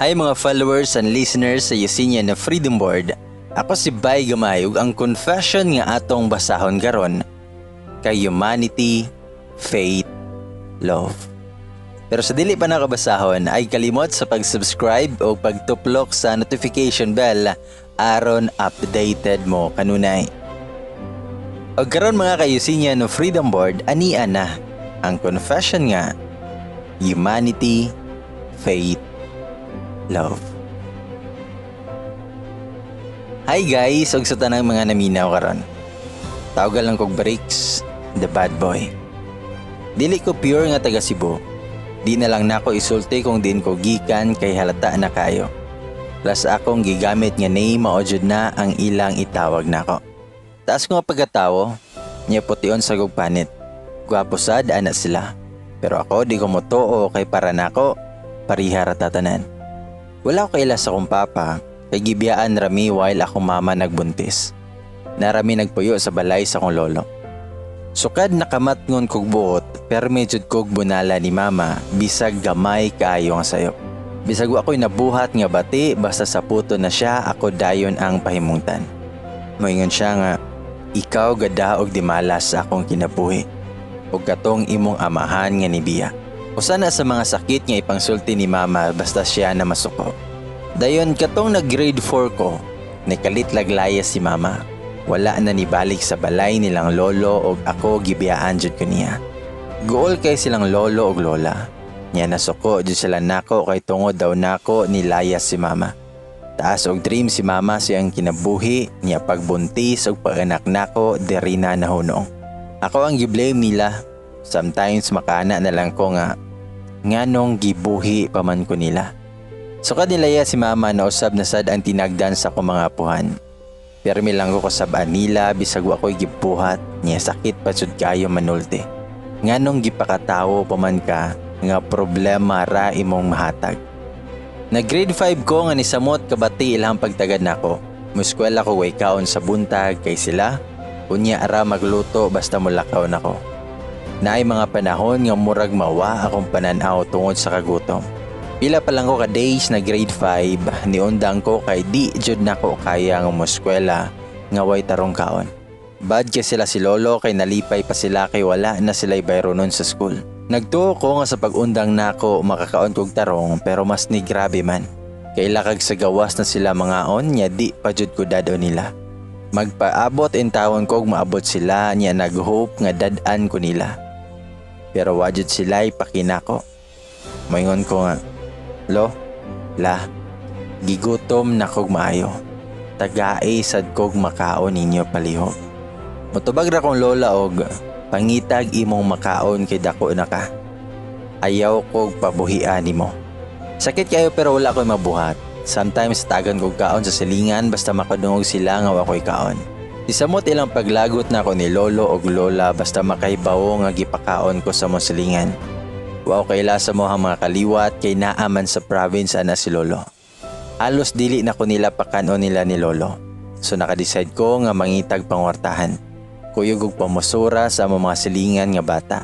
Hi mga followers and listeners sa Yesenia na Freedom Board. Ako si Bay Gamayog, ang confession nga atong basahon karon kay humanity, faith, love. Pero sa dili pa nakabasahon ay kalimot sa pag-subscribe o pagtuplok sa notification bell aron updated mo kanunay. O karon mga kayusinya no Freedom Board, ania na ang confession nga humanity, faith, love. Hi guys, og sa tanang mga naminaw karon. Tawag lang kog Bricks, the bad boy. Dili ko pure nga taga Cebu. Di na lang nako isulti kung din ko gikan kay halata na kayo. Plus akong gigamit nga name mao jud na ang ilang itawag nako. Taas ko nga pagkatawo, niya pution sa gugpanit. Gwapo sad ana sila. Pero ako di ko motoo kay para nako pariha ra tatanan. Wala ko kaila sa akong papa, kay gibiyaan rami while akong mama nagbuntis. Narami nagpuyo sa balay sa akong lolo. Sukad nakamatngon kog buot, pero medyo kog bunala ni mama, bisag gamay kaayo nga sayop. Bisag ako'y nabuhat nga bati, basta sa puto na siya, ako dayon ang pahimungtan. Moingon siya nga, ikaw gadaog di malas sa akong kinabuhi, ug katong imong amahan nga ni Bia. Usa na sa mga sakit nga ipangsulti ni mama basta siya na masuko. Dayon katong nag-grade 4 ko, nikalit laglaya si mama. Wala na nibalik sa balay nilang lolo og ako gibiyaan jud ko niya. Gool kay silang lolo og lola. Nya nasuko jud sila nako kay tungod daw nako nilayas si mama. Taas og dream si mama siyang kinabuhi niya pagbuntis og paganak nako diri na nahunong. Ako ang giblame nila. Sometimes makana na lang ko nga nganong gibuhi pa man ko nila. So kadilaya si mama na usab na sad ang tinagdan sa akong mga apuhan. Pero lang ko kasabaan nila bisag ako'y gibuhat niya sakit pa jud kayo manulti. Nganong gipakatawo pa man ka nga problema ra imong mahatag. Nag grade 5 ko nga nisamot kabati ilang pagtagad nako. Muskwela ko way kaon sa buntag kay sila unya ara magluto basta mulakaw nako. Naay mga panahon nga murag mawa akong pananaw tungod sa kagutom. Pila pa lang ko ka days na grade 5, niundang ko kay di jud nako kaya nga muskwela nga way tarong kaon. Bad kay sila si lolo kay nalipay pa sila kay wala na sila'y bayro nun sa school. Nagtuo ko nga sa pag-undang nako makakaon kog tarong pero mas ni grabe man. Kay lakag sa gawas na sila mga on nya di pa jud ko dado nila. Magpaabot in tawon kog maabot sila nya naghope nga dadan ko nila. Pero wajud sila'y pakinako. Moingon ko nga, lo, la, gigutom na kog maayo. Tagaay sad kog makaon ninyo palihog. Mutubag ra kong lola og pangitag imong makaon kay dako na ka. Ayaw kog pabuhian nimo. Sakit kayo pero wala ko'y mabuhat. Sometimes tagan kog kaon sa silingan basta makadungog sila nga wako'y kaon. Isamot ilang paglagot na ko ni lolo og lola basta makaibawo nga gipakaon ko sa musilingan. Wow kaila sa mo ang mga kaliwat kay naaman sa province ana si lolo. Halos dili na ko nila pakanon nila ni lolo. So nakadecide ko nga mangitag pangwartahan. Kuyog og pamusura sa mga silingan nga bata.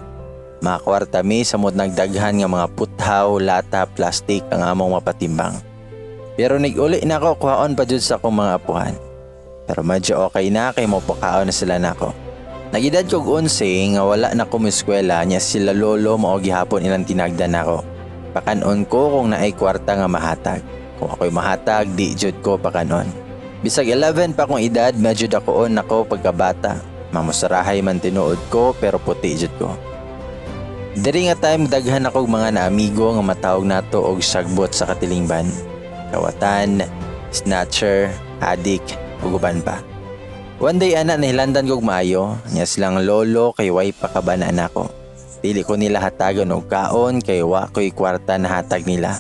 Mga kwarta mi samot nagdaghan nga mga puthaw, lata, plastik ang among mapatimbang. Pero niguli na ko kuhaon pa jud sa akong mga apuhan. Pero medyo okay na kay mo pakaon na sila nako. Nagidad kog 11 nga wala na ko eskwela nya sila lolo mao gihapon ilang tinagdan nako. Pakanon ko kung naay kwarta nga mahatag. Kung ako'y mahatag di jud ko pakanon. Bisag 11 pa kong edad medyo dakoon nako pagkabata. Mamusarahay man tinuod ko pero puti jud ko. Diri nga time daghan ako mga naamigo nga matawag nato og sagbot sa katilingban. Kawatan, snatcher, adik, ug uban pa. One day ana nahilandan kog maayo, nya silang lolo kay way pakabana nako. Dili ko nila hatagon og kaon kay wa ko'y kwarta na hatag nila.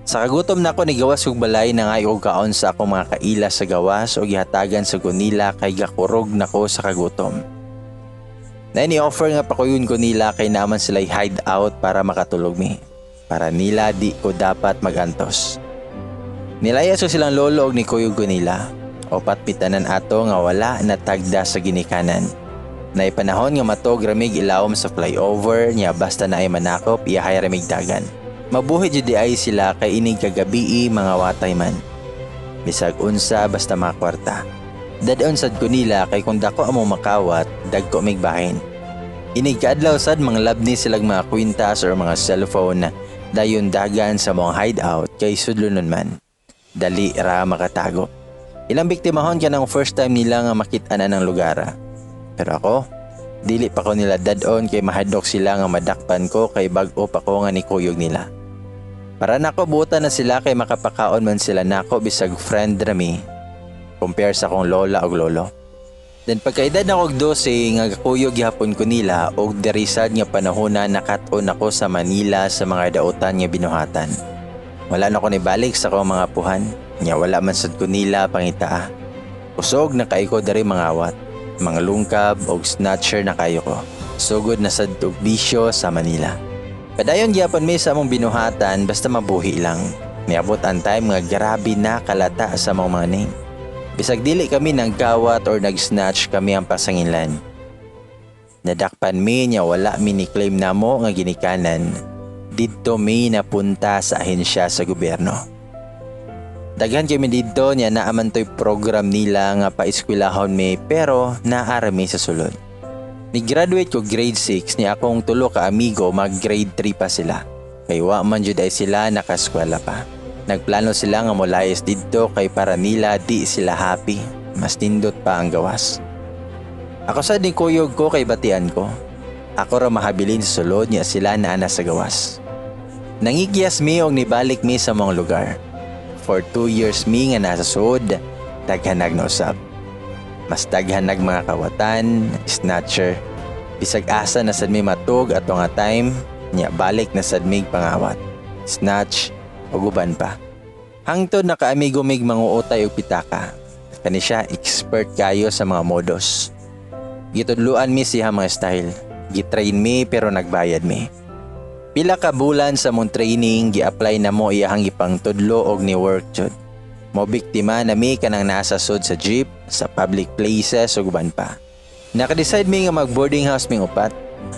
Sa kagutom nako ni gawas kog balay na nga og kaon sa akong mga kaila sa gawas og gihatagan sa gunila kay gakurog nako sa kagutom. Na ni-offer nga pakuyon ko nila kay naman sila'y hide out para makatulog mi. Para nila di ko dapat magantos. Nilayas ko silang lolo og ni kuyog ko nila. Opat pitanan ato nga wala na tagda sa ginikanan. Naipanahon nga matog ramig ilawom sa flyover niya basta na ay manakop iyahay ramig dagan. Mabuhi jud di ay sila kay inig kagabi mga watay man. Bisag unsa basta makakwarta. Dadon sad ko nila kay kung dako amo makawat, dagko mig bahin. Inig kaadlaw sad mga labni silang mga kwintas or mga cellphone dayon dagan sa mga hideout kay sudlonon man. Dali ra makatago. Ilang biktimahon ka ng first time nila nga makit-ana ng lugar. Pero ako, dili pa ko nila dadon kay mahadlok sila nga madakpan ko kay bag-o pa ko nga ni kuyog nila. Para nako buta na sila kay makapakaon man sila nako bisag friend rami compare sa kong lola o lolo. Then pagkaedad na kog 12 nga kakuyog gihapon ko nila og derisad nga panahona nakat-on ako sa Manila sa mga dautan nga binuhatan. Wala na ko ni balik sa kong mga puhan, nya wala man sad ko nila pangita. Usog na kay ko dari mangawat, mga lungkab og snatcher na kayo ko. Sugod na sad og bisyo sa Manila. Padayon gyapon mi sa among binuhatan basta mabuhi lang. Niabot ang time nga grabe na kalata sa mga name. Bisag dili kami nagkawat or nag-snatch kami ang pasangilan. Nadakpan mi nya wala mi ni claim namo nga ginikanan. Didto mi napunta sa ahensya sa gobyerno. Daghan kami didto nya naaman toy program nila nga paeskwelahon mi pero naara mi sa sulod. Ni-graduate ko grade 6 ni akong tulo ka amigo mag grade 3 pa sila. Kay wa man jud ay sila nakaskwela pa. Nagplano sila nga molayas didto kay para nila di sila happy. Mas tindot pa ang gawas. Ako sad ni kuyog ko kay batian ko. Ako ra mahabilin sa sulod niya sila na ana sa gawas. Nangigyas mi og nibalik mi sa mga lugar. For 2 years mi nga nasa sud, daghanag na usab. Mas daghanag mga kawatan, snatcher. Bisag asa na sad mi matug ato nga time, nya balik na sad mig pangawat. Snatch ug uban pa. Hangtod nakaamigo mig manguotay og pitaka. Kani siya expert kayo sa mga modos. Gitudluan mi siya mga style. Gitrain mi pero nagbayad mi. Pila ka bulan sa mong training, gi-apply na mo iyahang ipangtudlo og ni work jud. Mobiktima na mi kanang nasa sud sa jeep, sa public places ug uban pa. Naka-decide mi nga mag-boarding house ming upat.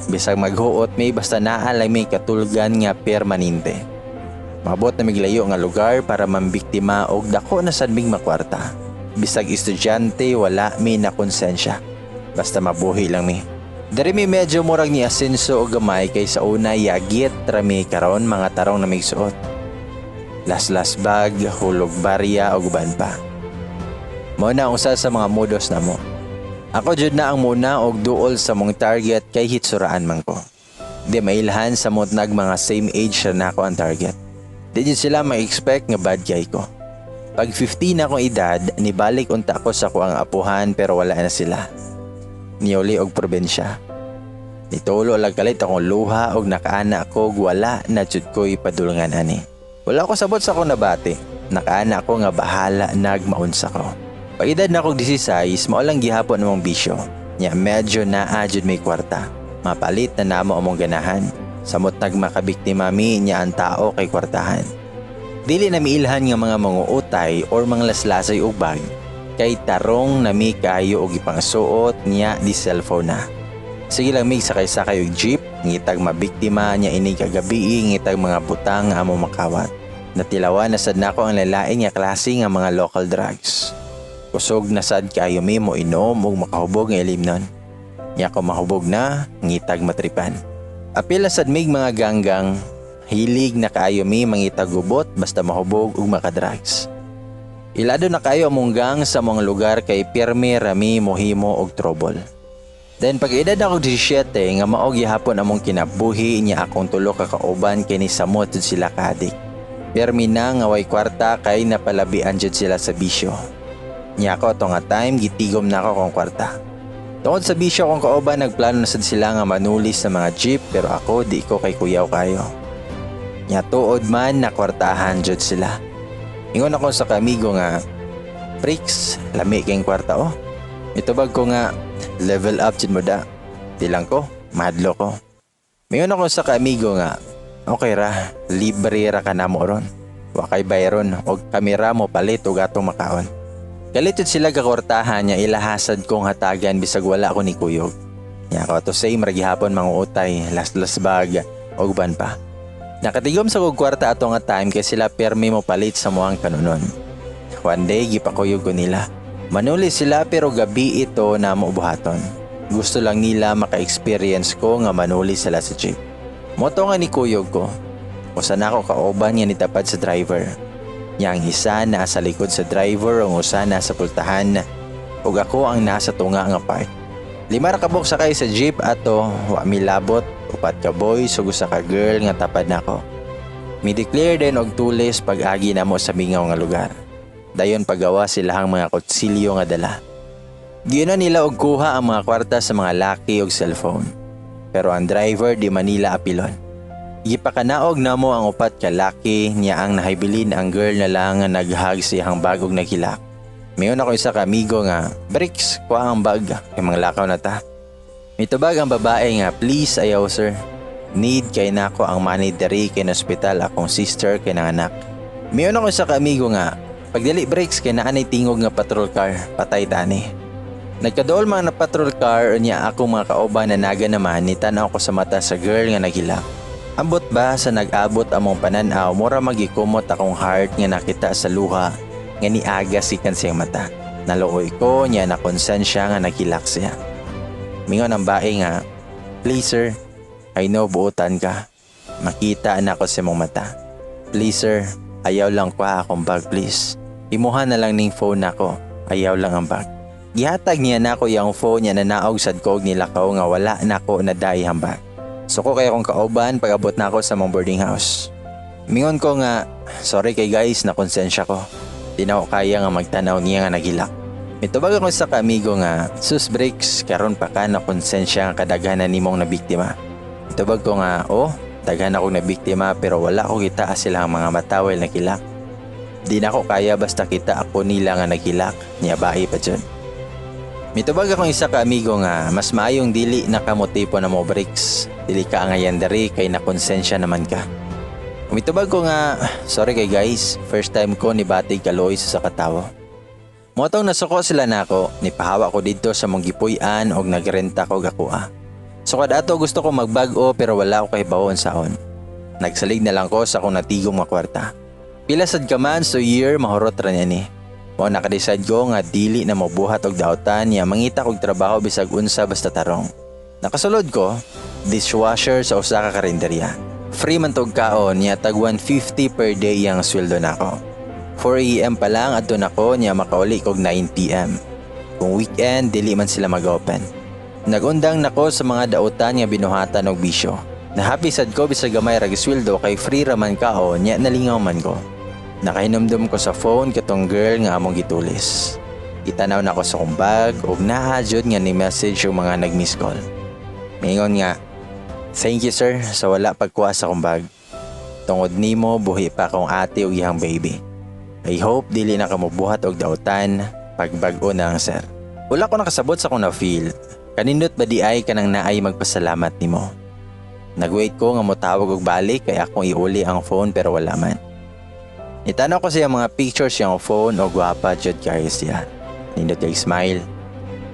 Bisag maghuot mi basta naa lang mi katulgan nga permanente. Mabot na miglayo nga lugar para mambiktima og dako na sad mig makwarta. Bisag estudyante wala mi na konsensya. Basta mabuhi lang mi. Dari mi medyo murag ni asenso o gamay kay sa una yagit rami karon mga tarong na migsuot. Las bag, hulog barya o guban pa. Mao na usa sa mga modos na mo. Ako jud na ang muna og duol sa mong target kay hitsuraan man ko. Di mailhan sa mutnag mga same age na ako ang target. Di jud sila ma-expect nga bad guy ko. Pag 15 na akong edad, nibalik unta ako sa kuang apuhan pero wala na sila. Niuli og probensya. Nitulo lang kalit akong luha og nakaana ko wala na jud ko'y padulngan ani. Wala ko sabot sa akong nabati. Nakaana ko nga bahala nagmaunsa ko. Pag-edad na akong 16, mao lang gihapon among bisyo. Nya medyo naa jud may kwarta. Mapalit na namo among ganahan. Samot nagmakabiktima mi nya ang tao kay kwartahan. Dili na miilhan nga mga manguutay or mga laslasay og bag. Kay tarong na mi kayo og ipangsuot nya di cellphone na. Sige lang mig sakay-sakay og jeep, ngitag mabiktima nya ini kagabi ngitag mga butang amo makawat. Natilawan na sad nako ang lalain nga klase nga mga local drugs. Kusog na sad kayo mi mo inom ug makahubog nga ilimnon. Nya ko mahubog na, ngitag matripan. Apil na sad mig mga ganggang, hilig na kaayo mi mangitagubot basta mahubog ug makadrugs. Ilado na kayo among gang sa mga lugar kay pirmi rami mohimo og trouble. Then pag edad ako 17 nga mao gihapon among kinabuhi niya akong tulo ka kauban kini samot jud sila kadik. Pirmi na nga way kwarta kay napalabian jud sila sa bisyo. Nya ako to nga time gitigom na ako kong kwarta. Tungod sa bisyo kong kauban nagplano na sad sila nga manulis sa mga jeep pero ako di ko kay kuyaw kayo. Nya tuod man na kwartahan jud sila. Ingon ako sa kamigo nga, "Pricks, lami kayong kwarta oh." Itubag ko nga, "Level up jud mo da." Tilang ko, madlo ko. Mingon ako sa kamigo nga, "Okay ra, libre ra ka namo ron. Wa kay bayron og kamera mo palit og atong makaon." Kalitot sila kakwartahan niya ilahasad kong hatagan bisag wala ko ni kuyog. Nya ako to say maragihapon manguutay, las bag og ban pa. Nakatigom sa kog kwarta ato nga time kay sila permi mo palit sa muang kanunon. One day gipakuyog ko nila. Manuli sila pero gabi ito na buhaton. Gusto lang nila maka-experience ko nga manuli sila sa jeep. Moto nga ni kuyog ko. Usa na ako kauban nga nitapad sa driver. Yang isa nasa likod sa driver ang usa nasa pultahan ug ako ang nasa tunga nga part. 5 ra ka buok sakay sa jeep ato wa mi labot, 4 ka boys ug usa ka girl nga tapad nako. Mi declare din og tulis pag-agi namo sa mingaw nga lugar. Dayon pagawa silahang mga kutsilyo nga dala. Giuna nila og kuha ang mga kwarta sa mga laki og cellphone. Pero ang driver di Manila apilon. Gipakanaog namo ang 4 ka laki niya ang nahibilin ang girl na lang nga naghag siyang bagog naghilak. Mayon ako isa ka amigo nga, "Bricks, kuha ang bag, kay mga lakaw na ta." Mitubag ang babae nga, "Please ayaw sir. Need kay nako ang money diri kay na ospital akong sister kay nanganak." Mayon ako isa ka amigo nga, "Pagdili Bricks kay naanay tingog nga patrol car, patay tani." Nagkadool man na patrol car niya akong mga kauban na naga naman nitanaw ko sa mata sa girl nga naghilak. Ambot ba sa nag-abot among pananaw, mura magikumot akong heart nga nakita sa luha nga niaga sikan siyang mata. Naluoy ko niya na konsensya nga naghilak siya. Mingon ang bae nga, "Please sir, I know buutan ka. Makita na ko sa mong mata. Please sir, ayaw lang kuha akong bag please. Imuha na lang ning phone nako, ayaw lang ang bag." Gihatag niya nako yung phone niya na naog sad kog nilakaw nga wala nako na dahi ang bag. Suko kay akong kauban pag-abot na ako sa mong boarding house. Mingon ko nga, "Sorry kay guys, nakonsensya ko. Di na ako kaya nga magtanaw niya nga naghilak." Mitubag ako sa kaamigo nga, "Sus Bricks, karon pa ka nakonsensya nga kadaghanan nimong nabiktima." Mitubag ko nga, "Oh, daghan akong nabiktima pero wala ko kita sila ang mga matawel na kilak. Di na ako kaya basta kita ako nila nga naghilak." Niya bae pa dyan. Mitubag akong isa ka amigo nga, "Mas maayong dili nakamotipo na mo Bricks. Dili ka nga yandari kay nakonsensya naman ka." Mitubag ko nga, "Sorry kay guys, first time ko ni batig kaloy sa katawo." Motong nasuko sila nako, nipahawa ko dito sa mong gipuy-an og nagrenta ko gakuha. So kad ato gusto ko magbag-o pero wala ko kay bawon saon. Nagsalig na lang ko sa akong natigong mga kwarta. Pila sad ka man so year mahurot ra niya ni. Mao nakadecide ko nga dili na mabuhat og daotan niya mangita kog trabaho bisag unsa basta tarong. Nakasulod ko, dishwasher sa usa ka karinderya. Free man tog kaon niya tag 150 per day ang sweldo nako. 4 AM pa lang adto nako niya makauli kog 9 PM. Kung weekend dili man sila mag-open. Nagundang nako sa mga daotan nga binuhatan og bisyo. Nahappy sad ko bisag gamay ra sweldo kay free ra man kaon niya nalingaw man ko. Nakahinumdum ko sa phone katong girl nga among gitulis. Itanaw na ko sa kong bag ug naa jud nga ni message yung mga nag-miss call. Mingon nga, "Thank you sir sa wala pagkuha sa kong bag. Tungod nimo buhi pa akong ate ug iyang baby. I hope dili na ka mobuhat og daotan pag bag-o na ang sir." Wala ko nakasabot sa kong na-feel. Kanindot ba di ay kanang naay magpasalamat nimo. Nag-wait ko nga motawag og balik kay akong iuli ang phone pero wala man. Itanaw ko siya mga pictures yung phone o gwapa jud kayo siya. Nindot yung smile.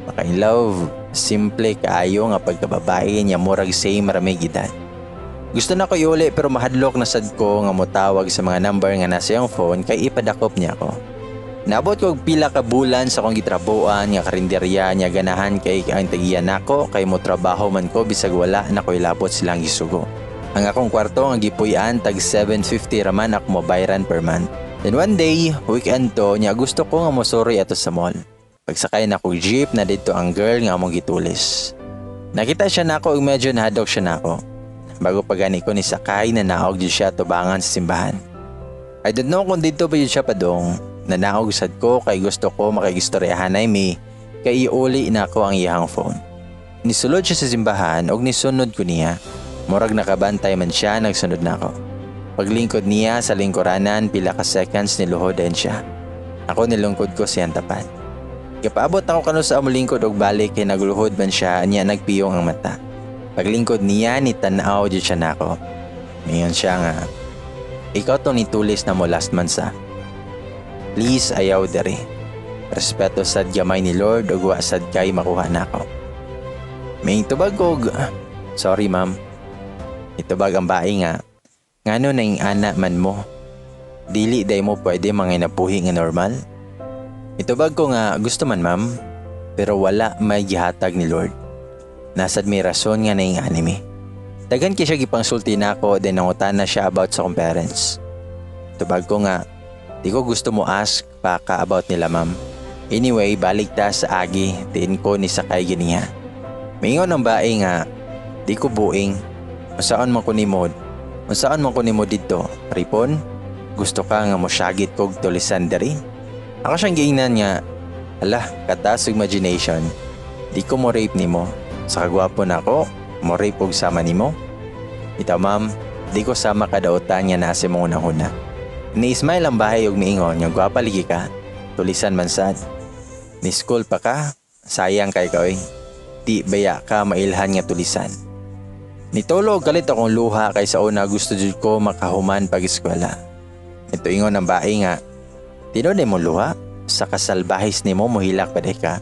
Maka-in love, simple kaayo nga pagkababae niya murag same maraming edad. Gusto na ko iuli pero mahadlok na sad ko nga motawag sa mga number nga nasa yung phone kay ipadakop niya ako. Naabot ko og pila ka bulan sa akong gitrabuan nga karinderya niya ganahan kay ang tagiyan nako kay mo trabaho man ko bisag wala na ko ilabot silang gisugo. Ang akong kwarto ang gipuy-an tag 750 raman ako mabayran per month. Then one day, weekend to, niya gusto ko nga mosuri ato sa mall. Pagsakay na kong jeep na dito ang girl nga among gitulis. Nakita siya nako ug medyo nahadok siya nako. Bago pagani ko ni sakay na naog jud siya tubangan sa simbahan. I don't know kung dito ba yun siya padong. Nanaog sad ko kay gusto ko makigistoryahan ay mi kay iuli na ko ang iyang phone. Nisulod siya sa simbahan ug nisunod ko niya. Murag nakabantay man siya, nagsunod na ako. Paglingkod niya sa lingkuranan, pila ka seconds niluhod din siya. Ako nilungkod ko siyang tapat. Kapaabot ako kano sa amulingkod og balik kay nagluhod man siya, niya nagpiyong ang mata. Paglingkod niya, nitanaw dyan siya nako. Ngayon siya nga, "Ikaw to nitulis na mo last month sa. Please ayaw dere. Respeto sad gamay ni Lord ug wa sad kay makuha nako." May tubag og, "Sorry ma'am." Itubag ang bae nga, Ngano na yung ana man mo? Dili day mo pwede mga napuhi nga normal? Itubag ko nga gusto man ma'am, pero wala may gihatag ni Lord. Nasad may rason nga na yung anime. Dagan siya gipangsulti na ako then nangutan na siya about sa kong parents. Itubag ko nga, di ko gusto mo ask pa ka about nila ma'am. Anyway, balik ta sa agi, din ko ni sakay ganiya. Mingon ang bae nga, di ko buing. Unsaon man ko nimo dito, ripon? Gusto ka nga mo syagit kog tulisan diri? Ako siyang giingnan nga, ala, katas imagination. Di ko mo rape nimo. Sa kagwapo na ako, mo rape og sama nimo. Ita ma'am, di ko sama kadautan nga nasa mong unahuna. Ni-smile ang bahay og miingon nga gwapa ligi ka. Tulisan man sad. Ni school pa ka, sayang kay ka oy. Di baya ka mailhan nga tulisan. Nitolo og galit akong luha kay sa una gusto jud ko makahuman pag-eskwela. Ito ingon ang bae nga, tino mo luha? Sa kasalbahis nimo mohilak pa ka.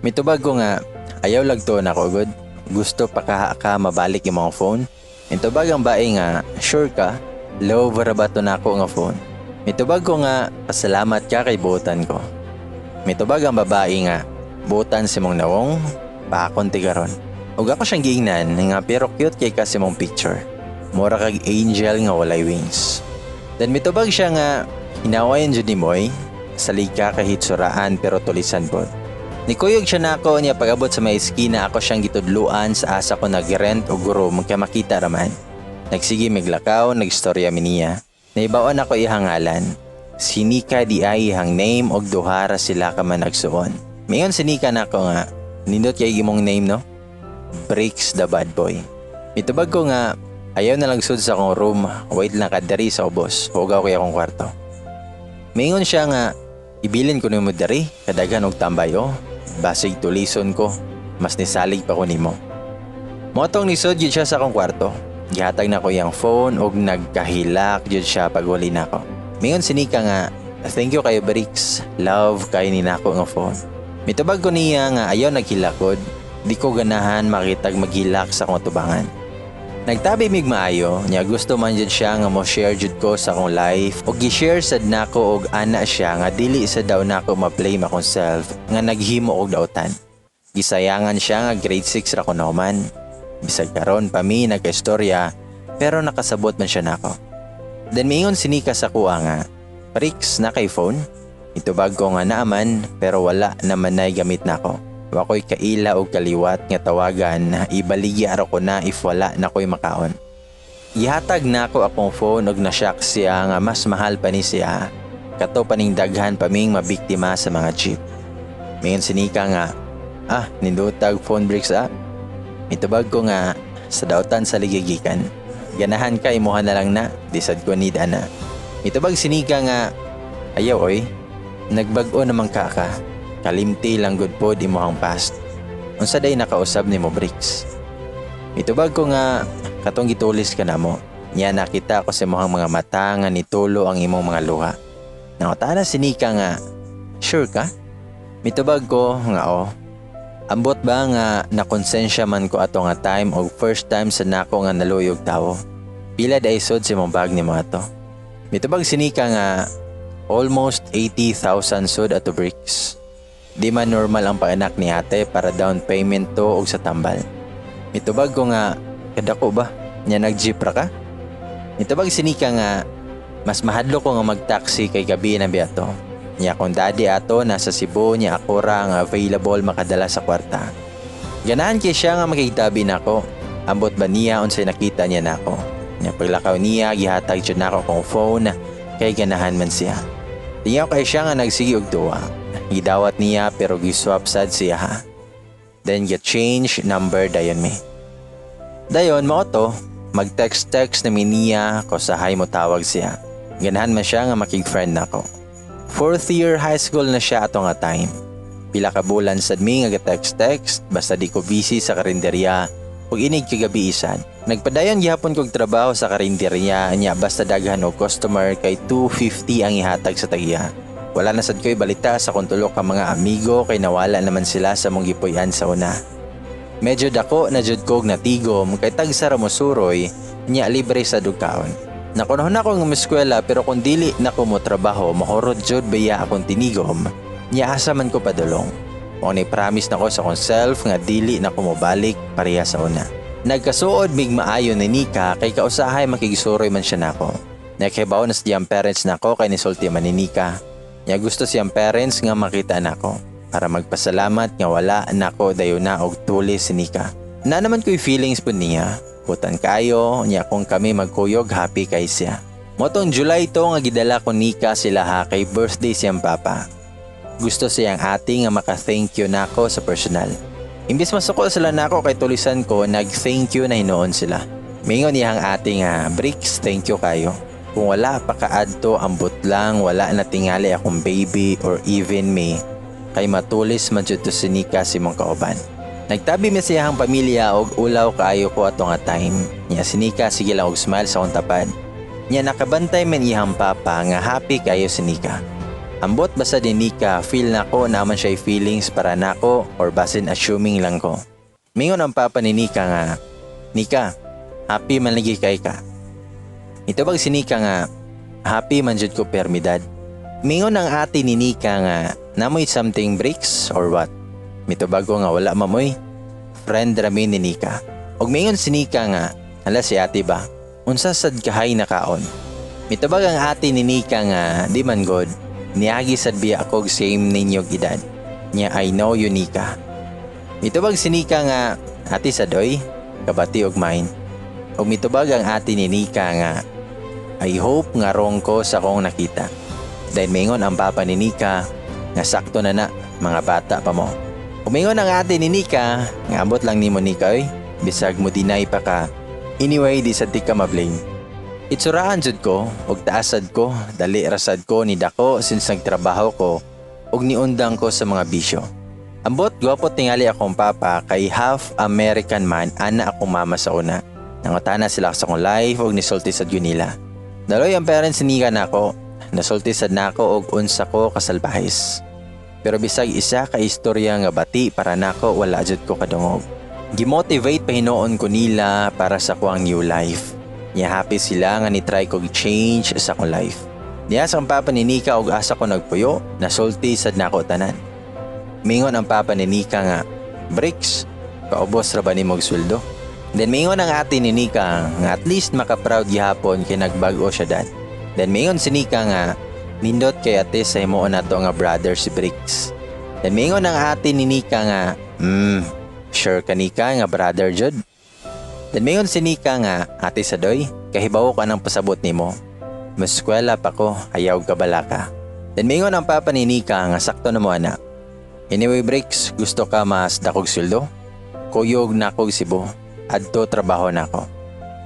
Mitubag ko nga, ayaw lagto na ko good. Gusto pa ka mabalik yung mga phone. Mitubag ang bae nga, sure ka? Love ra ba to na ako nga phone? Mitubag ko nga, pasalamat ka kay buotan ko. Mitubag ang babae nga, buotan si mong nawong, pakon tigaron. Ug ako siyang giingnan nga pero cute kay kasi mong picture. Mura kag angel nga walay wings. Then mitubag siya nga, hinawayan jud ni Moy, salig ka kahit suraan pero tulisan pod. Nikuyog siya nako niya pag-abot sa may eskina ako siyang gitudluan sa asa ko nag-rent o guro magka makita raman. Nagsige miglakaw, nagstorya miniya. Naibawan ako ihangalan. Sinika di ay ihang name og duhara sila ka man nagsuon. Mayon sinika nako nga, nindot kay imong name no? Breaks the bad boy. Mitubag ko nga, ayaw na lang sud sa akong room, wait lang kadari sa ubos, hugaw ko akong kwarto. Mingon siya nga, ibilin ko nimo dari, kadagan og tambay o, basig tulison ko, mas nisalig pa ko nimo. Motong nisod yun siya sa akong kwarto, gihatag na ko yung phone og nagkahilak yun siya pag wali na ko. Mingon sinika nga, thank you kayo Bricks, love kayo ni nako nga phone. Mitubag ko niya nga ayaw naghilakod, di ko ganahan makitag maghilak sa akong tubangan. Nagtabi mig maayo, niya gusto man jud siya nga mo share jud ko sa akong life og gi-share sad nako og ana siya nga dili sa daw nako ma-blame akong self nga naghimo og dautan. Gisayangan siya nga grade 6 ra ko naman. Bisag karon pa mi nagka-istorya pero nakasabot man siya nako. Then miingon sinika sa kuha nga, Prix na kay phone? Itubag ko nga naaman pero wala naman nay gamit nako. Wako'y kaila o kaliwat nga tawagan, ibaligya araw ko na if wala na ko'y makaon. Ihatag na ako akong phone og nasyak siya nga mas mahal pa ni siya. Kato paning daghan pa ming mabiktima sa mga jeep. Mayon sinika nga, nindutag phone breaks Mitubag ko nga, sa dautan sa ligigikan. Ganahan ka imuha na lang na, disad ko need ana. Mitubag sinika nga, ayaw oy, nagbago naman ka. Kalimti lang good pod imuhang past. Unsa day nakausab nimo Bricks? Mitubag ko nga katong gitulis ka na mo. Nya nakita ko sa imuhang mga mata nga nitulo ang imong mga luha. Nangutana sinika nga, sure ka? Mitubag ko nga ambot ba nga nakonsensya man ko ato nga time o first time sa nako nga naluyog tawo. Pila day sod si mong bag ni mga to. Mitubag sinika nga almost 80,000 sod ato Bricks. Di man normal ang paanak ni ate para down payment to og sa tambal. Mitubag ko nga, kadako ba? Nya nag-jeep ra ka? Mitubag sinika nga, mas mahadlo ko nga mag-taxi kay gabi na biyato. Nya kung daddy ato nasa Cebu nya ako ra nga available makadala sa kwarta. Ganahan kay siya nga makigtabi nako. Ambot ba niya unsay nakita niya nako? Nya paglakaw niya gihatag jud nako kong phone kay ganahan man siya. Tingaw kay siya nga nagsigi og duwa. Gidawat niya pero giswap sad siya ha. Then get change number dayon mi. Dayon mao to, mag-text na mi niya ko sa hay mo tawag siya. Ganahan man siya nga makig-friend nako. 4th year high school na siya ato nga time. Pila ka bulan sad mi nga text basta di ko busy sa karinderya ug inig kagabi isan. Nagpadayon gihapon kog trabaho sa karinderya nya basta daghan og customer kay 250 ang ihatag sa tagiya. Wala na sad ko'y balita sa kuntulok ka mga amigo kay nawala naman sila sa mong gipuy-an sa una. Medyo dako na jud kog natigom kay tagsa ra mo suroy nya libre sa dugkaon. Nakunahon ako ng eskwela pero kung dili na ko mo trabaho, mahurot jud baya akong tinigom, niya man ko padulong. O ni-promise na ko sa kong self nga dili na ko mobalik pareha sa una. Nagkasuod mig maayo ni Nika kay kausahay makigisuroy man siya nako. Nakibaw na siyang parents nako kay nisulti man ni Nika. Niya gusto siyang parents nga makita nako para magpasalamat nga wala nako dayon na og tuli si Nika. Na naman ko'y feelings po niya. Putan kayo, niya kung kami magkuyog happy kay siya. Motong July to nga gidala ko Nika sila ha kay birthday siyang papa. Gusto siyang ate nga maka-thank you nako sa personal. Imbis masuko sila nako kay tulisan ko, nag-thank you na hinoon sila. Mingon niyang ate nga, Bricks, thank you kayo. Kung wala pa kaadto, ambot lang, wala na tingali akong baby or even me. Kay matulis man jud to si Nika si mong kauban. Nagtabi mi siyang pamilya og ulaw kaayo ko ato nga time. Nya si Nika sige lang og smile sa akong tapad. Nya nakabantay man iyang papa nga happy kayo si Nika. Ambot basta din Nika, feel nako naman siya feelings para nako or basin assuming lang ko. Mingon ang papa ni Nika nga, Nika, happy man lagi kay ka. Ito bag si Nika nga, happy man jud ko permidad. Mingon ang ate ni Nika nga, namoy something breaks or what? Mitubag ko nga wala mamoy. Friend rami ni Nika. Og mingon si Nika nga, hala si ate ba? Unsa sad kahay na kaon? Mitubag ang ate ni Nika nga, di man god. Niagi sad biya ako same ninyog edad. Nya I know you Nika. Mitubag si Nika nga, ate sadoy, kabati og mine. Og mitubag ang ate ni Nika nga, I hope nga wrong ko sa kong nakita. Dahil mingon ang papa ni Nika, nga sakto na mga bata pa mo. Umingon ang ate ni Nika, nga abot lang ni mo Nika oy, bisag mo dinay pa ka. Anyway, di sad ti ka mablame. Itsuraan jud ko, og taasad ko, dali rasad ko ni dako since nagtrabaho ko, og niundang ko sa mga bisyo. Ambot gwapo tingali akong papa kay half American man, ana akong mama sa una. Nangutana sila sa akong life og nisulti sad yun nila. Daloy ang parents ni Nika nako, nasulti sad nako og unsa ko kasalbahis. Pero bisag isa ka istorya nga bati para nako wala jud ko kadungog. Gimotivate pa hinoon ko nila para sa kuang new life. Nya happy sila nga ni try ko change sa akong life. Niya sa papa ni Nika og asa ko nagpuyo, nasulti sad nako tanan. Mingon ang papa ni Nika nga, Bricks, kaubos ra ba nimo og sweldo? Then mingon ang ate ni Nika nga at least maka-proud gihapon kay nagbag-o siya dad. Then mingon si Nika nga, nindot kay ate sa himuon nato nga brother si Bricks. Then mingon ang ate ni Nika nga, sure ka Nika nga brother jud. Then mingon si Nika nga, ate sadoy, kahibaw ka ng pasabot nimo. Maskwela pa ko, ayaw ka bala ka. Then mingon ang papa ni Nika nga sakto na mo anak. Anyway Bricks, gusto ka mas dakog sweldo? Kuyog na kog Cebu, adto trabaho nako.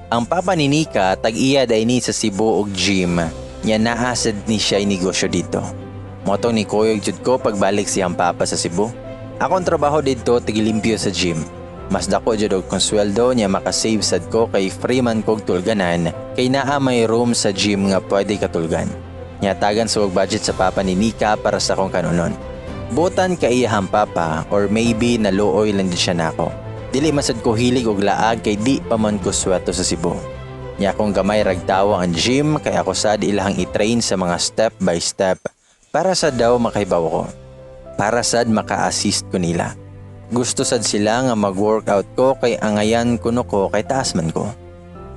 Ang papa ni Nika tag-iya day ni sa Cebu og gym. Nya naasad ni siya negosyo dito. Motong ni Koyog jud ko pagbalik siyang papa sa Cebu. Akong trabaho dito tigilimpyo sa gym. Mas dako jud og konsweldo niya makasave sad ko kay free man kog tulganan kay naa may room sa gym nga pwede katulgan. Nya tagan sa budget sa papa ni Nika para sa akong kanunon. Butan kay iyahang papa or maybe naluoy lang din siya nako. Dili masad ko hilig og laag kay di pa man ko sweto sa Cebu. Nya akong gamay ragtawa ang gym kay ako sad ilahang i-train sa mga step by step para sad daw makahibaw ko. Para sad maka-assist ko nila. Gusto sad sila nga mag-workout ko kay angayan kuno ko kay taas man ko.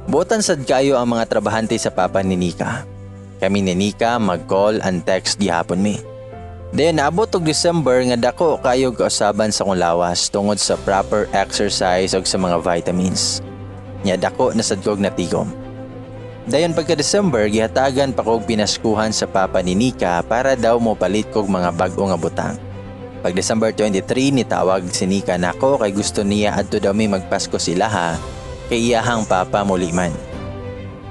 Butan sad kayo ang mga trabahante sa papa ni Nika. Kami ni Nika mag-call and text gihapon mi. Then naabot og December nga dako kayo kausaban sa kong lawas tungod sa proper exercise ug sa mga vitamins. Nya dako na sad kog natigom. Dayon pagka December gihatagan pa kog pinaskuhan sa papa ni Nika para daw mo palit kog mga bag-o nga butang. Pag December 23 nitawag si Nika nako kay gusto niya adto daw mi magpasko sila ha kay iyahang papa muli man.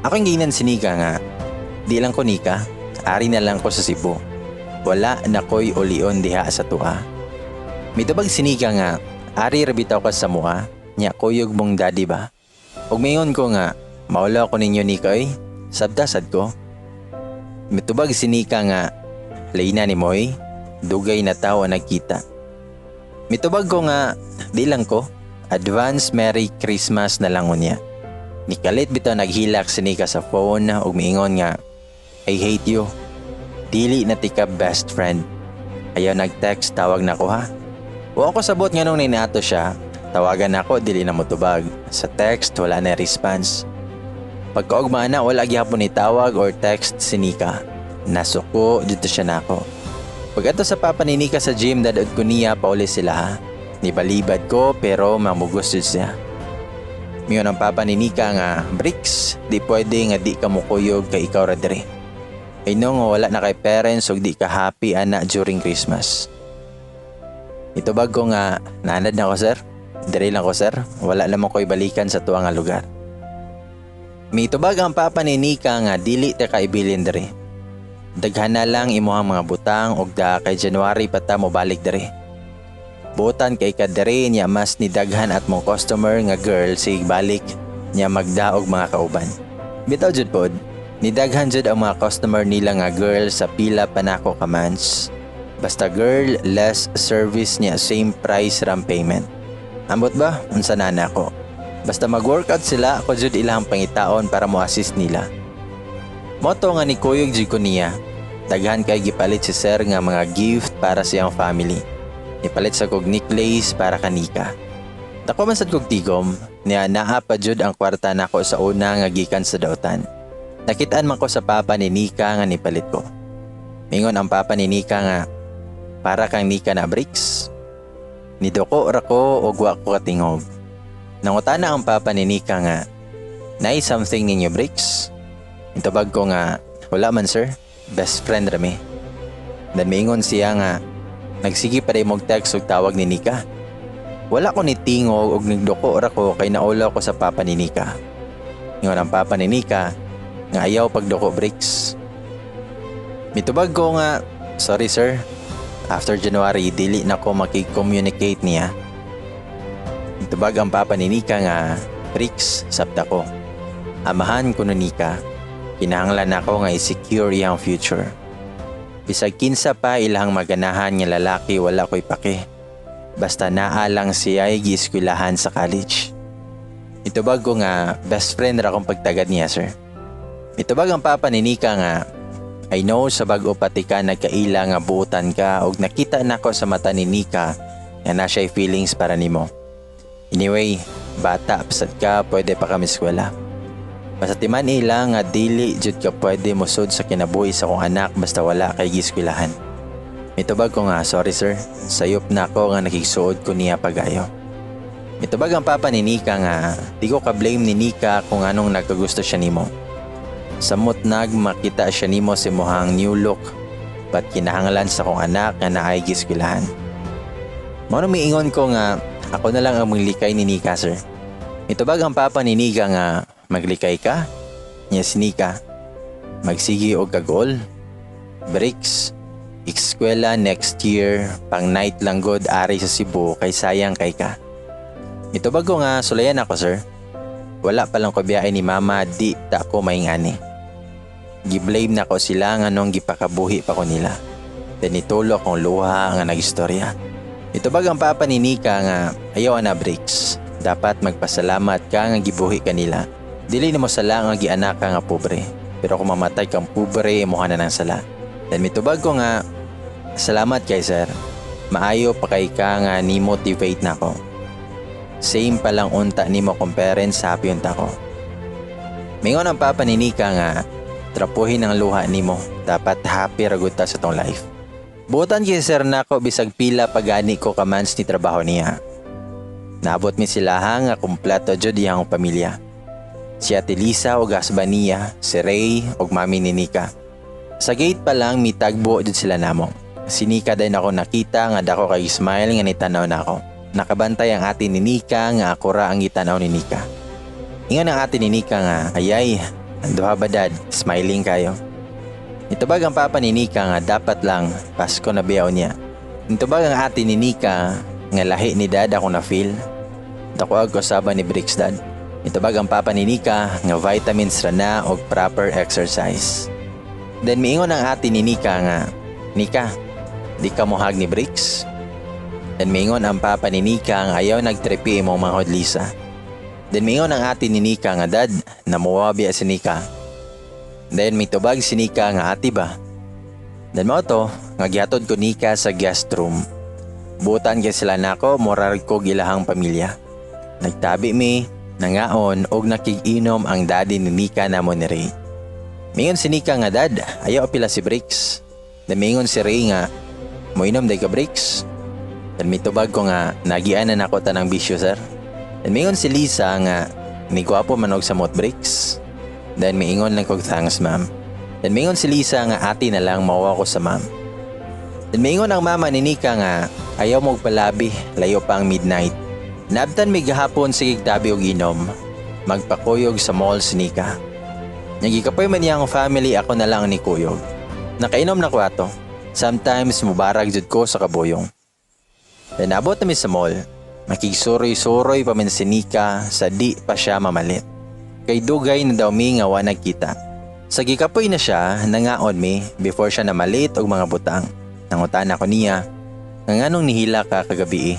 Ako ginan si Nika nga, di lang ko Nika, ari na lang ko sa Cebu. Wala na ko'y ulion diha sa tuwa. Mitubag si Nika nga, ari rabitaw ka sa mua, nya kuyog mong daddy ba? Ug mayon ko nga, maulaw ko ninyo Nika oy, sabdasad ko. Mitubag si Nika nga, layna ni Moy, dugay na tao nagkita. Mitubag ko nga, di lang ko, advance Merry Christmas na lang unya. Nikalit bitaw naghilak si Nika sa phone ug miingon nga, I hate you. Dili na tika best friend. Ayaw nag-text, tawag na ko ha. Wa ko sabot nga nung ninato siya, tawagan ako, dili na mo tubag. Sa text, wala na response. Pagkaugma na, wala gyapon ni tawag or text si Nika. Nasuko, dito siya nako. Pag ato sa papa ni Nika sa gym, dadod ko niya, pauli sila ha. Nibalibad ko, pero mamugos jud siya. Miyon ang papa ni Nika nga, Bricks, di pwede nga di ka mukuyog kay ikaw ra dire. I know nga wala na kay parents ug di ka happy ana during Christmas. Itubag ko nga, nanad na ko sir. Dire lang ko sir, wala lamang ko'y balikan sa tuwa nga lugar. Mitubag ang papa ni Nika nga dili ta kaibilin dire. Daghan na lang imuhang mga butang ug da kay January pa ta mo balik dire. Butan kay kadere niya mas ni daghan at mong customer nga girl sig balik niya magdaog mga kauban. Bitaw jud pod, ni daghan jud ang mga customer nila nga girl sa pila pa nako ka months. Basta girl, less service niya, same price ram payment. Ambot ba? Unsa na nako. Basta mag-workout sila, ako jud ilang pangitaon para mo assist nila. Moto nga ni Kuyog jud ko niya. Daghan kay gipalit si sir nga mga gift para sa iyang family. Ipalit sa kog necklace para kanika. Dako man sad kog tigom, niya naa pa jud ang kwarta nako sa una nga gikan sa dautan. Nakitaan man ko sa papa ni Nika nga nipalit ko. Mingon ang papa ni Nika nga, para kang Nika na Bricks. Nidoko ra ko og wa ko katingog. Nangutana ang papa ni Nika nga, nay something ninyo Bricks? Intubag ko nga, wala man sir, best friend rami. Dan mingon siya nga, nagsige pa rin mag-text ug tawag ni Nika. Wala ko ni tingog ug nagdoko ra ko kay naulaw ko sa papa ni Nika. Ingon ang papa ni Nika nga ayaw pagdoko Bricks. Mitubag ko nga, sorry sir. After January, dili na ko makig-communicate niya. Mitubag ang papa ni Nika nga, Bricks, sabta ko. Amahan ko ni Nika. Kinahanglan ako nga i-secure iyang future. Bisag kinsa pa ilang maganahan nga lalaki wala ko'y pake. Basta naalang siya ay gieskwilahan sa college. Itubag ko nga best friend ra kong pagtagad niya sir. Itubag ang papa ni Nika nga, I know sa bag-o pati ka nagkaila nga buutan ka og nakita nako sa mata ni Nika nga na siya'y feelings para nimo. Anyway, bata pasad ka pwede pa kami eskwela. Basta timan ila nga dili jud ka pwede musod sa kinabuhi sa kong anak basta wala kay giskwilahan. Mitubag ko nga, sorry sir, sayop na ako nga nakigsuod ko niya pagayo. Mitubag ang papa ni Nika nga, di ko ka-blame ni Nika kung anong nagkagusto siya nimo. Samot makita siya nimo si mohang new look, but kinahanglan sa kong anak nga naay giskwilahan. Mao miingon ko nga, ako na lang ang maglikay ni Nika sir. Mitubag ang papa ni Nika nga, maglikay ka? Yes, Nika. Magsigi og kagol. Bricks. Eskwela next year. Pang night lang god ari sa Cebu kay sayang kay ka. Mitubag ko nga sulayan ako sir. Wala pa lang ko biyay ni mama di ta ko maingani. Giblame na ko sila nga nung gipakabuhi pa ko nila. Then itulo akong luha nga nagistorya. Mitubag ang papa ni Nika nga ayaw na Bricks. Dapat magpasalamat ka nga gibuhi kanila. Dili nimo sala nga gianak ka nga pobre. Pero kung mamatay kang pobre, imuha na ng sala. Dan mitubag ko nga, salamat kay sir. Maayo pa kay ka nga ni-motivate na ko. Same pa lang unta nimo kong parents, happy unta ko. Mingon ang papa ni Nika nga, trapuhin ang luha nimo. Dapat happy ragot ta sa tong life. Butan kay sir nako bisag pila pagani ko ka months ni trabaho niya. Naabot mi sila nga kumpleto jud iyang pamilya. Si Ate Lisa o gasba niya, si Ray o mami ni Nika. Sa gate pa lang mitagbo jud sila namo. Si Nika din ako nakita nga dako kay smile nga nitanaw nako. Nakabantay ang ate ni Nika nga ako ra ang gitanaw ni Nika. Ingon ang ate ni Nika nga, ayay, anduha ba dad, smiling kayo. Itubag ang papa ni Nika nga dapat lang Pasko na biyaw niya. Itubag ang ate ni Nika nga lahi ni dad ako na feel. Dako ag kasaba ni Bricks dad. Itubag ang papa ni Nika nga vitamins ra na og proper exercise. Then miingon ang ate ni Nika nga, Nika, di ka mohag ni Bricks? Then miingon ang papa ni Nika nga ayaw nagtrepi imong mga hodlisa. Then mingon ang ate ni Nika nga dad na muwabi si Nika. Then may tubag si Nika nga ate ba. Then mo to nga gihatod ko Nika sa guest room. Butan kay sila nako morar ko gilahang pamilya. Nagtabi mi, nangaon og nakig-inom ang daddy ni Nika namo ni Ray. Mingon si Nika nga dad, ayaw pila si Bricks. Then mingon si Ray nga, moinom day ka Bricks. Then may tubag ko nga, nagian na nako tanang bisyo sir. Then mingon si Lisa nga, ni gwapo manog sa mot Bricks. Then miingon lang kog thanks ma'am. Then mingon si Lisa nga ati na lang mawa ko sa ma'am. Then mingon ang mama ni Nika nga, ayaw mong palabi, layo pa ang midnight. Nabtan mi gahapon sige tabi og inom. Magpakuyog sa mall si Nika. Nagikapoy man niyang family ako na lang ni Kuyog. Nakainom na ko ato. Sometimes mubarag jud ko sa kabuyong. Then abot na mi sa mall. Makigsuroy-suroy pa man si Nika sa di pa siya mamalit. Kay dugay na daw mi nga wa nagkita. Sa gikapoy na siya, nangaon mi before siya namalit og mga butang. Nangutan ako niya, nga nganong nihila ka kagabi.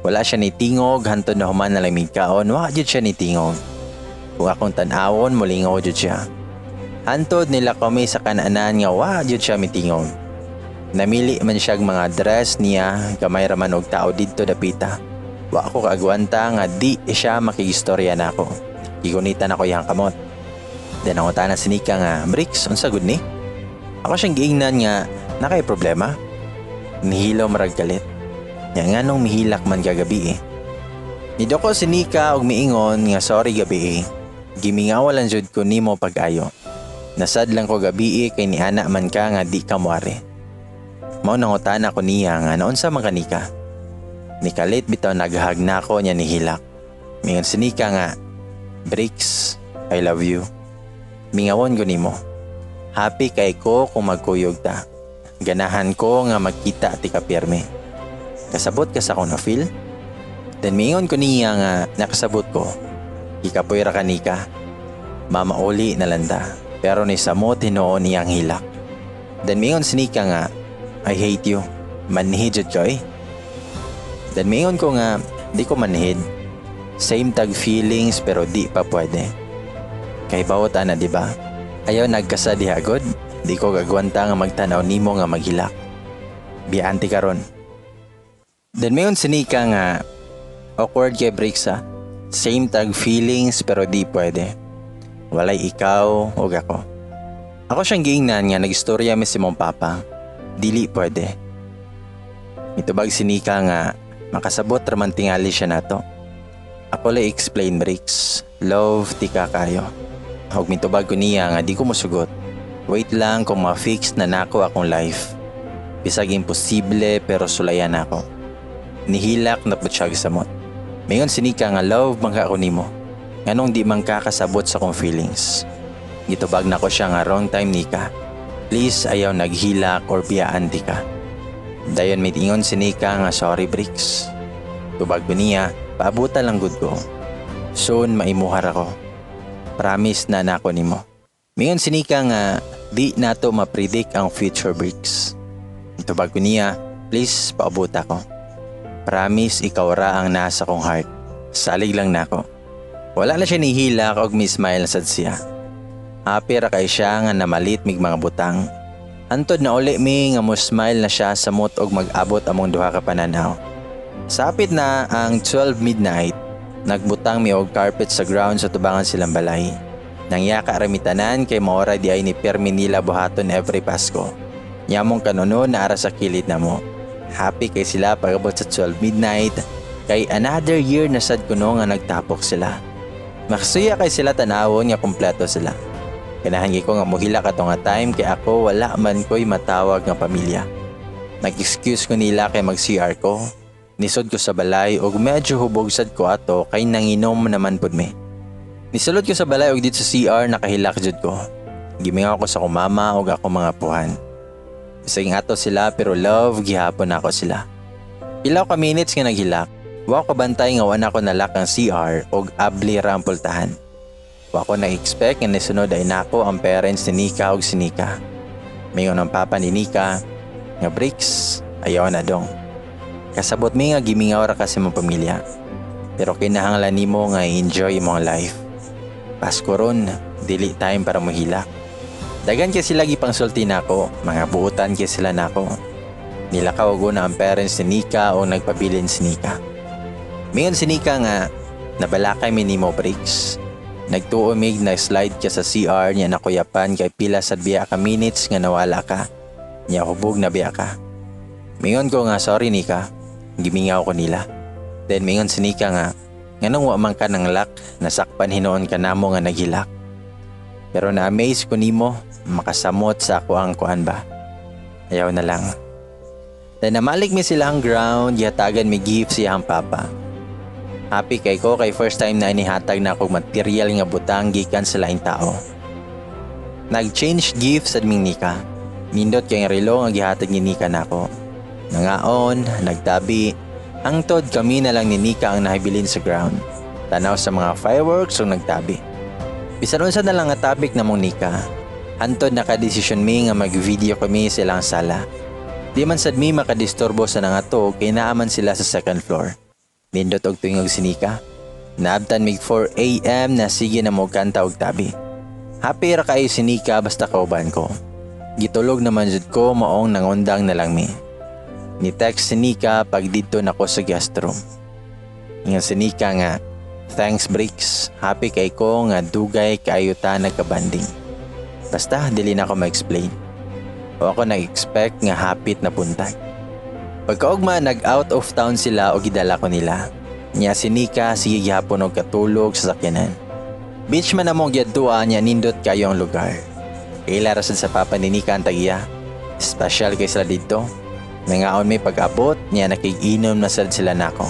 Wala siya ni tingog, hantod na human na lang migkaon, wa jud siya ni tingog. Kung akong tanawon, mulingaw jud siya. Hantod nila kami sa kananan nga wa jud siya mitingog. Namili man siya mga dress niya, gamay raman og tao didto dapita. Wa ako kaagwanta nga di siya makigistorya na ako. Gigunitan ako yang kamot. Then ang utana si Nika nga, Bricks, unsa gud ni? Ako siyang giingnan nga, nakay problema? Nihilaw marag galit. Nga nganong mihilak man kagabi Nidoko si Nika og miingon nga sorry gabi Gimingawalan jud ko nimo pag-ayo. Nasad lang ko gabi kay ni ana man ka nga di ka moare. Mao nangutan ako niya nga naunsa man ka Nika. Nikalit bitaw naghahag na ako niya ni Hilak. Mingon si Nika nga, Bricks, I love you. Mingawon ko nimo. Happy kay ko kung magkuyog ta. Ganahan ko nga magkita ti kapirme. Kasabot ka sa akong na-feel? Then mingon ko niya nga nakasabot ko. Ikapoy ra ka Nika. Mamauli na landa. Pero ni samot hinoon niyang hilak. Then mingon si Nika nga, I hate you. Manhid ko Then mingon ko nga, di ko manhid. Same tag feelings pero di pa pwede. Kay bawat ana diba? Ayaw nagkasa dihagod. Di ko gagwanta nga magtanaw nimo nga maghilak. Bianti karon. Then mingon si Nika nga, awkward kay Bricks Same tag feelings pero di pwede. Walay ikaw o ako. Ako siyang giingnan nga nagistorya mi si mong papa. Dili pwede. Mitubag si Nika nga makasabot raman tingali siya nato. Ako lay explain Bricks. Love tika kayo. Hog mitubag ko niya nga di ko mosugot. Wait lang kung ma-fix na nako akong life. Bisag imposible pero sulayan ako. Nihilak na putsyag samot. Mayon si Nika nga love bangka ako nimo. Nganong di man kakasabot sa kong feelings. Gitubag na ko siya nga wrong time Nika. Please ayaw naghilak or biyaan di ka. Dayon mitingon si Nika nga sorry Bricks. Tubag ko niya, paabutan lang good ko. Soon maimuhar ako. Promise na nako nimo. Mingon si Nika nga di nato ma-predict ang future Bricks. Tubag ko niya, please paabot ako. Promise ikaw ra ang nasa kong heart. Salig lang nako. Wala na siya nihilak og mi-smile sad siya. Happy ra kay siya nga namalit mig mga butang. Antod na uli mi nga mo smile na siya sa mot og mag-abot among duha ka pananaw. Sapit na ang 12 midnight, nagbutang mi og carpet sa ground sa tubangan silang balay. Nangyaka ramitanan kay maora di ay ni permi nila buhaton every Pasko. Nyamong kanuno na ara sa kilid na mo. Happy kay sila pagabot sa 12 midnight kay another year na sad kuno nga nagtapok sila. Makasuya kay sila tanawon nga kompleto sila. Kanahan ko nga muhila kato nga time kay ako wala man ko'y matawag nga pamilya. Nag-excuse ko nila kay mag-CR ko. Nisod ko sa balay og medyo hubog sad ko ato kay nanginom naman pud mi. Nisulod ko sa balay og dito sa CR nakahilak jud ko. Gimingaw ko sa kumama og ako mga puhan. Bisag ato sila pero love gihapon ako sila. Ilaw ka minutes nga naghilak. Wa ko bantay nga wana ko nalak ang CR og abli ra ang pultahan. Wa ko na-expect nga nisunod ay nako ang parents ni Nika og si Nika. Mayon ang papa ni Nika nga Bricks ayaw na dong. Kasabot mi nga gimingaw ra kasi mong pamilya. Pero kinahanglan nimo nga enjoy imong life. Pasko ron, dili time para mohilak. Dagan kay sila gipangsulti nako, mga buutan kay sila nako. Nilakaw ko na ang parents ni Nika o nagpabilin si Nika. Mingon si Nika nga, nabalakay mi nimo breaks. Nagtuumig na slide ka sa CR niya nakuyapan kay pila sa biya ka minutes nga nawala ka. Niya hubog na biya ka. Mingon ko nga sorry Nika, gimingaw ko nila. Then mingon si Nika nga, nganong wa man ka ng luck, nasakpan hinoon ka namo nga naghilak. Pero na-amaze ko nimo, makasamot sa ako ang kuan ba. Ayaw na lang. Then namalik mi sila ang ground, yatagan mi gift siya ang papa. Happy kay ko kay first time na inihatag na akong material nga butang gikan sa laing tao. Nag-change gift sa aming Nika. Nindot kay relo nga gihatag ni Nika nako. Nangaon, nagtabi, hangtod kami na lang ni Nika ang nahibilin sa ground. Tanaw sa mga fireworks o nagtabi. Bisan unsa na lang nga topic na mong Nika. Hantod naka-decision mi nga mag-video kami sa ilang sala. Di man sad mi makadisturbo sa nangato kay naaman sila sa second floor. Nindot og tuingog si Nika. Naabtan mig 4 AM na sige na mo kanta og tabi. Happy ra kayo si Nika basta kauban ko. Gitulog naman jud ko maong nangundang na lang mi. Ni text si Nika pag dito nako sa guest room. Nga si Nika nga, thanks Bricks, happy kay ko nga dugay kaayo ta nagkabanding. Basta dili na ako ma-explain. O ako nag-expect nga hapit na puntag. Pagkaugma nag-out of town sila o gidala ko nila. Nya si Nika sige gihapon og katulog sa sakyanan. Beach man among giadtuan nya nindot kayo ang lugar. Kaila rasad sa papa ni Nika ang tagiya. Special kay sila dito. Nangaon may pag-abot, niya nakig-inom na sad sila nako.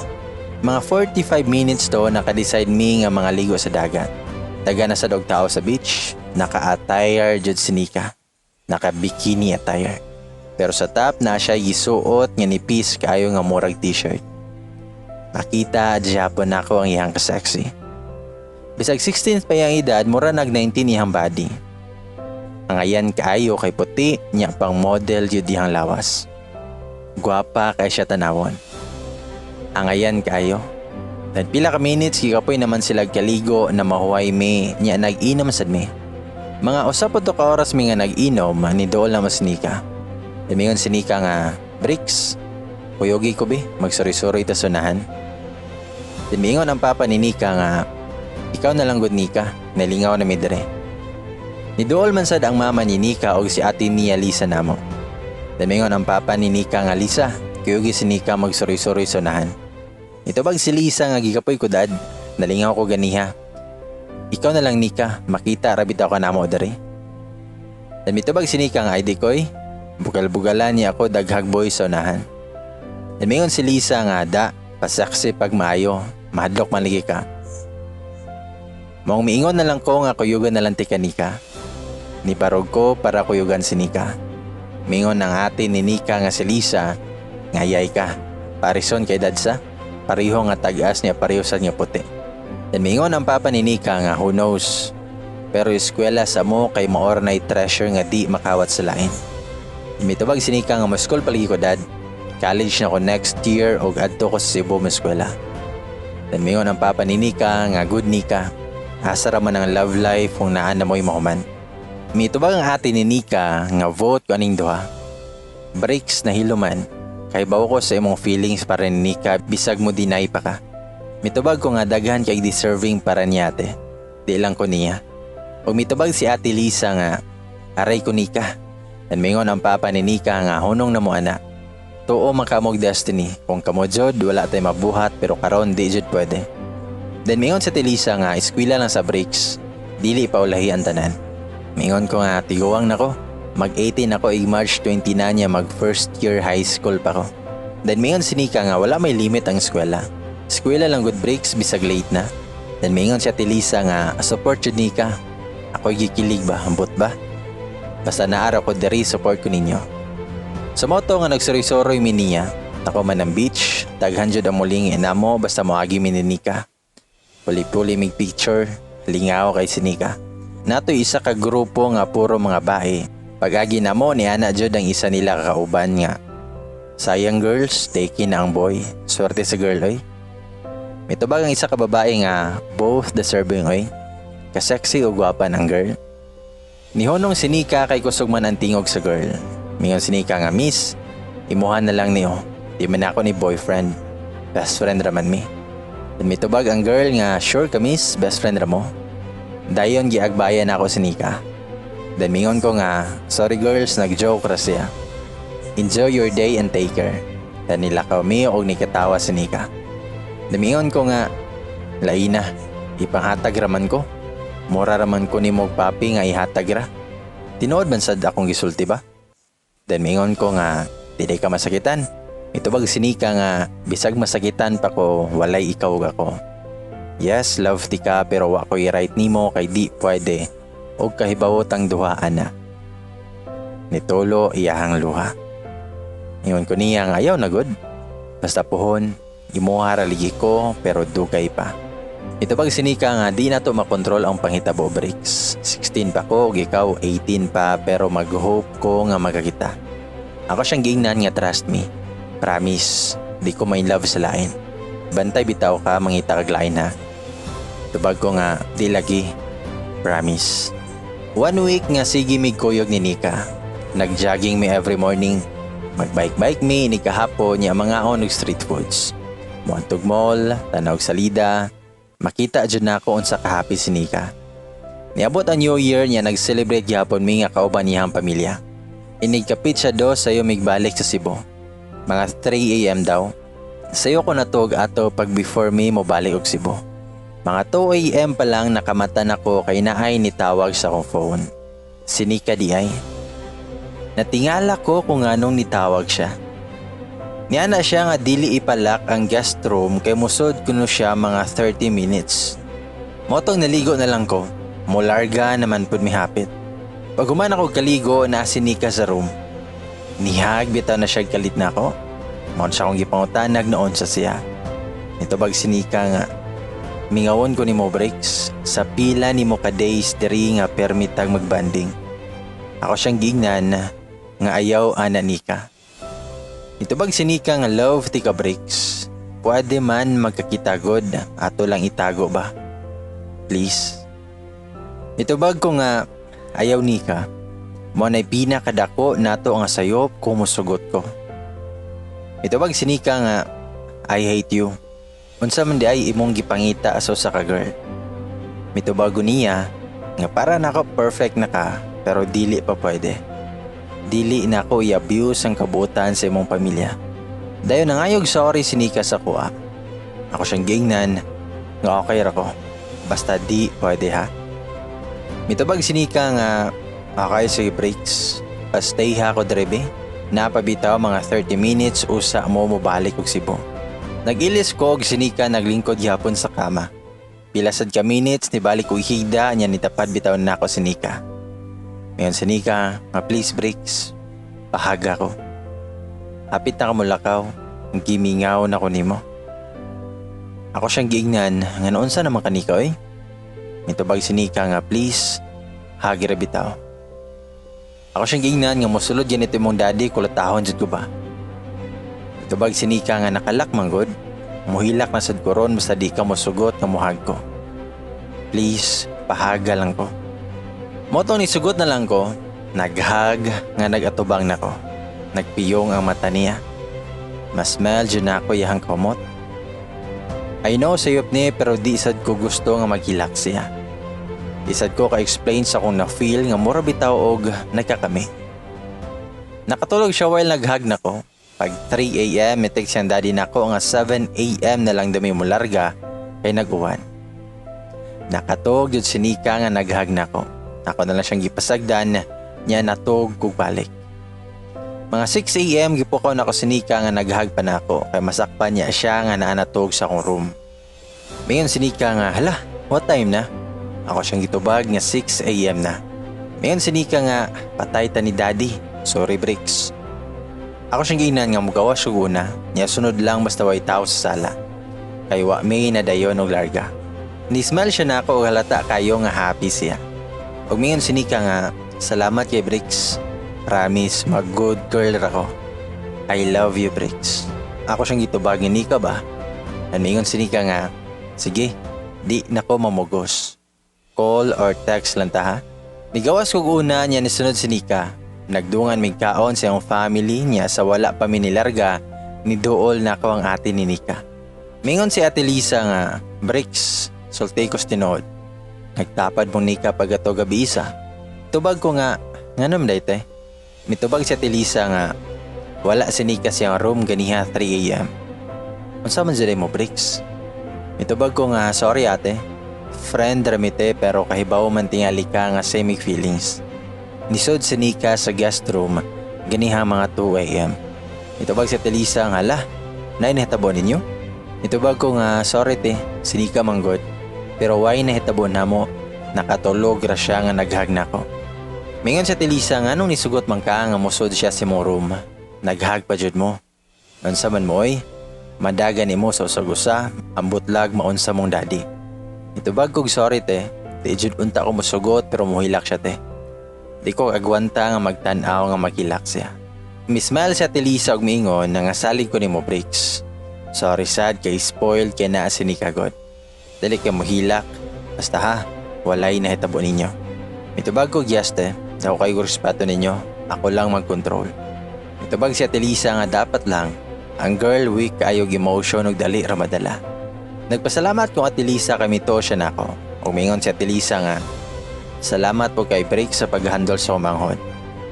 Mga 45 minutes to naka-decide mi nga mga ligo sa dagat. Daga na sa dog tao sa beach, naka-attire jud si Nika. Naka-bikini attire. Pero sa top na siya gisuot nga nipis kaayo nga murag t-shirt. Makita Japon nako ang iyang ka-sexy. Bisag 16 pa yang edad, mura nag-19 iyang body. Ang ayan kaayo kay puti, niya pang model jud iyang lawas. Guwapa kay siya tanawon. Ang ayan kayo. Then pila ka minutes kikapoy naman sila kaligo na mahuway mi niya nag-inom sad mi. Mga usap to ka oras mi nga nag-inom ni dool na mas Nika. Demingon si Nika nga, Bricks, kuyogi ko bi, magsuri-suri ta sunahan. Demingon ang papa ni Nika nga, ikaw na lang gud Nika, nalingaw na mi dire. Ni dool man sad ang mama ni Nika og si ate niya Lisa namo. Damingon ang papa ni Nika nga Lisa, kuyugi si Nika magsuri-suri sunahan. Ito bag si Lisa nga gikapoy ko dad, nalingaw ko ganiha. Ikaw na lang Nika, makita rabit ako namo dere. Dan mitubag si Nika nga ID koy, bugal-bugalan niya ako daghag boy sunahan. Damingon si Lisa nga da, pasaksi pag maayo, mahadlok man ligi ka. Maong miingon na lang ko nga kuyugan na lang ti ka Nika. Ni parog ko para kuyugan si Nika. Mingon ng ate ni Nika nga si Lisa, ngayay ka, parison kay dadsa, pariho nga tagas niya parihosad nga puti. Then mingon ang papa ni Nika nga who knows, pero eskwela sa mo kay maor na treasure nga di makawat sa lain. Mitubag si Nika nga ma-school palagi ko dad, college na ko next year o adto ko sa Cebu ma-eskwela. Then mingon ang papa ni Nika nga good Nika, asara man ang love life kung naan na mo'y mahuman. Mitubag ang ate ni Nika nga vote ko aning duha. Breaks na hiluman, kay bawo ko sa imong feelings para ni Nika bisag mo deny pa ka. Mitubag ko nga daghan kay deserving para ni ate, di lang ko niya. O mitubag si ate Lisa nga, aray ko Nika. Dan mingon ang papa ni Nika nga hunong na mo ana. Tuo makamog destiny, kung kamodjod wala tay mabuhat pero karon di jud pwede. Dan mingon sa Lisa nga eskwela lang sa breaks, dili pa ulahi ang tanan. Mingon ko nga tiguwang nako, mag-18 ako March 20 na niya mag first year high school pa ko. Then mingon si Nika nga wala may limit ang eskwela. Eskwela lang good breaks bisag late na. Then mingon siya ti Lisa nga support jud Nika. Ako'y gikilig ba, ambot ba? Basta naara ko diri support ko ninyo. Sa moto nga nagsuri-soroy mi niya, ako man ang beach, daghan jud ang muling inamo basta moagi mi ni Nika. Puli-puli mig picture, lingaw kay si Nika. Natoy isa ka grupo nga puro mga bae. Pag-agi na mo ni ana jud ang isa nila kakauban nga. Sayang girls, take na ang boy. Swerte sa girl oy. May tubag ang isa ka babae nga both deserving oy. Ka-sexy o gwapa ng girl. Nihonong si Nika kay kusog man ang tingog sa girl. Mingon si Nika nga, "Miss, imuhan na lang niyo. Di man ako ni boyfriend. Best friend raman mi." Then may tubag ang girl nga, "Sure ka miss, best friend ra mo?" Dayon giagbayan ako si Nika. Then mingon ko nga, "Sorry girls, nag-joke ra siya. Enjoy your day and take care." Then nilakaw mi og nikatawa si Nika. Damingon ko nga, "Laina, ipanghatag raman ko. Mura raman ko ni mo papi nga ihatag ra. Tinuod man sad akong gisulti ba?" Then mingon ko nga, "Dili ka masakitan." Itubag si Nika nga, "Bisag masakitan pa ko, walay ikaw ako. Yes, love ti ka pero wa ko i-right nimo kay di pwede. Og kahibawot ang duhaan na." Nitulo iyahang luha. Ingon ko niya nga, "Ayaw na good. Basta puhon, imuha ra ligi ko pero dugay pa." Ito pag sinika nga di na to makontrol ang panghitabo breaks. 16 pa ko ug ikaw 18 pa pero mag-hope ko nga magakita. Ako siyang giingnan nga trust me. Promise, di ko may love sa lain. Bantay bitaw ka mangita kag lain ha. Tubag ko nga di lagi. Promise. 1 week nga sige mig kuyog ni Nika. Nag-jogging me every morning. Mag-bike-bike me ni kahapon niya mga onog street foods. Muantog mall, tanaw salida. Makita dyan na ako unsa kahapi si Nika. Niabot ang New Year niya nag-celebrate gyapon mi nga kauban niyang pamilya. Inigkapit siya do sayo migbalik sa Cebu. Mga 3 AM daw. Sayo ko natog ato pag before me mo balik og Cebu. Mga 2 AM pa lang nakamatan ako kay naay nitawag sa akong phone. Si Nika di ay. Natingala ko kung anong nitawag siya. Niya na siya nga dili ipalak ang guest room kay musod kuno siya mga 30 minutes. Motong naligo na lang ko, mularga naman pud mihapit. Pag human ako kaligo na si Nika sa room. Nihag bitaw na siya kalit na ako. Mao siya akong gipangutanag noon sa siya. Nito bag si Nika nga, "Mingawon ko nimo breaks sa pila nimo ka days diri nga permitag magbanding." Ako siyang gignan nga ayaw ana Nika. Itubag si Nika nga love ti ka breaks. Pwede man magkakitagod, ato lang itago ba? Please. Itubag ko nga ayaw Nika. Mo na'y pinakadako nato nga sayop kung musugot ko. Itubag si Nika nga I hate you. Unsa man di ay imong gipangita aso sa ka girl. Mitubago niya nga para nako perfect na ka pero dili pa pwede. Dili na ako i-abuse ang kabuutan sa imong pamilya. Dayon nangayog sorry si Nika sa kuha. Ako siyang gingnan nga okay ra ko. Basta di pwede ha. Mitubag si Nika nga okay sige breaks. Stay ha ko drebe. Napabitaw mga 30 minutes usa mo mobalik og Cebu. Nag-ilis ko og si Nika naglingkod gyapon sa kama. Pilasad ka minutes ni balik og higda nya nitapad bitaw na ako si Nika. Ngayon si Nika, nga please breaks. Pahaga ko. Hapit na ka mo lakaw. Ang gimingaw na ko nimo. Ako siyang giignan nga noon sa naman ka Nika eh. Mitubag si Nika nga please. Hagi ra bitaw. Ako siyang giignan nga mosulod yan ito mong daddy kulatahon jud ko ba. Mitubag si Nika nga nakalak manggod. Muhilak na sad koron basta di ka mosugot nga muhag ko. Please, pahaga lang ko. Motong ni sugot na lang ko, naghag nga nagatubang na ko. Nagpiyong ang mata niya. Mas medyo na ako yahang kamot. I know sayop ni pero di sad ko gusto nga maghilak siya. Di sad ko ka-explain sa kung na-feel nga mura bitaw og nagkakami. Nakatulog siya while naghag na ko. Pag 3 AM text siyang daddy na ko nga 7 AM na lang dami mo larga kay nag-uwan. Nakatog jud si Nika nga naghag na ko. Ako na lang siyang gipasagdan niya natog kog balik. Mga 6 AM gipukaw na ko si Nika nga naghag pa na ako kay masakpan niya siya nga naanatog sa akong room. Mayon si Nika nga, "Hala, what time na?" Ako siyang gitubag nga 6 AM na. Mayon si Nika nga, "Patay ta ni daddy. Sorry breaks." Ako siyang giingnan nga mugawas og una, niya sunod lang basta way tao sa sala. Kay wa may nadayon og larga. Ni-smell siya na ako og halata kayo nga happy siya. Og mingon si Nika nga, "Salamat kay Bricks. Promise, mag-good girl ra ko. I love you, Bricks." Ako siyang gitubag ni Nika ba? Mingon si Nika nga, sige, di nako mamugos. Call or text lang ta ha. Migawas kog una niya nisunod si Nika. Nagdungan migkaon sa iyong family niya sa wala pa minilarga ni Dool na ako ang ate ni Nika. Mingon si Ate Lisa nga, Bricks, sulti ko tinuod. Nagtapad mong Nika pag ato gabi isa. Tubag ko nga, nganom dayte. Mitubag si Ate Lisa nga, wala si Nika siyang room ganiha 3 a.m. Unsa man dyan mo, Bricks? Mitubag ko nga, sorry ate. Friend ramite pero kahibaw man tingali ka nga same feelings. Nisod si Nika sa guest room ganiha mga 2 a.m. Mitubag si Ate Lisa nga, la, nainahitabo ninyo? Mitubag ko nga, sorry te, si Nika manggod. Pero why nahitabo na mo? Nakatulog ra siya nga naghag na ko. Mingon sa Tilisa nga nung nisugot man ka nga musod siya sa mo room. Naghag pa jud mo. Unsa man mo oy? Madagan nimo sa usag-usa, ang butlag maunsa mong daddy. Itubag kog sorry te. Di jud unta ko musugot pero muhilak siya te. Di ko agwanta nga magtan-aw nga makilak siya. Mismile sa Tilisa og miingon nga salig ko nimo Bricks. Sorry sad kay spoiled kay naa si Nika god. Dali ka mohilak. Basta ha, walay nahitabo ninyo. Mitubag ko giyaste, ako kayo respeto ninyo, ako lang mag-control. Mitubag si Ate Lisa nga dapat lang, ang girl weak kayo emotion ug dali ra madala. Nagpasalamat kong Ate Lisa kami to siya nako. Umingon si Ate Lisa nga, salamat po kay Break sa pag-handle sa umanghod.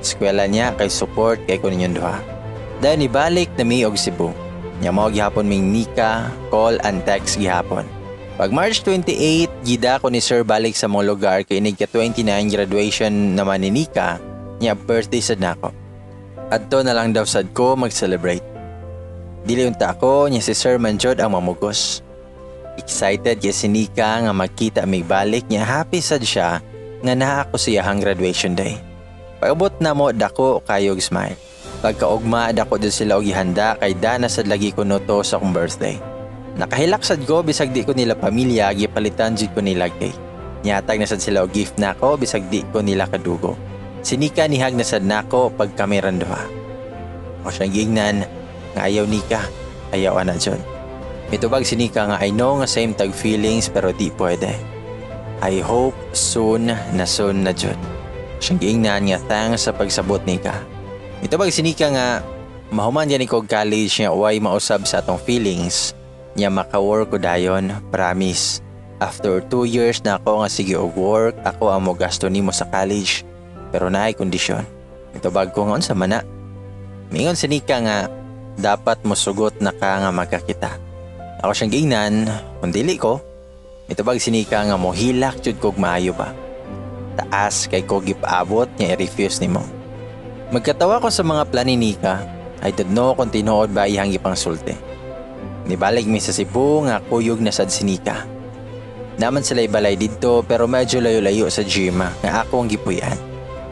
Eskwela niya kay support kay ko ninyong duha. Dahil nibalik na mi og Cebu. Nya mo gihapon ming Nika, call and text gihapon. Pag March 28, gida ko ni Sir balik sa mong lugar kay inig ka 29 graduation naman ni Nika, niya birthday sad nako. Adto na lang daw sad ko mag-celebrate. Dili unta ako niya si Sir Manjod ang mamugos. Excited kay si Nika nga magkita mig balik niya, happy sad siya nga naa ako siyahang graduation day. Pag-abot na mo dako kayog smile. Pagkaugma dako din sila og ihanda kay dana sad lagi ko noto sa akong birthday. Nakahilaksad ko bisag di ko nila pamilya gipalitan jud ko nila cake. Nyatag na sad sila og gift nako bisag di ko nila kadugo. Si Nika nihag na sad nako pag kami randuha. Ako siyang gingnan nga ayaw Nika, ayaw ana jud. Mitubag si Nika nga I know nga same tag feelings pero di pwede. I hope soon na jud. Siyang gingnan nga thanks sa pagsabot Nika. Mitubag si Nika nga mahuman yan ko college nga way mausab sa atong feelings. Nya maka-work ko dayon, promise. After 2 years na ako nga sige og work, ako ang mo gasto nimo sa college. Pero naay kondisyon. Mitubag ko nga unsa man na. Mingon si Nika nga dapat mo sugot na ka nga magkakita. Ako siyang gingnan, kung dili ko. Mitubag si Nika nga mohilak jud kog maayo ba. Taas kay ko gipaabot nya i-refuse nimo. Magkatawa ko sa mga plan ni Nika. I don't know kung tinuod ba iyang ipang sulti. Nibalik mi sa Cebu nga kuyog na sad si Nika. Naman sila balay dito pero medyo layo-layo sa gym nga ako ang gipuyan.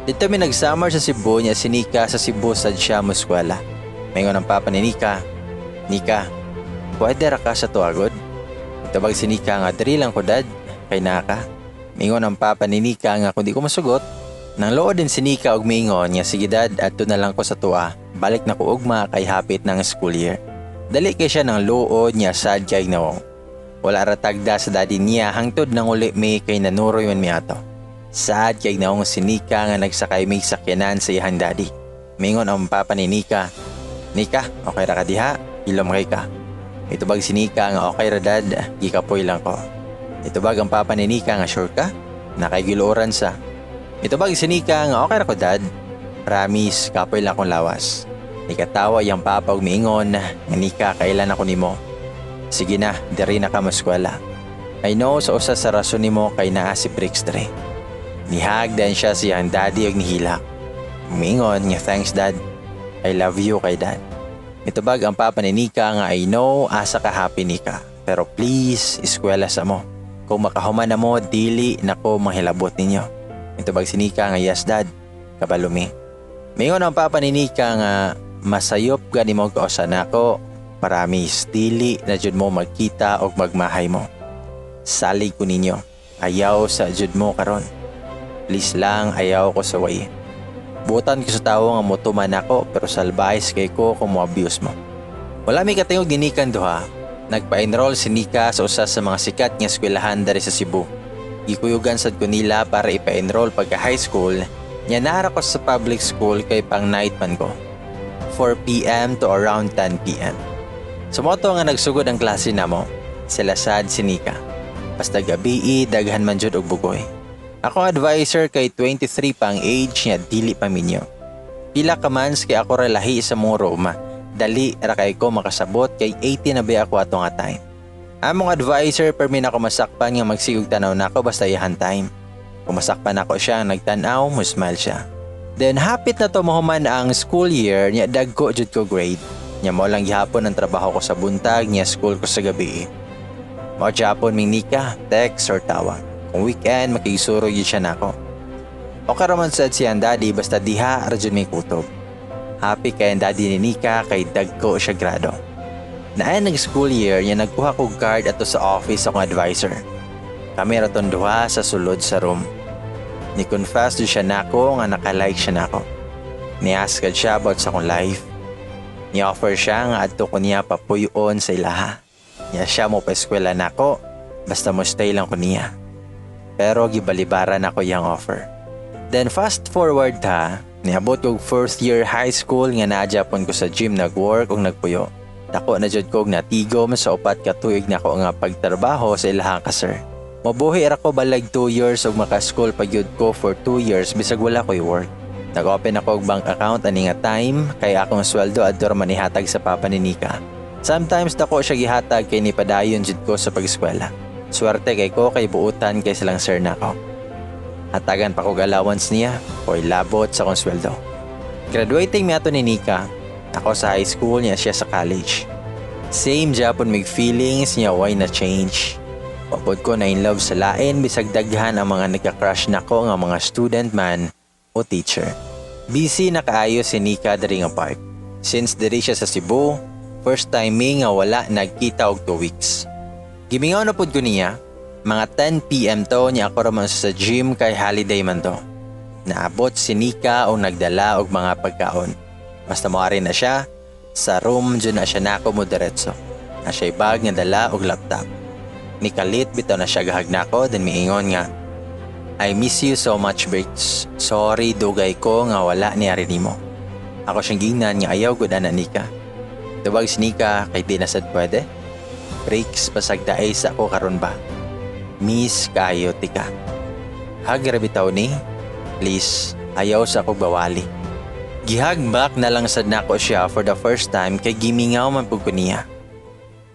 Dito mi nag-summer sa Cebu niya si Nika sa Cebu sad siya mo eskwela. Mayngon ang papa ni Nika, Nika, pwede ra ka sa tuagod? Itabag si Nika nga diri lang ko dad, kay naka. Mayngon ang papa ni Nika nga kung di ko masugot. Nang lood din si Nika og mayngon niya sige dad adto na lang ko sa tua. Balik na ko ugma kay hapit ng school year. Dali kay siya ng luod niya sad kay nawong. Wala ra tagda sa daddy niya hangtod nang uli may kay nanuroy man mi ato. Sad kay nawong si Nika nga nagsakay mig sakyanan sa iyang daddy. Mingon ang papa ni Nika, Nika, okay ra ka diha? Ilom kay ka. Itubag si Nika nga okay ra dad, gikapoy lang ko. Itubag ang papa ni Nika nga sure ka? Nakaigiluoran sa. Itubag si Nika nga okay ra ko dad. Promise, kapoy lang kong lawas. Ikatawa yung papa og miingon, nga Nika, kailan ako nimo. Sige na, diri na ka maskwela. I know sa usa sa rason nimo kay naa si Bricks dre. Nihag din siya siyang daddy og nihilak. Miingon nga thanks dad. I love you kay dad. Itubag ang papa ni Nika nga I know asa ka happy Nika. Pero please, eskwela sa mo. Kung makahuman na mo, dili na ko mahilabot ninyo. Itubag si Nika nga yes dad, kabalumi. Miingon ang papa ni Nika nga masayop gani mo kausan nako, paramis dili na jud mo magkita og magmahay mo. Salig ko ninyo, ayaw sa jud mo karon. Please lang ayaw ko sa way. Butan ko sa tawo nga motuman ako pero salbahis kay ko kung mo abuse mo. Wala mi katingog dinikan duha. Nagpa-enroll si Nika sa usa sa mga sikat nga eskwelahan diri sa Cebu. Gikuyugan sad ko nila para ipa-enroll pagka high school. Nya nara ko sa public school kay pang night man ko. 4 p.m. to around 10 p.m. Sumoto nga nagsugod ang klase namo. Sila sad si Nika. Basta gabi daghan man jud og bugoy. Ako advisor kay 23 pang age nya dili pa minyo. Pila ka months kay ako relahi sa mong Roma. Dali ra kay ko makasabot kay 18 na ba ako ato nga time. Among advisor permin ako masakpan nga magsigog tanaw nako basta yahan time. Kung masakpan ako siya nagtanaw, mo smile siya. Then hapit na to mahuman ang school year nya dagko jud ko grade. Nya mo lang gihapon ang trabaho ko sa buntag nya school ko sa gabi. Mao gyapon ming Nika, text or tawag. Kung weekend makigsuro gyud siya nako. Okay raman sad siya ang daddy basta diha ra jud may kutob. Happy kay ang daddy ni Nika kay dagko siya grado. Naay nag-school year niya nagkuha ko card ato sa office akong advisor. Kami raton duha sa sulod sa room. Ni-confess do siya nako nga naka-like siya nako. Ni-ask siya about sa akong life. Ni-offer siya nga adto ko niya papuyon sa ilaha. Niya siya mo pa eskwela nako basta mo stay lang ko niya. Pero gibalibaran ako yang offer. Then fast forward ha, niabot kog first year high school nga naadjapon ko sa gym nag-work ug nagpuyo. Dako na jud kog natigom sa upat ka tuig nako nga pagtrabaho sa ilahang ka sir. Mabuhi ra ko balag 2 years ug maka-school pa gyud ko for 2 years bisag wala ko'y work. Nag-open ako og bank account ani nga time kay akong sweldo adto ra man ihatag sa papa ni Nika. Sometimes dako siya gihatag kay nipadayon jud ko sa pag-eskwela. Swerte kay ko kay buutan kay silang sir nako. Hatagan pa kog allowance niya o labot sa akong sweldo. Graduating mi ato ni Nika. Ako sa high school niya siya sa college. Same Japon mig feelings niya why na change. Papod ko na in love sa lain bisag daghan ang mga nagka-crush nako nga mga student man o teacher. Busy na kaayo si Nika diri nga park. Since diri siya sa Cebu, first time mi nga wala nagkita og 2 weeks. Gimingaw na pud ko niya, mga 10 p.m. to niya ako raman sa gym kay holiday man to. Naabot si Nika o nagdala og mga pagkaon. Basta moari na siya, sa room dyan na siya nako mo diretso. Na siya'y bag nga dala og laptop. Nikalit bitaw na siya gahag nako, then miingon nga, I miss you so much, Briggs. Sorry, dugay ko nga wala niyari nimo. Ako siyang gingnan nga ayaw gud ana Nika. Tubag si Nika kay di na sad pwede. Briggs, pasagdaay sa ako karon ba? Miss kayo tika. Hag ra bitaw ni. Please, ayaw sa ako bawali. Gihagbak na lang sad nako siya for the first time kay gimingaw man pud ko niya.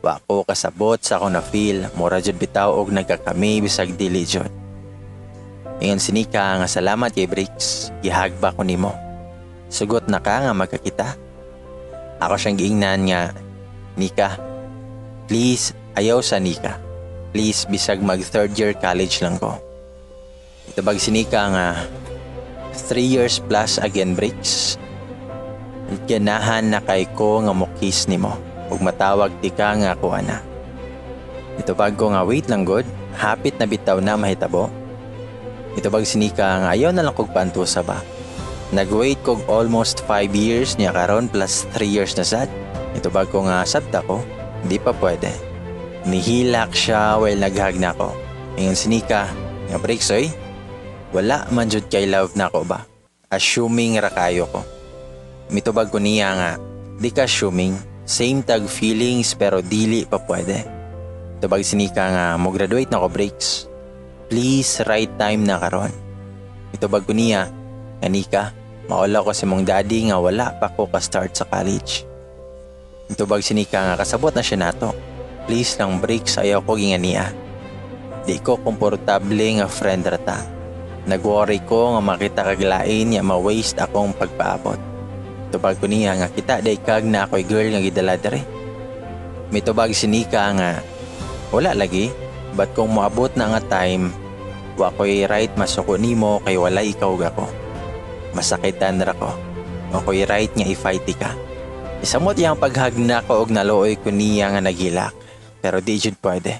Wa ko kasabot sa ako na feel, mura jud bitaw og nagkakami bisag dili jud. Ingon si Nika nga salamat kay Briggs, gihagbak ko nimo. Sugot na ka nga magkakita. Ako siyang giingnan nga, Nika, please ayaw sa Nika. Please bisag mag 3rd year college lang ko. Itabag si Nika nga 3 years plus again Briggs. Ganahan na kay ko nga mukis nimo ug matawag ti ka nga ako ana. Itubag ko nga wait lang god, hapit na bitaw na mahitabo. Itubag si Nika nga ayaw na lang kog pantusa ba. Nag-wait kog almost 5 years niya karon plus 3 years na sad. Itubag ko nga sabta ko, hindi pa pwede. Nihilak siya while naghag na ko. Ingon si Nika, nga Briggs oy, wala man jud kay love na ko ba? Assuming ra kayo ko. Mitubag ko niya nga, di ka assuming, same tag feelings pero dili pa pwede. Tubag si Nika nga, mo graduate na ko Briggs. Please, right time na karon. Mitubag ko niya, nga Nika, maula ko si mong daddy nga wala pa ko ka-start sa college. Mitubag si Nika nga, kasabot na siya nato. Please lang Briggs, ayaw ko gingan niya. Di ko komportable nga friend rata. Nag-worry ko nga makita kaglain niya ma-waste akong pagpaabot. Tubag ko niya nga kita day kag na ako'y girl nga gidala dere. May tubag si Nika nga wala lagi, but kung moabot na nga time, wa ko'y right masuko nimo kay wala ikaw gako. Masakitan ra ko. Wa ko'y right nga i-fight ka. Isamot yang paghagna ko og naluoy ko niya nga nagilak, pero di jud pwede.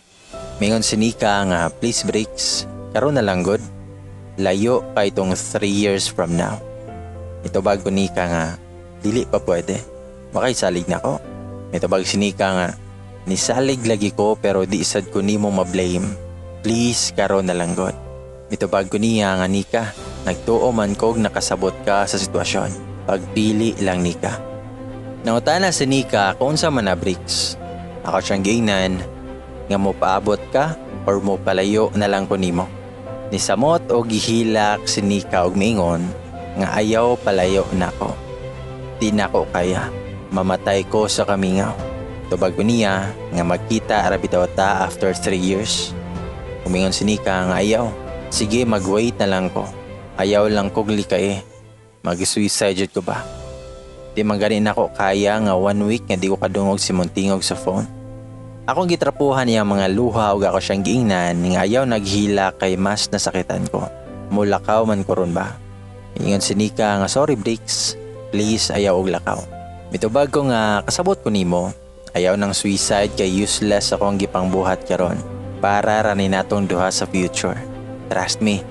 Mingon si Nika nga please Briggs, karon na lang good. Layo kay itong 3 years from now. Itubag ko Nika nga dili pa pwede. Makaisalig na ko. Itubag si Nika nga Nisalig lagi ko pero di sad ko nimo ma-blame. Please karon na lang God. Mitubag ko niya nga Nika, nagtuo man kog nakasabot ka sa sitwasyon. Pagpili lang Nika. Nautana si Nika kung sa man na Bricks. Ako siyang giingnan nga mo paabot ka or mo palayo na lang ko nimo. Nisamot o gihilak si Nika og miingon nga ayaw palayo nako. Di nako kaya, mamatay ko sa kamingaw. Tubag ko niya nga magkita ara bitaw ta after 3 years. Umingon si Nika nga ayaw. Sige mag-wait na lang ko. Ayaw lang kog likay. Mag-suicide jud ko ba? Di man gani nako kaya nga 1 week nga di ko kadungog si Muntingog sa phone. Akong gitrapuhan niya mga luha ug ako siyang giingnan nga ayaw naghila kay mas nasakitan ko. Mulakaw man ko ron ba? Ingon si Nika nga sorry Bricks, please ayaw og lakaw. Mitubag ko nga kasabot ko nimo, ayaw ng suicide kay useless akong gipangbuhat karon para ranin natong duha sa future. Trust me,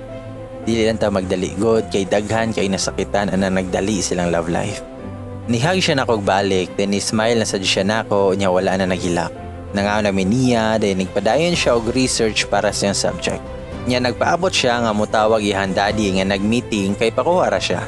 dili lang ta magdali god kay daghan kay nasakitan ana nagdali silang love life. Nihag siya na kog balik, then smile na sad siya nako nya wala na naghilak. Nangaw namin niya, dahil nagpadayon siya og research para sa yung subject. Nya nagpaabot siya nga mutawag ihan daddy nga nagmeeting kay pakuhara siya.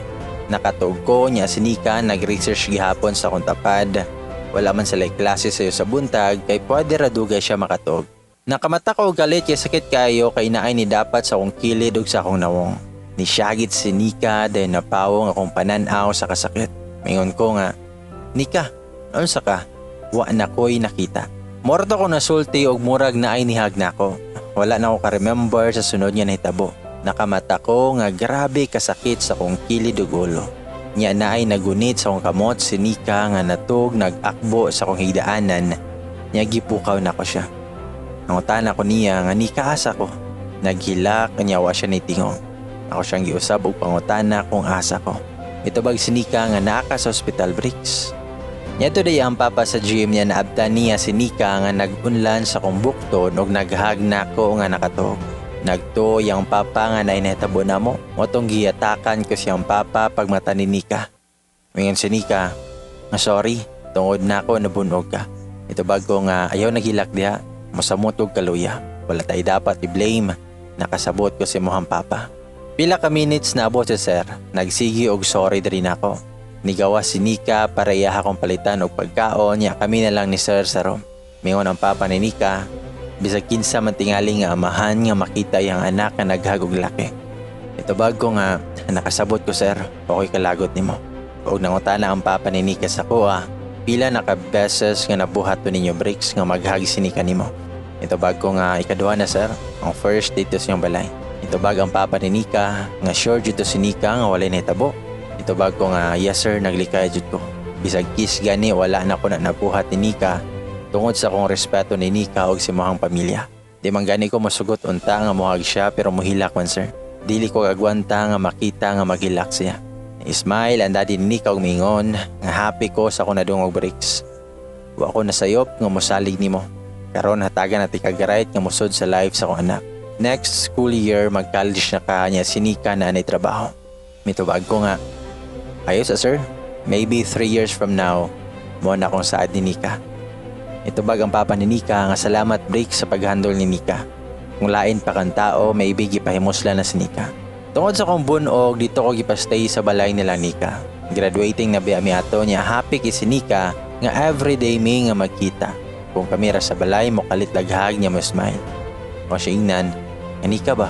Nakatug ko niya si Nika nag-research gihapon sa akong tapad. Wala man sila klase sayo sa buntag kay pwede radugay siya makatog. Nakamata ko galit kay sakit kayo kay naay ni dapat sa akong kilid ug sa akong nawong. Nisyagit si Nika dahil napawong akong pananaw sa kasakit. Mingon ko nga, Nika, unsa ka? Wa na ko'y nakita. Morto ko nasulti og murag na ay nihag na ako. Wala na ako ka-remember sa sunod niya na hitabo. Nakamata ko nga grabe kasakit sa kong kilid ug ulo. Nya na ay nagunit sa akong kamot si Nika nga natog nag-akbo sa akong higdaanan. Nya gipukaw na ko siya. Nangutan ako niya nga Nika asa ko. Naghilak nya wa siya nitingong. Ako siyang giusab og pangutana kung asa ko. Mitubag si Nika nga naa ka sa Hospital Bricks. Nya today ang papa sa gym niya naabtan niya si Nika nga nag-unlan sa kong bukton og naghag na ko nga nakatog. Nagto yang papa nga nainahitabo na mo. Motong giyatakan ko siyang papa pag mata ni Nika. Mingon si Nika, nga sorry, tungod na ako nabunog ka. Ito bago nga ayaw naghilak diha, masamot og kaluya. Wala tayo dapat i-blame, nakasabot ko si mohang papa. Pila ka minutes na abot si sir, nagsigi og sorry diri nako. Nigawa si Nika para iya akong palitan og pagkaon niya kami na lang ni sir sa room. Mingon ang papa ni Nika, bisag kinsa man tingali nga amahan nga makita yang anak nga naghagog laki. Ito bago nga nakasabot ko sir, okay kalagot nimo. Og nangutana ang papa ni Nika sa kuha, pila na ka beses nga nabuhat to ninyo Bricks nga maghag si Nika nimo. Ito bago nga ikaduha na sir, ang first dito sa iyong balay. Ito bag ang papa ni Nika nga sure dito si Nika nga walay nahitabo. Ito bag ko nga yes sir naglikay jud ko. Bisag kiss gani wala na ko na nabuhat ni Nika tungod sa akong respeto ni Nika og si mohang pamilya. Di man gani ko masugot unta nga mohag siya pero mohilak man sir. Dili ko agwanta nga makita nga maghilak siya. Smile ang daddy ni Nika og mingon nga happy ko sa akong nadungog Bricks. Wa ko nasayop nga mosalig nimo. Karon hatagan natin kag-right nga musod sa life sa akong anak. Next school year mag-college na kanya si Nika na anay trabaho. Mitubag ko nga, ayos sir, maybe 3 years from now, mo na akong saad ni Nika. Itubag ang papa ni Nika nga salamat Bricks sa paghandol ni Nika. Kung lain pa kang tao, maybe gipahimusla na si Nika. Tungod sa kong bunog, dito ko gipastay sa balay nila Nika. Graduating na biyami ato niya, happy kay si Nika nga everyday may nga magkita. Kung kamera sa balay, mo kalit laghag niya mo smile. Kung siya ingnan, nga Nika ba?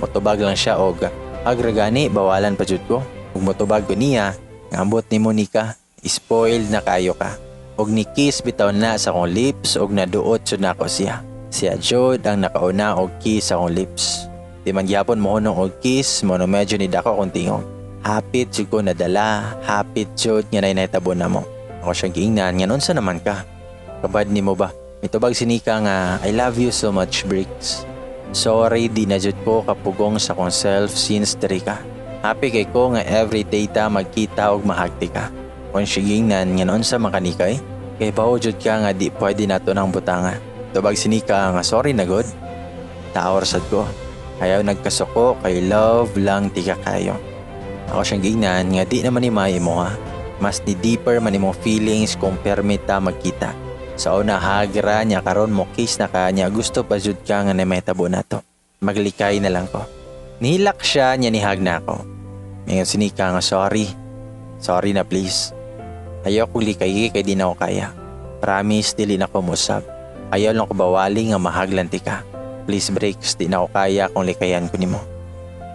Motubag lang siya og agragani, bawalan pa jud ko. Kung motubag ko niya, nga ambot ni mo Nika, spoiled na kayo ka. Og ni kiss bitaw na sa akong lips og naduot jud nako siya. Siya jud ang nakauna og kiss sa akong lips. Di man gyapon mo hunong og kiss, mo no medyo ni dako akong tingog. Hapit jud ko nadala, hapit jud nga nahitabo na mo. Ako siya giingnan, nga unsa naman ka? Kabad ni mo ba? Mitubag si Nika nga, I love you so much Bricks. Sorry di na jud ko kapugong sa kong self since diri ka. Happy kay ko nga everyday ta magkita og mahagti ka. Kung siya giingnan, nga unsa man ka Nika eh? Kay bawo jud ka nga di pwede nato nang butanga. Tubag si Nika nga sorry na god. Taor sad ko. Ayaw nagkasuko kay love lang tika kayo. Ako siyang giingnan nga di naman ni may mo ha. Mas ni deeper man imong feelings kung permit ta magkita. Sa una hagra niya karon mo case na kanya gusto pa jud ka nga na mahitabo nato. Maglikay na lang ko. Nihilak siya niya nihag na ako. Mingon sinika nga sorry. Sorry na please. Ayaw ko likay kay di na ako kaya. Promise dili na ko musab. Ayaw lang ko bawali nga mahaglanti ka. Please breaks di na ako kaya kung likayan ko nimo.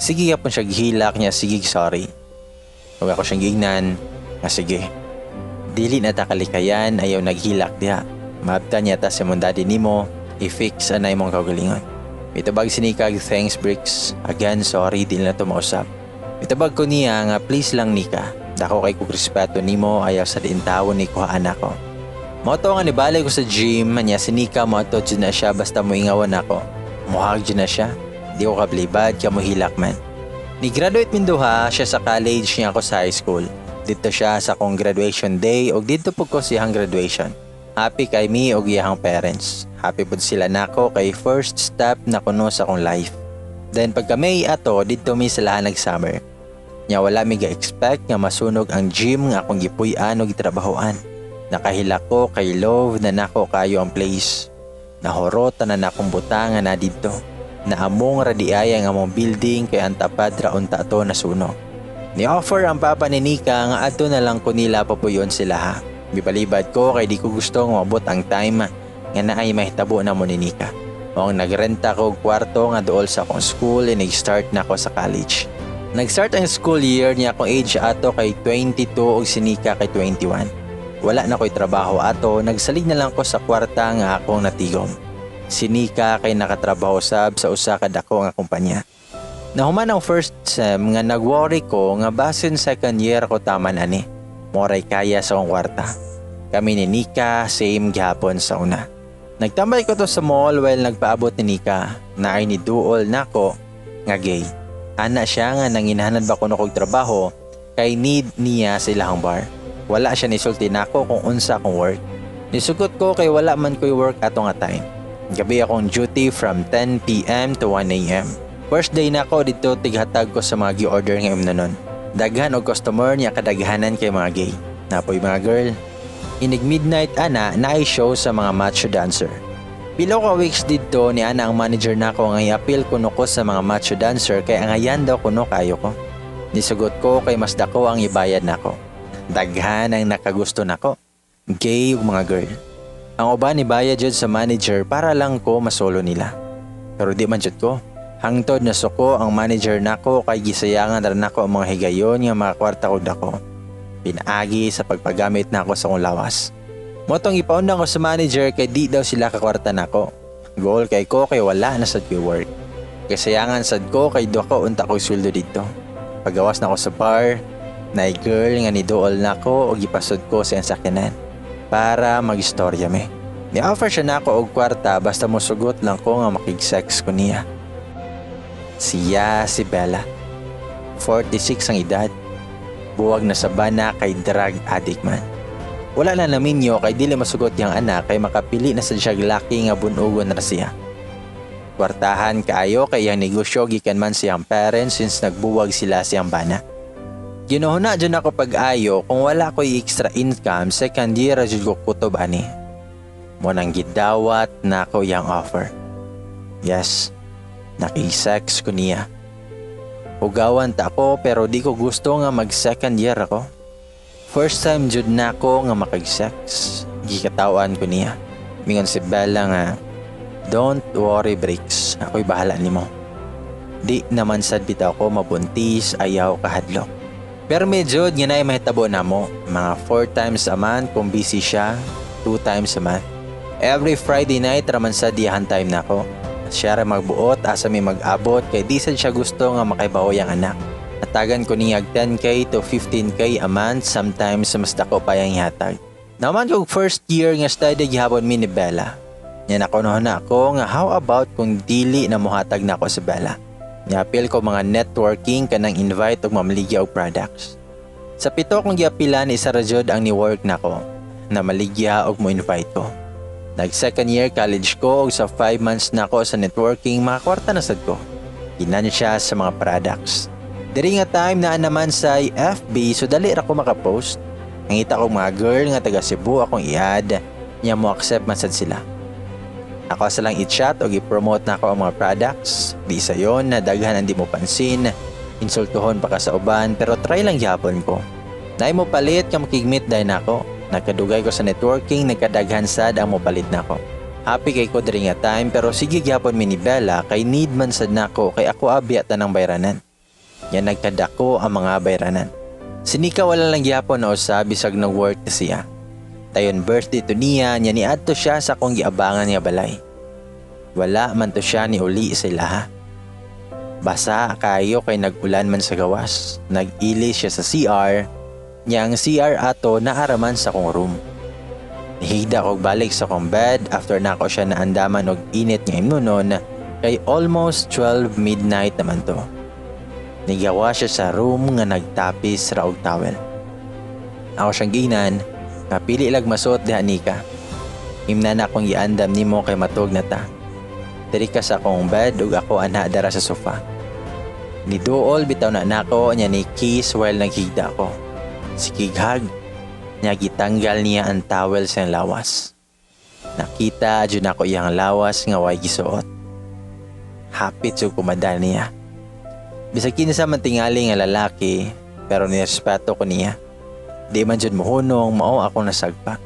Sige yapon siya gihilak niya sige sorry. Huwag ako siyang gignan nga sige. Dili na ta kalikayan ayaw naghilak diha. Maabta niya ta sa mundadi nimo i-fix anay mong kaugalingon. Mitabag sinikag thanks Bricks. Again sorry dili na to mausap. Mitabag ko niya nga please lang nika. Dako kay kog respeto nimo ayaw sa diin tawon ni kuhaan ako. Moto nga nibalay ko sa gym niya sinika mo ato dyan na siya basta mo ingawan ako. Muhag dyan na siya. Di ko kablibad ka mo hilak man. Ni-graduate min duha siya sa college niya ako sa high school. Dito siya sa akong graduation day o dito po ko siyang graduation. Happy kay me o iyahang parents. Happy po sila nako kay first step na kuno sa akong life. Then pagka May ato dito mi sila nag-summer. Nya wala mi ga-expect nga masunog ang gym nga akong gipuy-an o gitrabahoan. Nakahilak ko kay love na nako kayo ang place. Nahorota na nakong butangan na dito. Naamong radiaya nga mong building kay ang tapad raon ta ato nasunog. Ni-offer ang papa ni Nika nga ato na lang ko nila papuyon sila ha. Bipalibad ko kay di ko gusto nga mabot ang time nga naay mahitabo na mo ni Nika. O nagrenta ko kwarto nga dool sa akong school and nag-start na ako sa college. Nag-start ang school year niya akong age ato kay 22 o si Nika kay 21. Wala na ko'y trabaho ato, nagsalig na lang ko sa kwarta nga akong natigom. Si Nika kay nakatrabaho sab sa usa ka dako nga kumpanya. Nahuman ang first sem nga nag-worry ko nga basin second year ko taman ani. Moray kaya sa akong kwarta. Kami ni Nika same gihapon sa una. Nagtambay ko to sa mall while nagpaabot ni Nika na ay ni duol nako nga gay. Ana siya nga nanginahanad ba ko na kog trabaho kay need niya sa ilahang bar. Wala siya nisulti nako kung unsa akong work. Nisugot ko kay wala man ko'y work ato nga time. Gabi akong duty from 10 p.m. to 1 a.m. First day na ako dito tighatag ko sa mga gi-order ngayong nanon. Daghan og customer niya kadaghanan kay mga gay. Napoy mga girl. Inig midnight ana naay show sa mga macho dancer. Pilo ka weeks dito ni ana ang manager nako nga i-appeal kuno ko sa mga macho dancer kay angayan daw kuno kayo ko. Nisugot ko kay mas dako ang ibayad nako. Daghan ang nakagusto nako. Gay ug mga girl. Ang uban ni bayad jud sa manager para lang ko masolo nila. Pero di man jud ko. Hangtod na suko ang manager nako kay gisayangan ra nako ang mga higayon nga mga kwarta ko dako. Pinaagi sa pagpagamit nako sa akong lawas. Motong ipaunda ko sa manager kay di daw sila kakwarta nako. Goal kay ko kay wala na sad ko work. Kasayangan sad ko kay do ko unta ko sweldo dito. Pagawas na ko sa bar, na girl nga niduol nako og ipasod ko sa sakyanan para mag-istorya me. Ni-offer siya nako og kwarta basta mosugot lang ko nga makig-sex ko niya. Siya si Bella. 46 ang edad. Buwag na sa bana kay drug addict man. Wala na naminyo kay dili masugot yang anak kay makapili na sa siya laki nga bunugon na siya. Kwartahan kaayo kay yang negosyo gikan man siyang parents since nagbuwag sila siyang bana. Ginuhuna dyan ako pag-ayo kung wala ko extra income second year jud ko kutob ani. Mo nang gidawat na ako yang offer. Yes, naki-sex ko niya. Ugawan ta ako pero di ko gusto nga mag second year ako. First time jud na ako nga makag-sex. Gikatawan ko niya. Mingon si Bella nga, don't worry Bricks, ako'y bahala nimo. Di naman sad bitaw ko mabuntis ayaw kahadlok. Pero medyo nga na mahitabo na mo. Mga 4 times a month kung busy siya, 2 times a month. Every Friday night raman sa diyahan time na ako. Siya ra magbuot asa may mag-abot kay di sad siya gusto nga makaibaw yang anak. Natagan ko niya 10k to 15k a month, sometimes mas dako pa yang ihatag. Naman kong first year nga study gihapon mi ni Bella. Yan ako na ako nga how about kung dili na muhatag na ako sa Bella. Niapil ko mga networking kanang invite og mamaligya og products. Sa 7 kong giapilan isa ra jud ang ni-work nako na maligya og mo invite ko. Nag second year college ko og sa 5 months na ako sa networking mga kwarta na sad ko. Ginan siya sa mga products. Diri nga time na naman sa FB so dali ra ko makapost. Nangita ko mga girl nga taga Cebu akong i-add. Nya mo accept man sad sila. Ako sa lang i-chat o i-promote na ako ang mga products. Di sa yon na daghan ang di mo pansin. Insultuhon pa ka sa uban pero try lang gyapon ko. Nay mo palit ka makigmit dahil nako. Nagkadugay ko sa networking, nagkadaghan sad ang mo palit nako. Happy kay ko diri nga time pero sige gyapon mi ni Bella kay need man sad nako kay ako abya tanang bayranan. Yan nagkadako ang mga bayranan. Sinika wala lang gyapon na usab bisag nag-work na siya. Dayon birthday to niya, nya niadto siya sa akong giabangan nga balay. Wala man to siya ni uli sa ilaha. Basa kayo kay nag-ulan man sa gawas. Nag-ili siya sa CR, nya ang CR ato naaraman sa akong room. Nihigda ko balik sa akong bed after na ako siya naandaman og init nga imnunon kay almost 12 midnight naman to. Nigawa siya sa room nga nagtapis ra og towel. Ako siyang ginan, napili lag masuot diha nika. Himna na akong giandam nimo kay matug na ta. Diri ka sa akong bed ug ako anha dara sa sofa. Niduol bitaw na nako nya ni kiss while naghigda ko. Sikighag, nya gitanggal niya ang towel sa lawas. Nakita jud ako iyang lawas nga way gisuot. Hapit jud kumadal niya. Bisag kinsa man tingali nga lalaki, pero nirespeto ko niya. Di man jud mohunong mao ako nasagpa.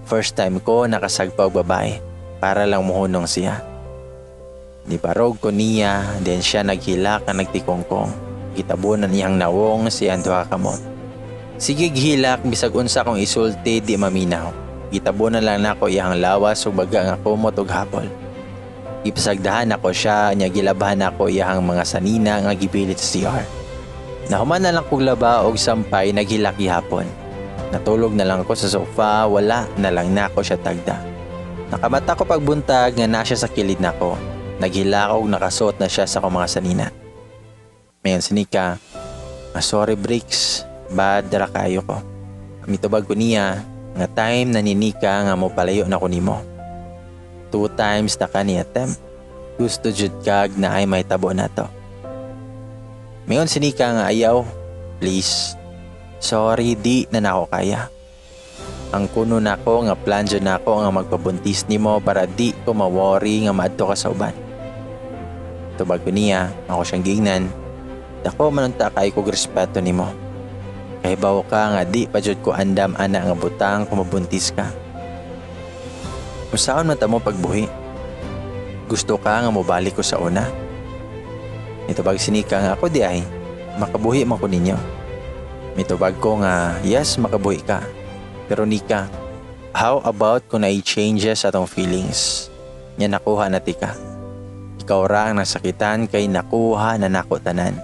First time ko nakasagpa og babae para lang mohunong siya. Niparog ko niya, then siya naghilak nga nagtikongkong. Gitabunan niyang nawong siyang duha kamot. Sige gihilak bisag unsa kong isulti di maminaw. Gitabunan lang nako iyang lawas ug baga nga kumot ug hapol. Ipasagdahan ako siya, nya gilabahan ako iyang mga sanina nga gipilit sa CR. Nahuman na lang kong laba og sampay naghilak gihapon. Natulog na lang ako sa sofa, wala na lang nako siya tagda. Nakamata ko pagbuntag nga na siya sa kilid nako. Naghilak og nakasuot na siya sa akong mga sanina. Mayon sinika, sorry Bricks, bad dara kayo ko. Mitubag ko niya nga time na ninika nga mo palayo na ko nimo. 2 times na ka ni attempt. Gusto jud kag na ay may tabo na to. Mayon sinika nga ayaw, please. Sorry di na nako kaya. Ang kuno nako nga plan jud nako nga magpabuntis nimo para di ko ma-worry nga maadto ka sa uban. Tubag ko niya, ako siyang gingnan. Dako manunta kay kog respeto nimo. Kay bawo ka nga di pa jud ko andam ana nga butang kung mabuntis ka. Usaon man ta mo pagbuhi? Gusto ka nga mobalik ko sa una? Mitubag sinika nga ako di ay, makabuhi man ko ninyo. Mitubag ko nga, yes makabuhi ka. Pero Nika, how about kung na-changes atong feelings? Nya nakuha na tika. Ikaw ra ang nasakitan kay nakuha na nako tanan.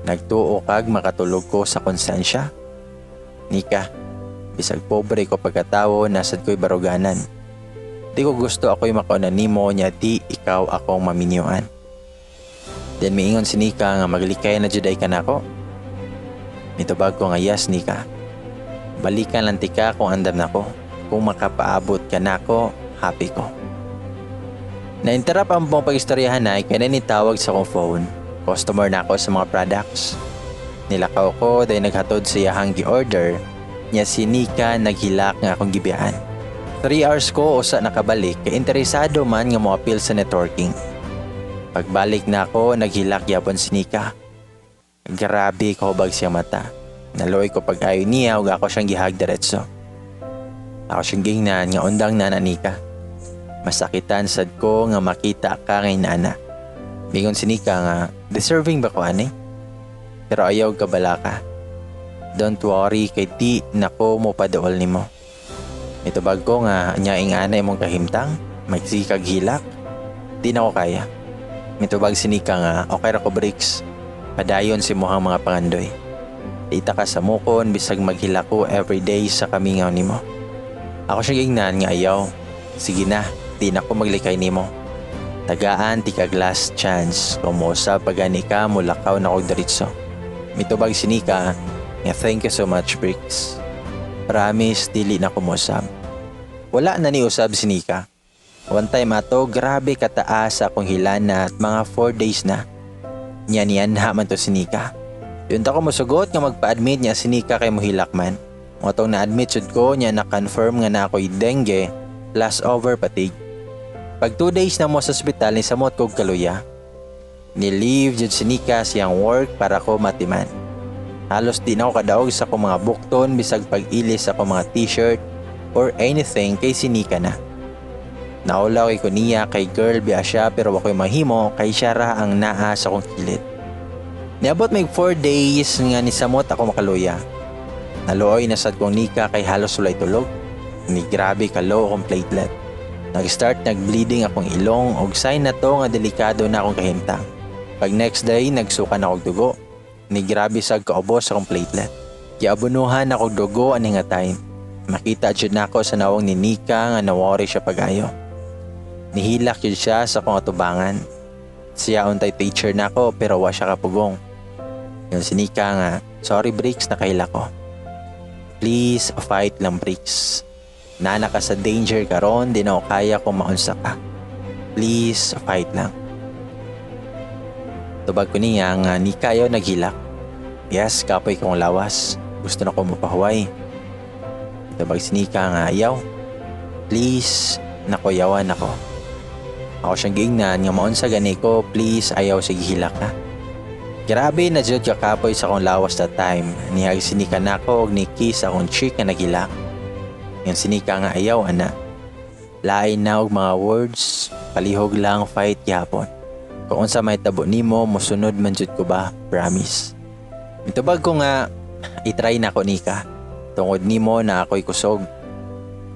Nagtuo kag makatulog ko sa konsensya? Nika, bisag pobre ko pagkatawo nasad ko'y baruganan. Di ko gusto ako'y makaunan nimo nya di ikaw akong maminyuan. Then miingon si Nika nga maglikay na juday ka nako. Mitubag ko nga yes Nika. Balikan lang tika kung andam nako. Kung makapaabot ka nako, happy ko. Na-interrupt ang pong pag-istoryahan na kaya nitawag sa akong phone. Customer na ako sa mga products. Nilakaw ko dahil naghatod siya hang gi-order. Nya si Nika naghilak nga akong gibiyahan. 3 hours ko usa nakabalik kay interesado man nga mo appeal sa networking. Pagbalik na ako, naghilak yapon si Nika. Grabe kahubag siya mata. Naloy ko pag-ayo niya ug ako siyang gihag diretso. Ako siyang gingnan nga undang na Nika. Masakitan sad ko nga makita ka ngay nana. Bingon si Nika nga, deserving ba ko ani? Pero ayaw ka bala ka. Don't worry kay di nako mo paduol nimo. Mitubag ko nga nyaing anay mong kahimtang, magsikag hilak. Di na ko kaya. Mitubag si Nika nga, okay ra ko Bricks. Padayon si mohang mga pangandoy. Ita ka sa mukon bisag maghilak ko everyday sa kamingaw nimo. Ako siya gingnan nga ayaw. Sige na, di na ko maglikay nimo. Tagaan ti kag last chance. Kumusa pagani ka mulakaw na ko diretso. Mitubag si Nika nga thank you so much Bricks. Promise, dili na kumusab. Wala na ni usab si Nika. One time ato, grabe kataas akong hilana at mga 4 days na. Niyan man to si Nika. Yun ta ko musugot nga magpa-admit niya si Nika kay mohilak man. Matong na-admit jud ko niya na-confirm nga na ako'y dengue plus over fatigue. Pag 2 days na mo sa ospital ni samot kog kaluya. Ni-leave jud si Nika siyang work para ko matiman. Halos di na ako kadaog sa akong mga bukton bisag pag-ilis sa akong mga t-shirt or anything kay si Nika na. Naulaw ko niya kay girl biya siya pero ako'y mahimo kay siya ra ang naa sa akong kilid. Niabot may 4 days nga ni samot ako makaluya. Naluoy na sad kong Nika kay halos sulay tulog. Ni grabe ka low akong platelet. Nag-start nag-bleeding akong ilong og sign na to nga delikado na akong kahimtang. Pag next day nagsukan ako dugo. Ni grabe sad kaubos akong platelet. Giabunuhan ako dugo ani nga time. Makita jud nako sa nawong ni Nika nga nawori siya pagayo. Nihilak yun siya sa akong atubangan. Siya untay teacher nako pero wa siya kapugong. Yung si Nika nga, sorry Bricks, nakaila ko. Please, fight lang Bricks. Nana ka sa danger karon, di na ako kaya kung maunsa ka. Please, fight lang. Tubag ko niya nga ni kayo naghilak. Yes, kapoy kong lawas. Gusto na ko mapahuway. Tubag si Nika nga ayaw. Please, nakuyawan ako. Ako siyang giingnan nga maunsa gani ko, please ayaw sige hilak ka. Grabe na jud ka kapoy sa akong lawas that time. Nihag si Nika nako og ni kiss akong chick nga nagilak. Yung si Nika nga ayaw ana. Lain na og mga words, palihog lang fight gyapon. Kung unsa may tabo nimo, mosunod man jud ko ba, promise. Mitubag ko nga i-try na ko Nika. Tungod nimo na ako'y kusog.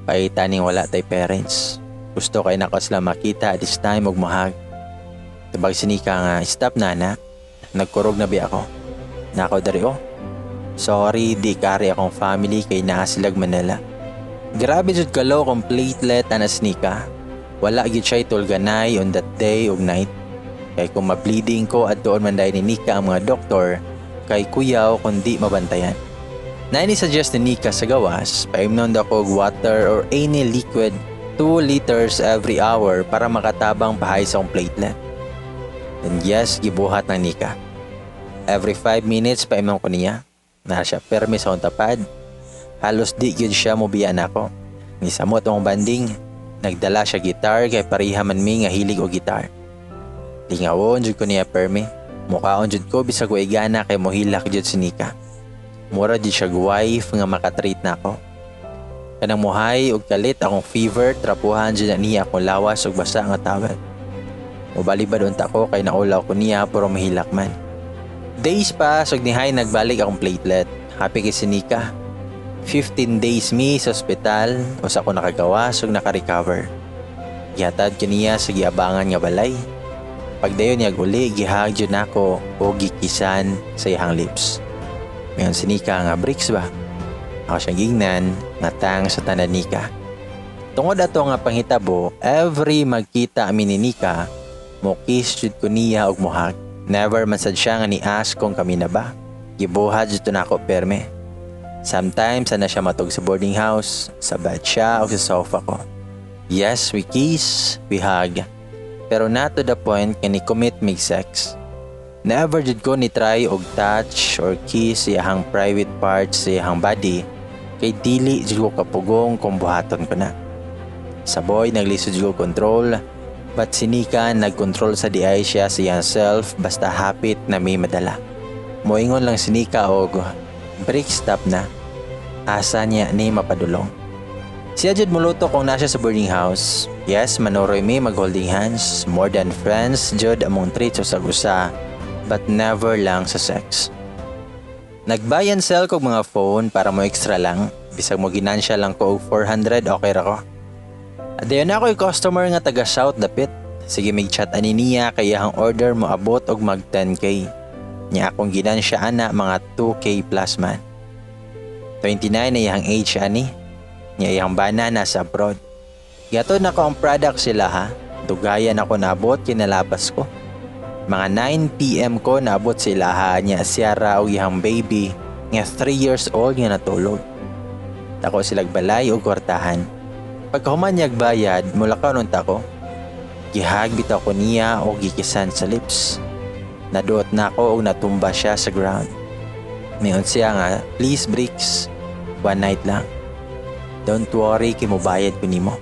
Paitaning wala tay parents. Gusto kay nako sila makita at this time og mahag. Tubag si Nika nga stop na. Nagkurog na biya ako. Nako dari oh. Sorry di kari akong family kay naa silag Manila. Grabe jud kalaw kong platelet anas Nika. Wala gid siya tulganay on that day og night. Kay kung ma-bleeding ko at doon man dahil ni Nika ang mga doktor, kay kuyaw kundi mabantayan. Naini suggest ni Nika sa gawas, paimnon daw ko og water or any liquid 2 liters every hour para makatabang pahay sa akong platelet. And yes, gibuhat ng Nika. Every 5 minutes paimnon ko niya. Na siya permi sa akong tapad. Halos di gyud siya mobiyan ako. Ni samot akong banding. Nagdala siya gitar kay pareha man mi nga hilig og gitar. Lingawon jud ko niya permi. Mukhaon jud ko bisag wa igana kay mohilak jud si Nika. Mura jud siya wife nga makatreat na ako. Kanang muhay og kalit akong fever, trapuhan jud na niya akong lawas og basa nga tawel. Mobalibad unta ko kay naulaw ko niya pero mahilak man. Days pa sug nihay nagbalik akong platelet. Happy kay si Nika. 15 days mi sa ospital usa ko nakagawas ug naka-recover. Gihatad ko niya sa giabangan nga balay. Pagdayon niya uli, gihag jud nako o gikisan sa iyang lips. Ngayon si Nika nga Bricks ba? Ako siyang gingnan nga tang sa tanan Nika. Tungod ato nga panghitabo, every magkita amin ni Nika, mo kiss jud ko niya og mohag. Never man sad siya nga ni-ask kung kami na ba. Gibuhat jud to nako perme. Sometimes ana siya matog sa boarding house, sa bed siya o sa sofa ko. Yes, we kiss, we hug. Pero not to the point nga ni commit mig sex. Never jud ko ni try og touch or kiss sa iyang private parts sa iyang body kay dili jud ko kapugong kung buhaton ko na. Sa boy naglisod jud ko control but si Nika nagkontrol sa DI siya sa iyang self basta hapit na may madala. Moingon lang si Nika og break stop na. Asa niya ni mapadulong. Siya jud muluto kung nasa sa boarding house. Yes, manoroy mi mag-holding hands. More than friends, jud among treats sa gusa. But never lang sa sex. Nagbayan sell kog mga phone para mo extra lang. Bisag mo ginansya lang ko og 400, okay ra ko. Adayon ako yung customer nga taga South dapit. Sige mig chat ani niya kaya ang order mo abot og mag 10k. Nya akong ginansya ana mga 2k plus man. 29 na iyang age ani. Nya iyang bana nasa abroad. Gato na ko ang product sila ha. Dugayan ako naabot kinalapas ko. Mga 9 PM ko naabot sila ha niya siya raw iyang baby nga 3 years old nga natulog. Tako silag balay o kwartahan. Pagkahuman bayad mula ka nun tako. Gihag bitaw ko niya o gikisan sa lips. Naduot na ako o natumba siya sa ground. Mayon siya nga, please Bricks, One night lang. Don't worry kay mobayad ko nimo.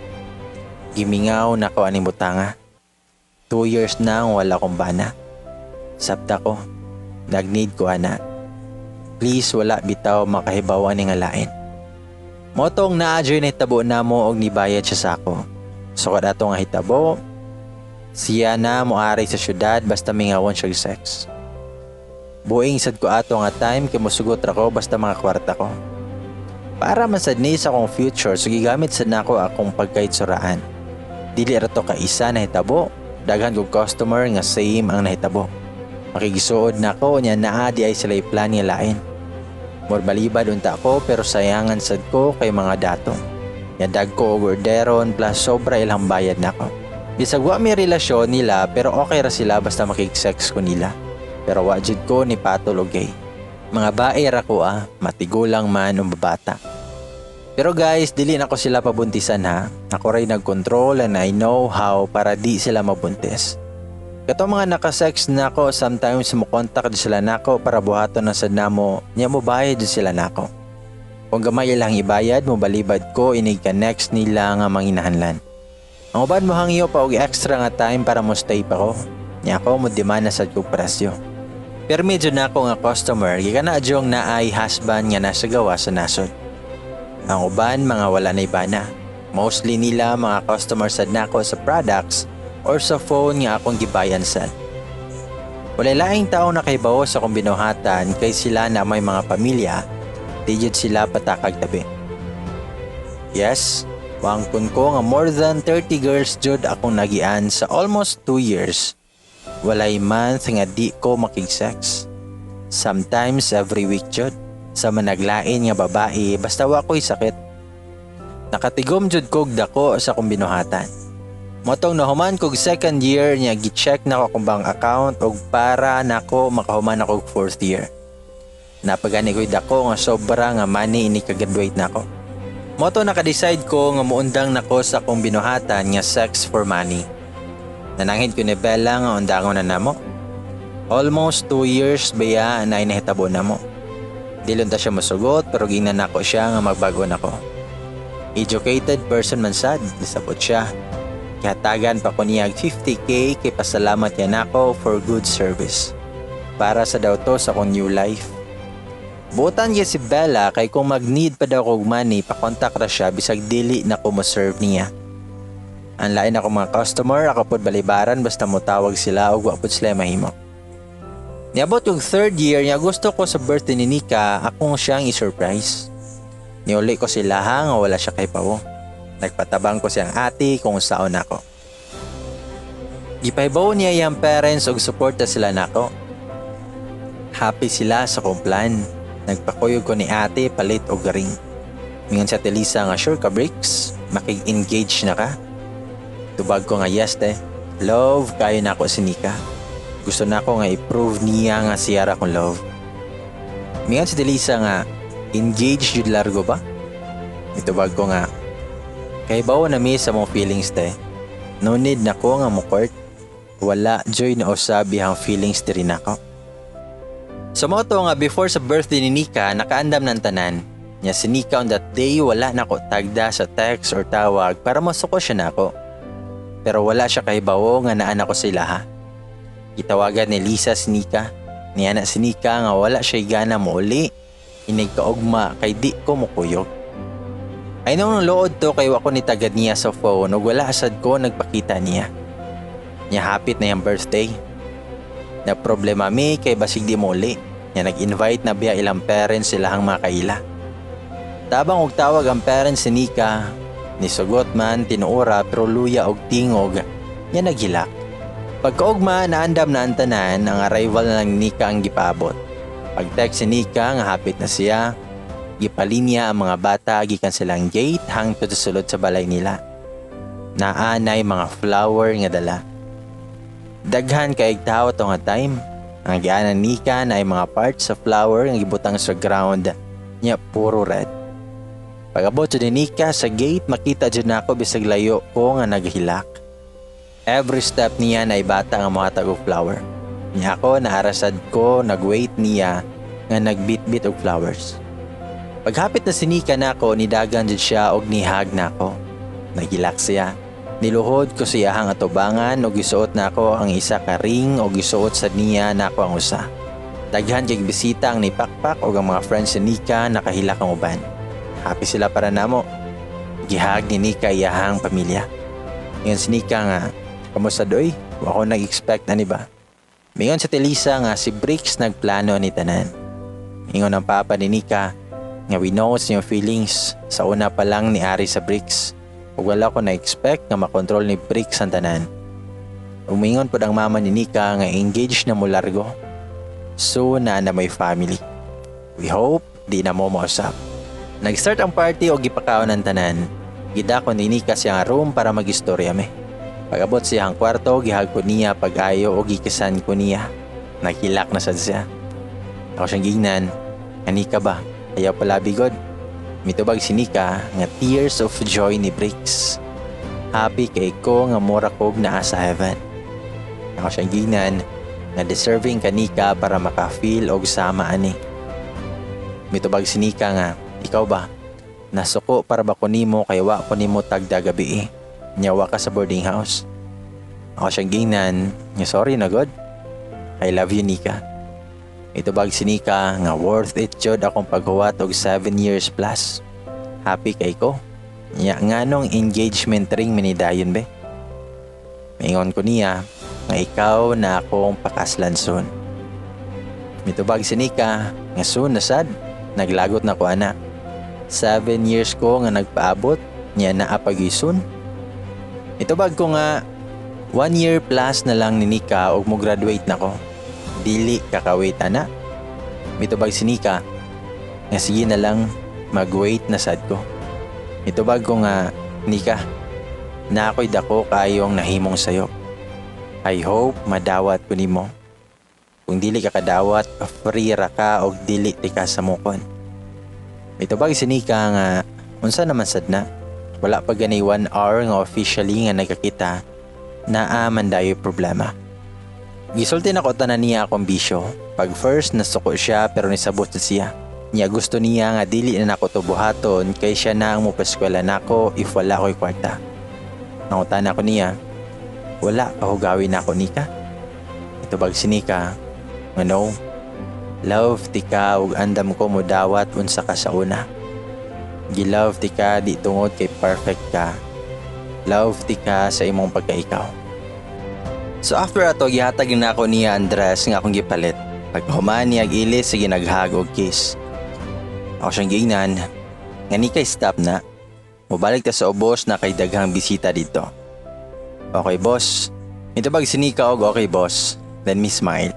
Gimingaw na ko aning butanga. 2 years na wala kong bana. Sabta ko, nag-need ko ana. Please wala bitaw makahibaw ani nga lain. Motong naadyoy na hitabo na mo og nibayad siya sa ako. So kada ato nga hitabo, siya na moari sa syudad basta mingawon siya sex. Buing sad ko ato nga time kay mosugot ra ko basta mga kwarta ko. Para masadni sa akong future so gigamit sad nako akong pagkaitsuraan. Dili ra to ka isa na hitabo, daghan kog customer nga same ang nahitabo. Makigisuod nako nya naa di ay sila plan nga lain. More balibad unta ko pero sayangan sad ko kay mga dato. Yadag ko og orderon plus sobra ilang bayad nako. Bisag wa may relasyon nila pero okay ra sila basta makig-sex ko nila. Pero wa jud ko ni patulog gay. Mga bae ra ko matigulang man o babata. Pero guys, dili na ko sila pabuntisan ha. Ako ray nag-control and I know how para di sila mabuntis. Kato mga nakasex na ako, sometimes mo contact sila nako para buhaton na sad namo, nya mo bayad sila nako. Kung gamay lang ibayad, mo balibad ko inig ka next nila nga manginahanlan. Ang uban mo hangyo pa og extra nga time para mo stay pa ko. Nya ako mo demand na sad kog presyo. Pero medyo na ako nga customer, gikan na adyong na ay husband nga nasa gawa sa nasod. Ang uban mga wala na ibana. Mostly nila mga customers sad nako sa products or sa phone nga akong gibayan sad. Wala laing tao na kay bawo sa akong binuhatan kay sila na may mga pamilya, di jud sila patakag tabi. Yes, wangkon ko nga more than 30 girls jud akong nagian sa almost 2 years. Walay month nga di ko makig-sex. Sometimes every week jud. Sa managlain nga babae basta wa ko'y sakit. Nakatigom jud kog dako sa akong binuhatan. Motong nahuman kog second year niya gi-check na ko akong bank account og para nako makahuman ako og fourth year. Napagani ko'y dako nga sobra nga money ini ka-graduate nako. Moto naka-decide ko nga muundang nako sa akong binuhatan nga sex for money. Nanangid ko ni Bella nga undangon na namo. Almost 2 years baya na inahitabo namo. Dilon ta siya masugot pero gingnan nako siya nga magbago nako. Educated person man sad, disapot siya. Kihatagan pa ko niya 50k kay pasalamat niya nako for good service. Para sa daw to sa akong new life. Butan niya si Bella kay kung mag-need pa daw kog money, pa-contact ra siya bisag dili na ko mo-serve niya. Ang lain ako mga customer, ako pod balibaran basta mo tawag sila o wa pod sila mahimo. Niabot yung third year niya gusto ko sa birthday ni Nika, akong siyang i-surprise. Niuli ko sila nga wala siya kay Pao. Nagpatabang ko siyang ate kung saon ako. Gipaybaw niya yung parents og suporta sila nako. Happy sila sa kong plan. Nagpakuyog ko ni ate palit og ring. Mingon sa Telisa nga sure ka Bricks, makig-engage na ka. Tubag ko nga yes te. Love kayo na ako si Nika. Gusto na ako nga i-prove niya nga siya ra kong love. Mingon si Telisa nga engage yun largo ba? Itubag ko nga kay bawo na mi sa mong feelings te. No need na ko nga mo court. Wala joy na usabi ang feelings diri nako. So moto nga before sa birthday ni Nika nakaandam ng tanan. Nya si Nika on that day wala na ko tagda sa text or tawag para masuko siya nako. Pero wala siya kay bawo nga naan ako sila ha. Gitawagan ni Lisa si Nika. Niya na si Nika nga wala siya gana mo uli. Inig kaugma kay di ko mukuyog. Ay nung lood to kay wako ni tagad niya sa phone ug wala asad ko nagpakita niya. Niya hapit na yung birthday. Na problema mi kay basig di mo uli. Niya nag-invite na biya ilang parents silahang makaila. Tabang og tawag ang parents ni Nika, nisugot man tinuora pero luya og tingog. Niya naghilak. Pagkaugma naandam na ang tanan ang arrival na ng Nika ang gipabot. Pag-text si Nika nga hapit na siya, gipalinya ang mga bata gikan silang gate hangtod sa sulod sa balay nila. Naanay mga flower nga dala. Daghan kay tao to nga time. Ang gianan Nika na ay mga parts sa flower nga gibutang sa ground nya puro red. Pag-abot sa Nika sa gate makita jud nako bisag layo ko nga naghilak. Every step niya na ay bata nga mohatag og flower. Niya ako naarasad ko nagwait niya nga nagbitbit og flowers. Paghapit na sinika nako, nidagan jud siya og nihag nako. Nagilak siya. Niluhod ko siyahang atubangan og gisuot nako ang isa ka ring og gisuot sa niya nako ang usa. Daghan kay bisita ang nipakpak og ang mga friends ni Nika nakahilak ang uban. Happy sila para namo. Gihag ni Nika iyahang pamilya. Ngayon si Nika nga, kamusta doy? Wa ko nag-expect ani ba? Mingon sa Telisa nga si Bricks nagplano ni tanan. Mingon ang papa ni Nika nga we know yung feelings sa una pa lang ni Ari sa Bricks. Ug wala ko na-expect nga makontrol ni Bricks ang tanan. Umingon po ang mama ni Nika nga engaged na mo largo. So na may family. We hope di na mo mausap. Nag-start ang party o gipakaon ng tanan. Gidakon ni Nika siyang room para mag-istorya me. Pag-abot siyang kwarto, gihag ko niya pag-ayo o gikisan ko niya. Nakilak na sad siya. Ako siyang gignan. Nika ba? Ayaw pala bigod. Mitubag si Nika nga tears of joy ni Bricks. Happy kay ko nga mura kog naa sa heaven. Ako siyang gignan nga deserving ka Nika para maka-feel og sama ani. Mitubag si Nika nga, ikaw ba? Nasuko para ba ko nimo kay wa ko nimo tagda gabi Nyawa ka sa boarding house. Ako siyang gingnan, nga sorry na god. I love you Nika. Mitubag si Nika nga worth it jud akong paghuwat og 7 years plus. Happy kay ko. Nya nganong engagement ring minidayon be. Mingon ko niya nga ikaw na akong pakaslan soon. Mitubag si Nika nga soon na sad. Naglagot na ko anak. 7 years ko nga nagpaabot niya na apag-isun. Mitubag ko nga 1 year plus na lang ni Nika og mo graduate na ko. Dili kakawait ana. Mitubag si Nika nga sige na lang mag-wait na sad ko. Mitubag ko nga Nika na ako'y dako kayong nahimong sayo. I hope madawat ko nimo. Kung dili ka kadawat, free ra ka og dili ti ka sa mukon. Mitubag si Nika nga unsa naman sad na. Wala pa gani 1 hour nga officially nga nagkakita na man dayo problema. Gisulti na ko tanan niya akong bisyo. Pag first nasuko siya pero nisabot na siya. Niya gusto niya nga dili na nako tubuhaton kay siya na ang mupaskwela nako if wala ko'y kwarta. Nangutan ako niya, wala pa hugawin ako Nika. Itubag si Nika, nga no, love ti ka ug andam ko mo dawat unsa ka sa una. Gilove ti ka di tungod kay perfect ka. Love ti ka sa imong pagkaikaw. So after ato gihatag na ako niya ang dress nga akong gipalit. Pagpahuman niya ilis sige naghag og kiss. Ako siyang gingnan, nga Nika stop na. Mubalik ta sa ubos na kay daghang bisita dito. Okay boss. Mitubag si Nika og okay boss. Then me smile.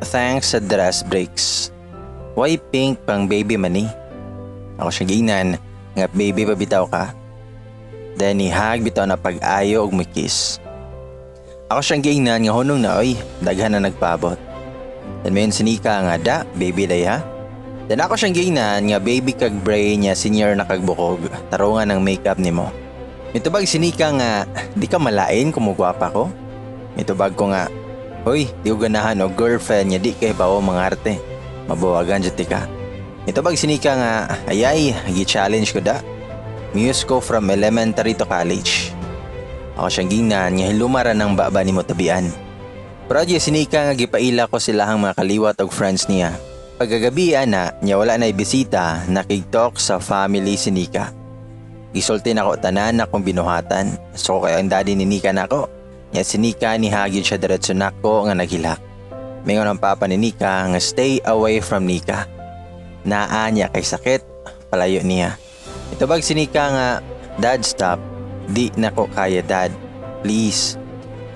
Thanks sa dress breaks. Why pink pang baby mani? Ako siyang gingnan nga baby pa bitaw ka. Then ihag bitaw na pag-ayo og may kiss. Ako siyang gingnan nga hunong na oy, daghan na nagpaabot. Then mayon si Nika nga da, baby day ha. Then ako siyang gingnan nga baby kag brain niya senior na kagbukog, tarungan ng makeup nimo. Mitubag si Nika nga, di ka malain kung mugwapa ko? Mitubag ko nga, hoy, di ko ganahan o girlfriend niya di kay bao mga arte. Mabuwagan dyan ka. Mitubag si Nika nga, ayay, gi-challenge ko da. Muse ko from elementary to college. Ako siyang gingnan nga hilumaran ng baba ni mo tabian. Proud si Nika nga gipaila ko silahang mga kaliwat og friends niya. Pagkagabi na, niya wala na ibisita, nakig-talk sa family si Nika. Gisulti na ko tanan akong binuhatan. So kaya ang daddy ni Nika nako. Nya si Nika ni hagid siya diretso nako nga naghilak. Mingon ang papa ni Nika nga stay away from Nika. Naa niya kay sakit, palayo niya. Itubag si Nika nga, dad stop. Di nako kaya dad. Please.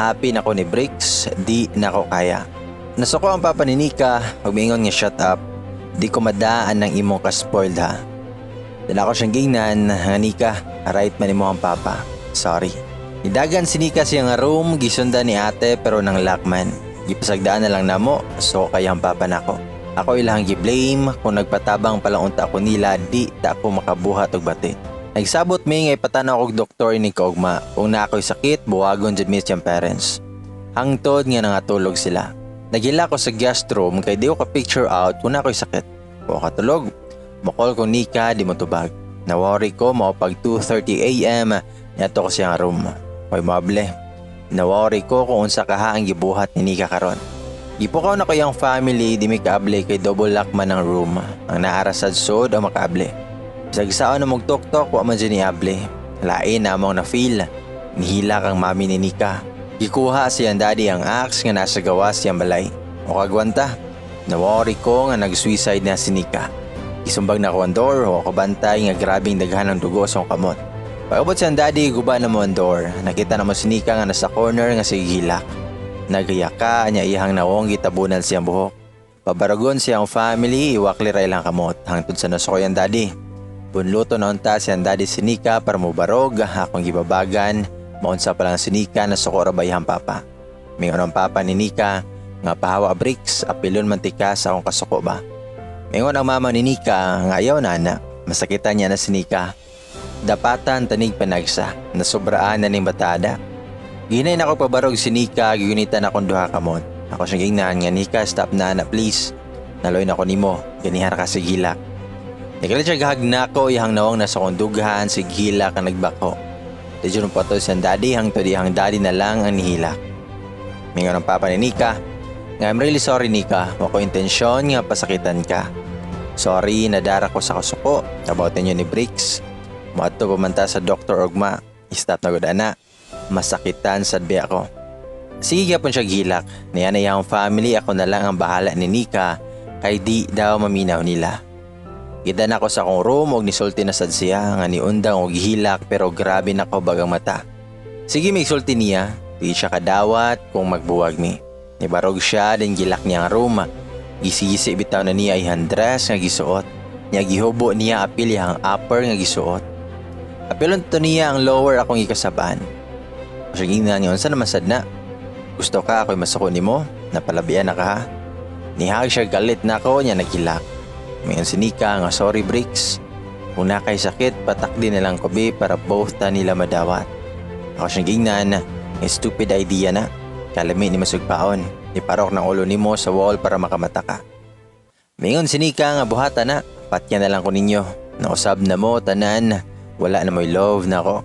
Happy nako ni Bricks, di nako kaya. Nasuko ang papa ni Nika, mingon nga shut up. Di ko madaan ng imong ka-spoiled ha. Dala ko siyang gingnan, nga Nika, right man mo ang papa. Sorry. Nidagan si Nika siyang room, gisunda ni ate pero nang lakman. Gipasagdaan na lang namo, so kaya ang papa nako. Ako ilang gi-blame, kung nagpatabang palang unta ko nila, di ta ako makabuhat og bati. Nagsabot mi nga ipatanaw og doktor ni Kogma, kung na ako'y sakit, buwagon jud mi siyang parents. Hangtod nga nangatulog sila. Nagila ko sa guest room kay di ko ka picture out kung na ako'y sakit. O katulog. Mukol ko Nika di mo tubag. Nawari ko mao pag 2:30 AM yato ko siyang room. Koy mable. Nawari ko kung unsa kaha ang gibuhat ni Nika karon. Gipukaw na ko yung family di may kaable kay double lock man ang room. Ang naarasad sod o makaable. Sagsaon na magtok-tok wa man ni able. Lain na among na feel. Nihila kang mami ni Nika. Gikuha siyang daddy ang axe nga nasa gawas siyang balay. O kagwanta. Nawari ko nga nag-suicide na si Nika. Isumbag na ko ang door o kabantay nga grabing daghan ng dugo sa kamot. Pagabot siyang daddy, guba na mo ang door. Nakita na mo si Nika nga nasa corner nga sigihilak. Nagayaka niya iyang nawong gitabunan siyang buhok. Pabaragon siyang family, iwakli ray lang kamot. Hangtod sa naso ko yung daddy. Bunluto na unta siyang daddy si Nika para mubarog. Akong gibabagan, maunsa pa lang si Nika na sukora bayang papa. Mingon ang papa ni Nika nga pahawa bricks, apilon mantika sa akong kasuko ba. Mingon ang mama ni Nika nga ayaw na anak. Masakitan niya na si Nika. Dapatan tanig panagsa, nasubraan na ning batada. Ginay na ako pabarog si Nika, gigunitan akong duha kamot. Ako siyang gingnan nga Nika, stop na anak please. Naloy na ko nimo, ganihar ka si Gilak. Nagalit siya gahag na ko, ihang nawang nasa kong dughan, si Gilak ang nagbako. Diyon pa to siyang daddy, hang to di hang daddy na lang ang nihilak. Mingon ang papa ni Nika, nga I'm really sorry Nika, wako intensyon nga pasakitan ka. Sorry, nadara ko sa kasuko, about ninyo ni Bricks. Maadto pamanta sa Dr. Ogma, istap na gudana, masakitan sadbi ako. Sige gyapon siya gilak, niya na yung family ako na lang ang bahala ni Nika, kay di daw maminaw nila. Gidan ako sa akong room og nisulti na sad siya, nga niundang og gihilak pero grabe na ko bagang mata. Sige may sulti niya, di siya kadawat kung magbuwag mi. Nibarog siya, din gilak niya ang room. Gisisi bitaw na niya ihang dress nga gisuot. Niya gihubo niya apil yang upper nga gisuot. Apilon to niya ang lower akong ikasaban. Sige na niyon sa naman sad na. Gusto ka ako'y masuko nimo? Napalabian na ka ha? Nihag siya galit na ako niya nagilak. Mayon si Nika nga sorry Bricks. Kung na kay sakit patakdi na lang ko be para both ta nila madawat. Ako siyang gingnan, stupid idea na. Kalami ni masugpaon. Iparok ng ulo nimo sa wall para makamata ka. Mayon si Nika nga buhata na. Patya na lang ko ninyo. Nausab na mo tanan. Wala na mo'y love na ako.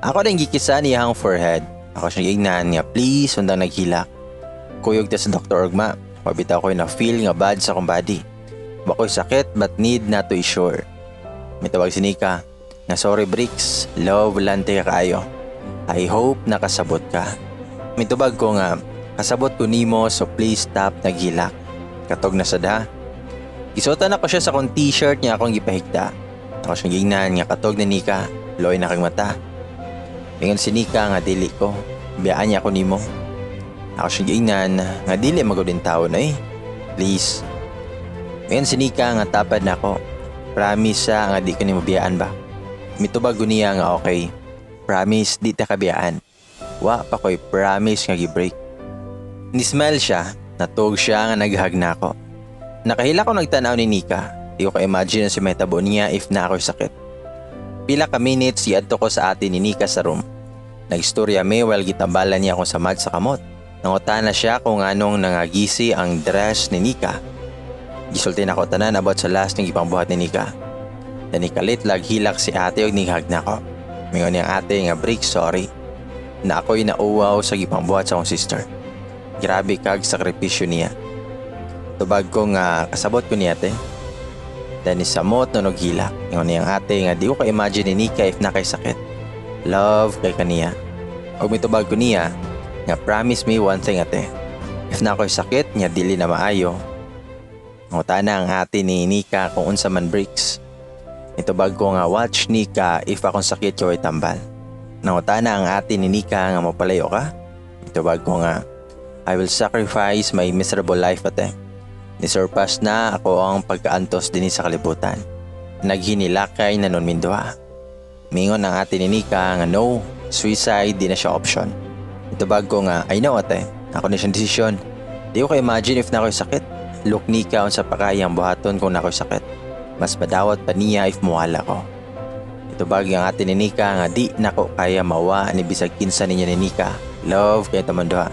Ako din gikisa niya ang forehead. Ako siyang ignan nga please sundang naghilak. Kuyog ta sa Dr. Ogma. Pabitaw ko'y na-feel nga bad sa akong body. Bako'y sakit but need na to i-sure. May tawag si Nika nga sorry Bricks, love lante ka kaayo. I hope nakasabot ka. May tubag ko nga kasabot ko nimo so please stop naghilak. Katog na sad ha. Gisuotan ako siya sa akong t-shirt niya akong gipahigda. Ako siyang gingnan nga katog ni Nika, loy na kang mata. Ingon si Nika nga dili ko, biyaan niya ako nimo. Ako siyang gingnan nga dili magudin taon eh. Please. Ingon si Nika nga tapad na ako. Promise sa nga di ko nimo biyaan ba. Mitubag ko niya nga okay. Promise di ta kabiyaan. Wa pa ko'y promise nga gi-break. Ni-smile siya, natug siya nga naghag na ako. Nakahila ko nagtanaw ni Nika. Di ko ka-imagine na si metabo niya if na ako'y sakit. Pila ka minutes iadto ko sa atin ni Nika sa room. Nagstorya me while gitambalan niya akong samad sa kamot. Nangutan na siya kung anong nangagisi ang dress ni Nika. Gisulti na ko tanan about sa last ng ipangbuhat ni Nika. Nanikalit laghilak si ate og nighag na ko. Mingon niyang ate nga break sorry. Na ako'y nauwaw sa gipangbuhat sa akong sister. Grabe kag sakripisyo niya. Tubag ko nga kasabot ko ni ate. Dani samot no naghilak. Ingon niyang ate nga di ko ka-imagine ni Nika if na kay sakit. Love kay kaniya. Og mitubag ko niya nga promise me one thing ate. If na ko'y sakit niya dili na maayo. Ngutana ang ate ni Nika kung unsa man breaks. Mitubag ko nga watch Nika if akong sakit ko'y tambal. Nangutana ang ate ni Nika nga mapalayo ka. Mitubag ko nga I will sacrifice my miserable life ate. Nisurpass na ako ang pagkaantos din sa kalibutan. Naghinilakay na nun minduha. Mingon ang ate ni Nika nga no, suicide di na siya option. Itubag ko nga, I know ate, ako na siyang desisyon. Di ko ka-imagine if na ako'y sakit. Look Nika unsa pa kayang buhaton kung na ako'y sakit. Mas madawat pa niya if muwala ko. Itubag ang ate ni Nika nga di na ko kaya mawa ni bisag kinsa niya ni Nika. Love kay tamanduha.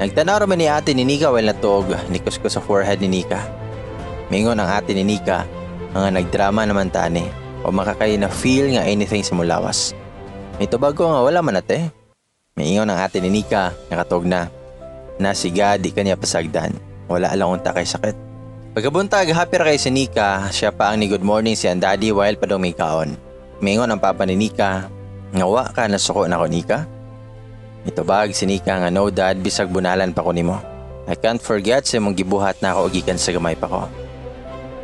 Nagtanaw raman ni ate ni Nika while natog, nikos ko sa forehead ni Nika. Mingon ang ate ni Nika, Mga nagdrama naman tani. O makakay na feel nga anything sa mulawas. May tubago nga wala man ate. May ingon ang ate ni Nika, nakatog na. Nasiga, di kanya pasagdan. Wala lang unta kay sakit. Pagkabuntag, happy ra kay si Nika, siya pa ang ni good morning si ang daddy while pa daw may kaon. May ingon ang papa ni Nika, ngawa ka nasuko na ko Nika? Itubag si Nika nga no dad, bisag bunalan pa ko nimo. I can't forget sa mong gibuhat na ako ugikan sa gamay pa ko.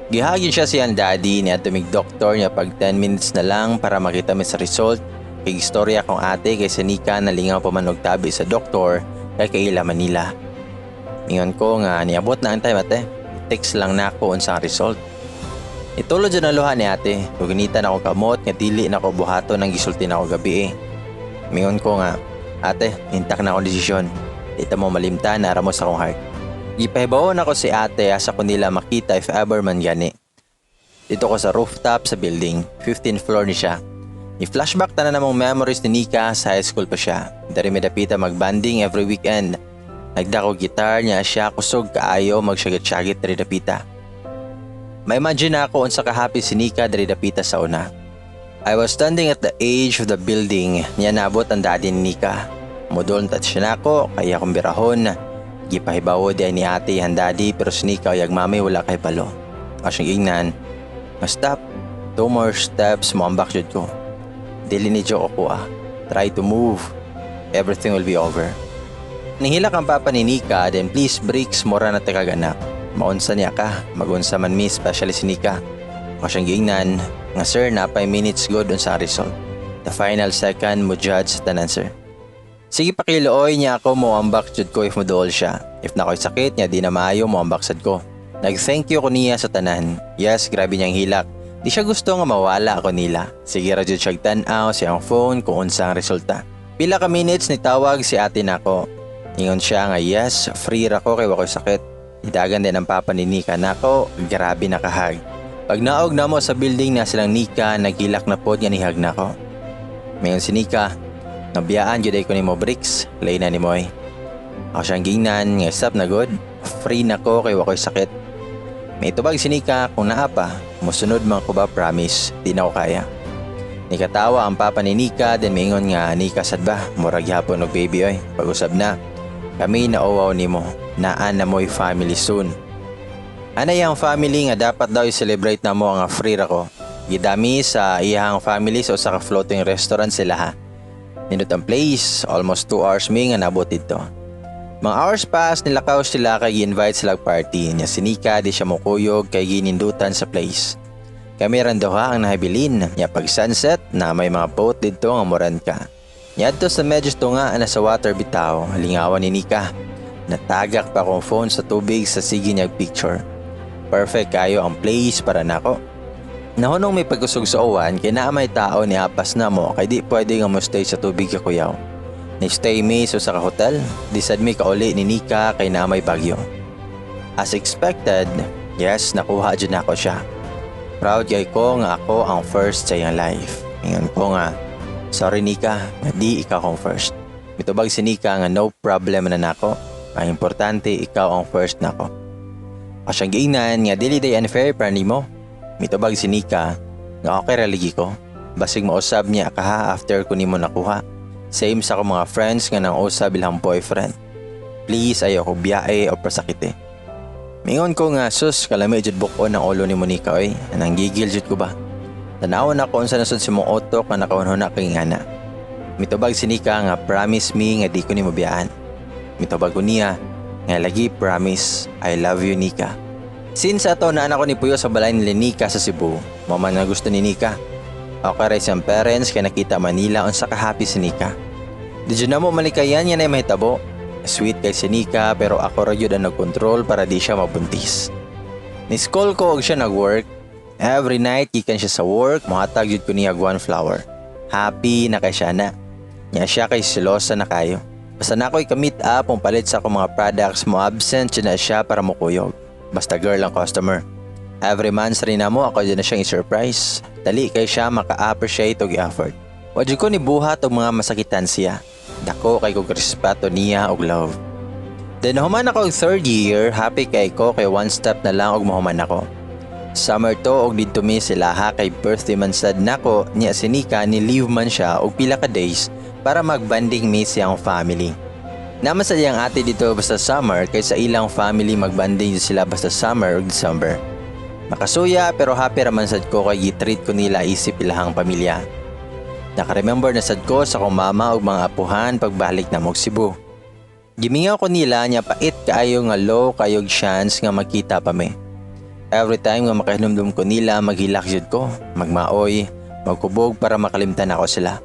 Gihagin siya si ang daddy niya tumig doktor niya pag 10 minutes na lang para makita mi sa result. Kay istorya kong ate kay si Nika nalingaw pa man og tabi sa doktor kay kaila Manila. Ingon ko nga niabot na ang time ate. Text lang na ako unsang result. Itulod dyan ang luha ni ate. Kugunitan ako kamot nga dili na ako buhato ng gisulti na ako gabi eh. Mingon ko nga, ate, intak na akong desisyon. Dito mo malimtan na aramos akong heart. Ipahibawon ako si ate asa ko nila makita if ever man gani. Dito ko sa rooftop sa building, 15th floor ni siya. I-flashback na namang memories ni Nika sa high school pa siya. Dari medapita magbanding every weekend. Nagdako gitar niya siya kusog kaayo magsyagit-syagit dari dapita. Ma-imagine ako unsa ka happy si Nika dari dapita sa una. I was standing at the edge of the building niya nabot ang daddy ni Nika. Mudol tat siya nako kaya akong birahon. Gipahibawo di ay ni ate ang daddy pero si Nika yag mami wala kay palo. Asyang ignan, stop, 2 more steps mo ang backshot ko. Dili ni Joe ako try to move, everything will be over. Nihilak ang papa ni Nika, then please breaks mora na tagaganak. Maunsa niya ka, magunsa man mi, especially si Nika. Kasyang giingnan, nga sir na 5 minutes good unsa result. The final second mo judge sa tanan sir. Sige pakilooy niya ako mo ambak jud ko if moduol siya. If nakoy sakit niya di na maayo mo ambak sad ko. Nag-thank you ko niya sa tanan. Yes, grabe niyang hilak. Di siya gusto nga mawala ako nila. Sige ra jud siya tan-aw siyang phone kung unsa ang resulta. Pila ka minutes ni tawag si ate nako. Ingon siya nga yes, free ra ko kay wakoy sakit. Idagan din ang papa ni Nika nako, grabe nakahag. Pag naog na mo sa building na silang Nika, naghilak na pod nga nihag nako. Mayon si Nika, nabiyaan jud ko nimo bricks, lay na ni moy. Ako siyang gingnan nga stop na good, free na ko kay wakoy sakit. May tubag si Nika kung naa pa, musunod man ko ba promise, di na ko kaya. Nikatawa ang papa ni Nika, then maingon nga Nika sad ba, murag hapon og baby oy, pag-usab na. Kami na owaw nimo, naan na mo'y family soon. Anay ang family nga dapat daw i-celebrate na mo nga free ra ko. Gidami sa iyang family sa usa ka floating restaurant sila ha. Nindot ang place, almost 2 hours mi nga nabot dito. Mga hours pass nilakaw sila kay gi-invite sila party. Nya si Nika di siya mukuyog kay ginindutan sa place. Kami ran daw ang nahabilin. Nya pag sunset na may mga boat dito nga moran ka. Nyadto sa medyo tunga na sa water bitaw, lingawan ni Nika. Natagak pa akong phone sa tubig sa sige niyag picture. Perfect kayo ang place para nako. Nahunong may pagkusog sa uwan kay naa may tao ni apas na mo kay di pwede nga mo stay sa tubig ka kuyaw. Ni-stay mi sa ka hotel, di sad mi kauli ni Nika kay naa may bagyo. As expected, yes nakuha dyan ako siya. Proud kay ko nga ako ang first sa iyang life. Ingon ko nga, sorry Nika, nga di ikaw ang first. Mitubag si Nika nga no problem na nako. Ang importante ikaw ang first nako. Asyang giingnan nga dili day unfair para nimo. Mitubag si Nika nga okay ra ligi ko. Basig mausab niya ka after ko nimo nakuha. Same sa akong mga friends nga nang usab bilang boyfriend. Please ayaw ko biyae o pasakite. Mingon ko nga sus kalami jud bukon ang ulo ni Monica oy. Anang gigil jud ko ba? Tanawon ako unsa nasud si mong otok nga nakahunhuna kay ngana. Mitubag si Nika nga promise me nga di ko nimo biyaan. Mitubag ko niya nga lagi promise I love you Nika. Since ato na anak ko ni Puyo sa balay ni Nika sa Cebu, maman nga gusto ni Nika. Okay rin siyang parents kaya nakita Manila unsa ka happy si Nika. Di dyan na mo malikayan yan ay mahitabo. Sweet kay si Nika pero ako ra yun ang nagkontrol para di siya mabuntis. Ni-school ko og siya nag-work. Every night gikan siya sa work, mahatag yun ko niya one flower. Happy na kay siya na. Nya siya kay silosa na kayo. Basta na ako'y ka-meet up ang palit sa akong mga products mo absent siya na siya para mukuyog. Basta girl ang customer. Every month rin na mo ako dyan na siyang i-surprise. Dali kay siya maka-appreciate og i-effort. Wadyo ko ni buhat og mga masakitan siya. Dako kay kog respeto niya og love. Then human ako og 3rd year, happy kay ko kay one step na lang og mahuman ako. Summer to og didto mi sila ha kay birthday man sad nako niya si Nika ni leave man siya og pila ka days para magbanding mi siyang family. Naman sa iyang ate dito basta summer kay sa ilang family magbanding sila basta summer ug December. Makasuya pero happy raman sad ko kay gitreat ko nila isip ilahang pamilya. Nakaremember na sad ko sa kong mama ug mga apuhan pagbalik na mo Cebu. Gimingaw ko nila niya pait kaayo nga low kayog chance nga makita pa mi. Every time nga makahinumdum ko nila maghilak jud ko, magmaoy, magkubog para makalimtan ako sila.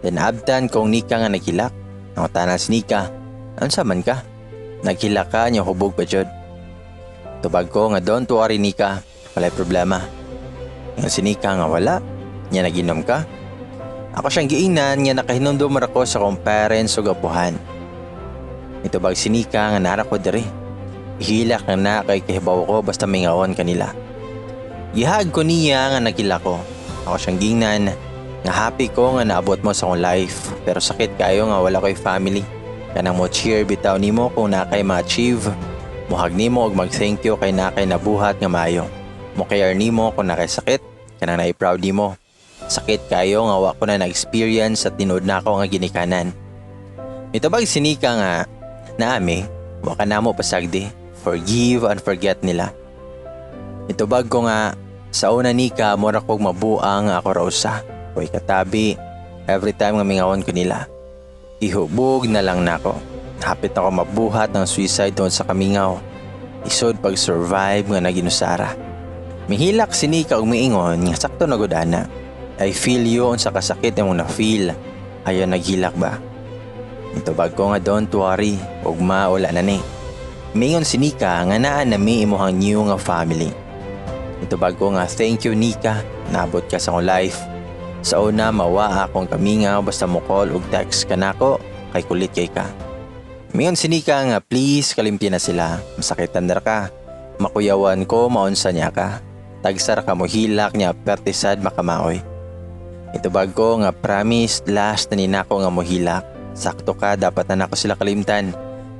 Then abtan kong Nika nga naghilak. Ang tanan si Nika, ansa man ka? Naghilak ka niya hubog pa jud. Tubag ko nga don't worry Nika, walay problema. Yung si Nika nga wala, niya naginom ka. Ako siyang giingnan nga nakahinumdum ako sa kong parents ug apuhan. Itubag si Nika nga nara ko diri. Ihilak na kay kahibaw ko basta mingaon kanila. Gihag ko niya nga nagila ko. Ako siyang gingnan nga happy ko nga naabot mo sa akong life pero sakit kayo nga wala ko'y family. Kanang mo cheer bitaw nimo kung nakay ma-achieve. Muhag nimo og mag-thank you kay nakay nabuhat nga maayo. Mo care nimo kung nakay sakit kanang nai-proud nimo. Sakit kayo nga wa ko na na-experience at tinud na ako nga ginikanan. Mitubag si Nika nga naami wa ka namo pasagdi. Forgive and forget nila. Itubag ko nga sa una Nika mura kog mabuang ako raw sa. Ko'y katabi every time nga mingawon ko nila. Ihubog na lang nako. Hapit ako mabuhat ng suicide doon sa kamingaw. Isod pag-survive nga naginusara. Mihilak si Nika og miingon nga sakto na godana. I feel you sa kasakit imong na-feel. Ayo naghilak ba? Itubag ko nga don't worry. Ugma wala na ni. Mayon si Nika nga naa na mi imuhang new nga family. Itubag ko nga thank you Nika, naabot ka sa akong life. Sa una mawa akong kamingaw basta mo call ug text ka nako kay kulit kay ka. Mayon si Nika nga please kalimti na sila, masakitan dar ka. Makuyawan ko maunsa niya ka. Tagsar ka mo hilak niya pertisad makamaoy. Itubag ko nga promise last na ninako nga mo hilak. Sakto ka dapat na nako sila kalimtan.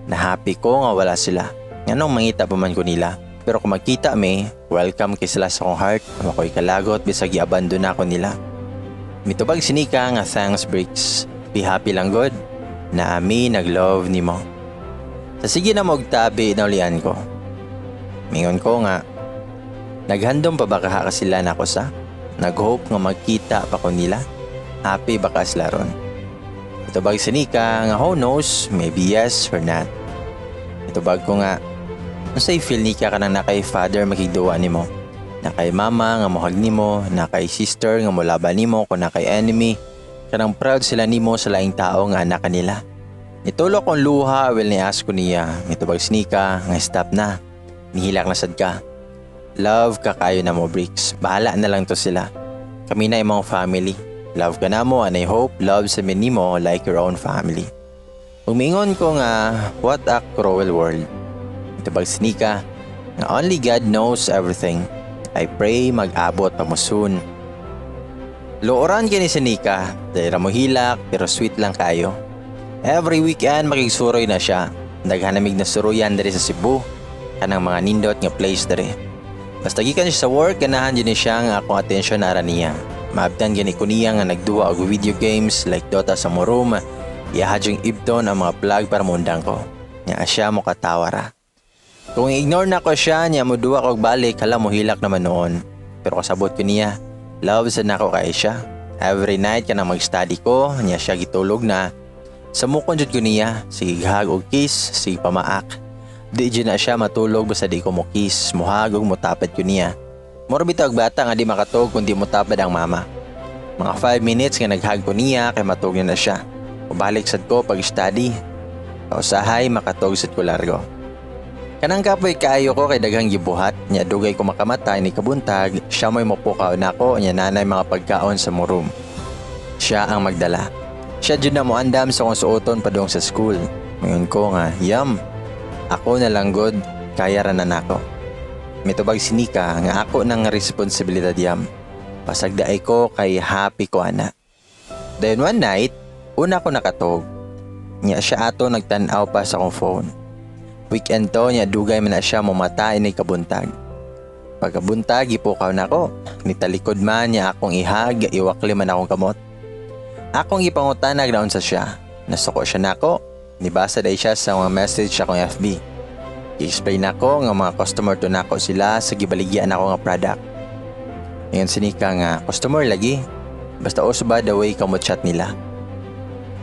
Na happy ko nga wala sila. Nganong mangita pa man ko nila. Pero kung magkita mi, welcome kay sila sa akong heart. Makoy kalagot bisag i-abandon ako nila. Mitubag si Nika nga thanks Bricks. Be happy lang God. Na ami nag-love ni mo. Sa sige na magtabi na ulian ko. Mingon ko nga. Naghandom pa ba ka sila na ako sa? Nag-hope nga magkita pa ko nila. Happy ba ka sila ron? Itubag si Nika nga who knows, maybe yes or not. Itubag ko nga, unsay feel Nika ka nang nakay father makigduwa nimo, nakay mama nga mohag nimo, nakay sister nga molaban nimo kung nakay enemy, kanang proud sila nimo sa laing tao nga anak kanila. Nitulok kong luha will ni-ask ko niya, itubag si Nika nga stop na, nihilak na sad ka. Love ka kayo na mo Bricks, bahala na lang to sila. Kami na imong family. Love ka na mo and I hope love sa minimo like your own family. Umingon ko nga, what a cruel world. Itubag si Nika, nga only God knows everything. I pray mag-abot pa mo soon. Looran kini si Nika, dahil mo hilak pero sweet lang kayo. Every weekend makigsuroy na siya. Naghanamig na suruyan dari sa Cebu, kanang mga nindot nga place dari. Basta gikan siya sa work, ganahan din siya nga akong atensyon na niya. Maabtan gani ko niya nga nagduwa og video games like Dota sa mo room. Iahadjong ibton ang mga plug para mundang ko. Nya siya mo katawara. Kung ignore na ko siya, niya mo duwa og balik, hala mo hilak naman noon. Pero kasabot ko niya, love sa nako kay siya. Every night ka na mag-study ko, niya siya gitulog na. Sa mukon jud ko niya, sige hag og kiss, sige pamaak. Di dyan na siya matulog basta di ko mo kiss, muhag og mutapad ko niya. Mura bitaw bata nga di makatog kundi mutapad ang mama. Mga 5 minutes nga naghag ko niya kay matog na siya. Ubalik sad ko pag-study. Kausahay makatog sad ko largo. Kanang kapoy kaayo ko kay daghang gibuhat, nya dugay ko makamatay ni kabuntag, siya mo'y mapukaw nako nya nanay mga pagkaon sa mo room. Siya ang magdala. Siya jud na mo andam sa kong suoton padung sa school. Ngayon ko nga, yum. Ako na lang god, kaya ra na nako. Mitubag si Nika nga ako nang responsibilidad yam. Pasagdaay ko kay happy ko ana. Then one night, una ko nakatog. Nya siya ato nagtan-aw pa sa akong phone. Weekend to nya dugay man na siya mamatay ni kabuntag. Pagkabuntag gipukaw nako, nitalikod man niya akong ihag, iwakli man akong kamot. Akong ipangutanag na unsa siya, nasuko siya nako, nibasa day siya sa mga message sa akong FB. I-explain nako nga mga customer to nako sila sa gibaligyan ako nga product. Ngayon sinika nga customer lagi, basta usba the way kamot chat nila.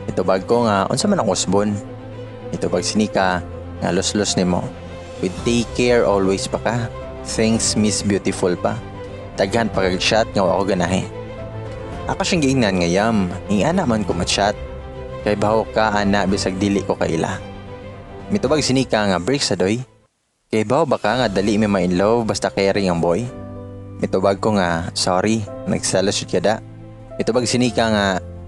Ito bag ko nga unsa man ang usbon. Ito bag sinika nga los-los nimo. With take care always pa ka. Thanks Miss Beautiful pa. Daghan pagag-chat nga wa ko ganahe. Ako siyang giingnan nga yam, ingana man ko mat-chat. Kay baho ka ana bisag dili ko kaila. Mitubag sinika nga break sa doy. Kay baho baka nga dali mi ma-in love basta caring ang boy. Mitubag ko nga sorry, nagsalasod ka da. Mitubag sinika nga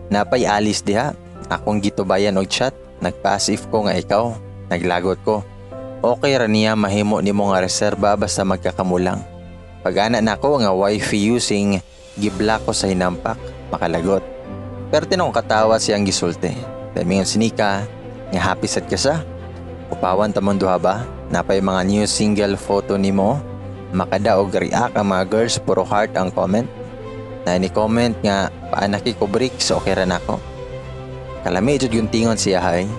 napay alis diha. Akong gitubayan og chat, nagpass if ko nga ikaw, naglagot ko. Okay ra niya mahimo nimo nga reserba basta magkakamulang. Pag ana nako nga wifi using giblock ko sa hinampak, makalagot. Pero tinong katawa siyang gisulte. Dahil mingon sinika, nga happy sad ka sa. Upawan tamon duha ba? Napay mga new single photo nimo. Makadaog react ang mga girls, puro heart ang comment. Na ni comment nga paanaki ko bricks, okay ra nako. Kalami jud yung tingon siya hay.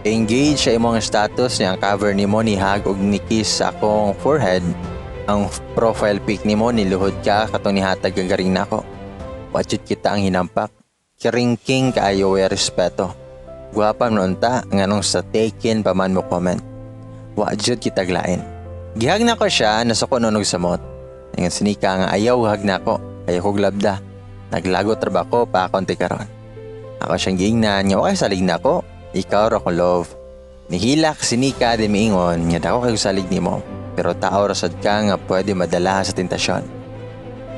Engage sa imong status niya ang cover nimo ni hag og ni kiss sa akong forehead. Ang profile pic nimo niluhod ka katong nihatag gagaring nako. Watchit kita ang hinampak. Kiringking kaayo we respeto. Guwapa noon ta nganong sa taken pa man mo comment. Wa jud kita glain. Gihag na ko siya nasuko nonog samot. Ngayon sinika nga ayaw hag nako. Ayaw ko glabda. Naglago trabaho pa konti karon. Ako siyang giingnan nga okay salig nako. Ikaw ra ko love. Nihilak sinika di miingon nga dako kay salig nimo. Pero tao rasad ka nga pwede madala sa tentasyon.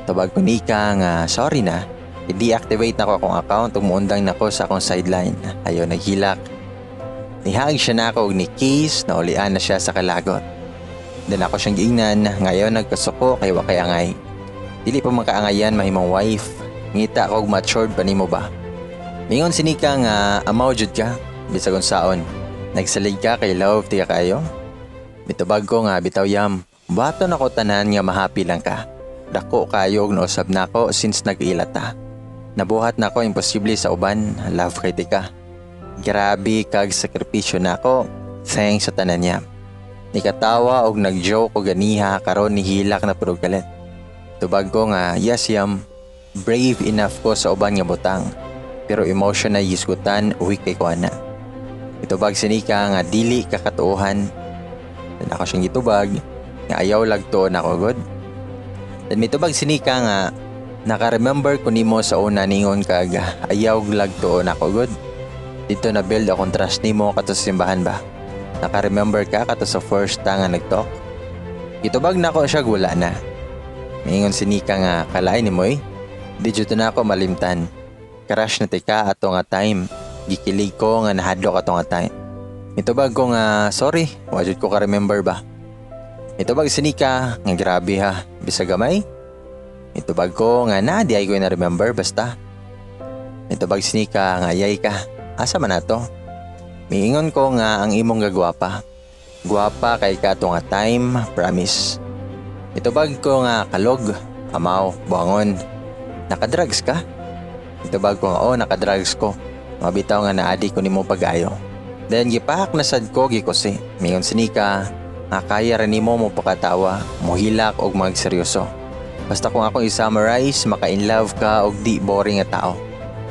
Tawag ko nika nga sorry na. I-deactivate na ko akong account ug muundang nako sa akong sideline. Ayaw naghilak. Nihag siya na ako og ni kiss na ulian na siya sa kalagot. Dan ako siyang giingnan ngayon nagkasuko kay wa kay angay. Dili pa makaangayan mahimong wife. Ngita ako og matured pa nimo ba? Mingon sinika nga amaw jud ka bisag unsaon. Nagsalig ka kay love tiya kayo. Mitubag ko nga bitaw yam. Bato na ko tanan nga mahappy lang ka. Dako kayo og nausab nako since nag-ilata. Nabuhat nako imposible sa uban. Love kay tika. Grabe kag sakripisyo nako. Thanks sa tanan niya. Nikatawa og nagjoke og ganiha karon nihilak na puro galit. Tubag ko nga yes yam. Brave enough ko sa uban nga butang. Pero emotion na yisgutan uwi kay kuana. Itubag sinika nga dili kakatuuhan. Dan ako siyang gitubag nga ayaw lagtuon ako god. Dan mitubag sinika nga naka-remember ko nimo sa una ningon kag ayaw lagtuon ako god. Dito na build akong trust nimo kato sa simbahan ba. Naka-remember ka kato sa first ta nga nagtalk. Itubag nako siya gula na. Mingon sinika nga kalain nimo di jud na ako malimtan. Crush na tika ato nga time. Gikilig ko nga nahadlok ato nga time. Mitubag ko nga sorry, wajud ko ka-remember ba. Mitubag sinika nga grabe ha, bisag gamay. Mitubag ko nga di ay ko na-remember basta. Mitubag sinika nga yay ka, asa man ato. Miingon ko nga ang imong gagwapa. Guwapa kay ka ato nga time, promise. Mitubag ko nga kalog, amaw, buangon. Nakadrugs ka? Itubag ko nga nakadrugs ko. Mabitaw nga naadi ko nimo pag-ayo. Then gipahak na sad ko gikusi. Mingon sinika nga kaya ra nimo mo pakatawa, mohilak og magseryoso. Basta kung ako i-summarize, maka-in love ka og di boring nga tao.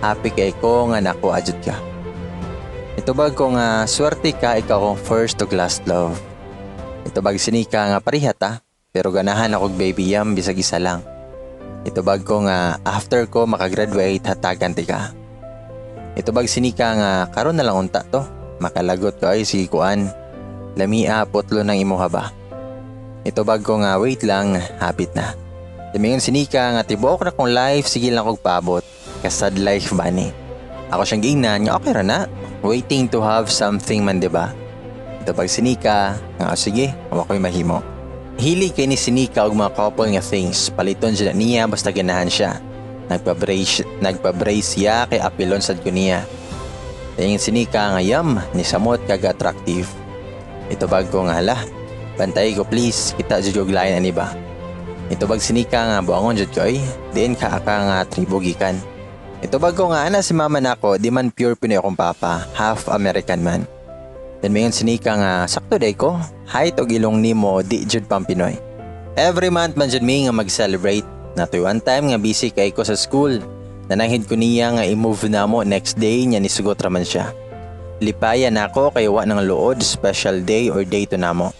Happy kay ko nga nako adjud ka. Itubag ko nga swerte ka ikaw kong first to last love. Itubag sinika nga parihat pero ganahan ako baby yam bisag isa lang. Itubag ko nga after ko makagraduate hatagan ti ka. Itubag sinika nga karon na lang unta to. Makalagot ko ay si kuan. Lamia putlo ng imuha ba. Itubag ko nga wait lang hapit na. Tumingon sinika nga tibuok na kong life sige lang kog paabot. Kasad life ba ni. Ako siyang giingnan nga okay ra na. Waiting to have something man diba. Itubag sinika nga sige ako ko'y mahimo. Hili kay ni sinika og mga couple nga things. Paliton siya niya basta ganahan siya. Nagpa-brace siya kay apilon sad ko niya. Tingin sinika nga yam ni samot kag attractive. Ito bag ko nga hala. Bantay ko please kita jud og lain ani ba. Itubag sinika nga buangon jud koy, diin ka aka nga tribo gikan. Itubag ko nga ana si mama nako, di man pure Pinoy akong papa, half American man. Then mayon sinika nga sakto day ko, height og ilong nimo di jud pang Pinoy. Every month man jud mi nga mag-celebrate. Natoy one time nga busy kay ko sa school. Nananghid ko niya nga i-move na mo next day niya nisugot raman siya. Lipayan ako kay wa nang luod, special day or day to namo.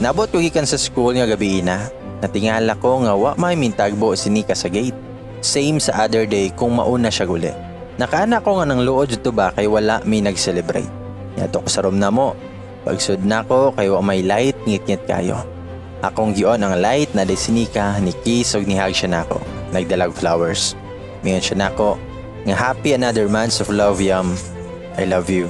Nabot ko gikan sa school nga gabi na. Natingala ko nga wa may mintagbo si Nika sa gate. Same sa other day kung mauna siya guli. Nakaana ko nga nang luod jud ba kay wala mi nag-celebrate. Yato ko sa room na mo. Pagsud na ko kay wa may light ngit-ngit kayo. Akong gion ang light na di si Nika ni kiss og nihag siya nako. Nagdalag flowers. Mayon siya nako nga happy another months of love yum. I love you.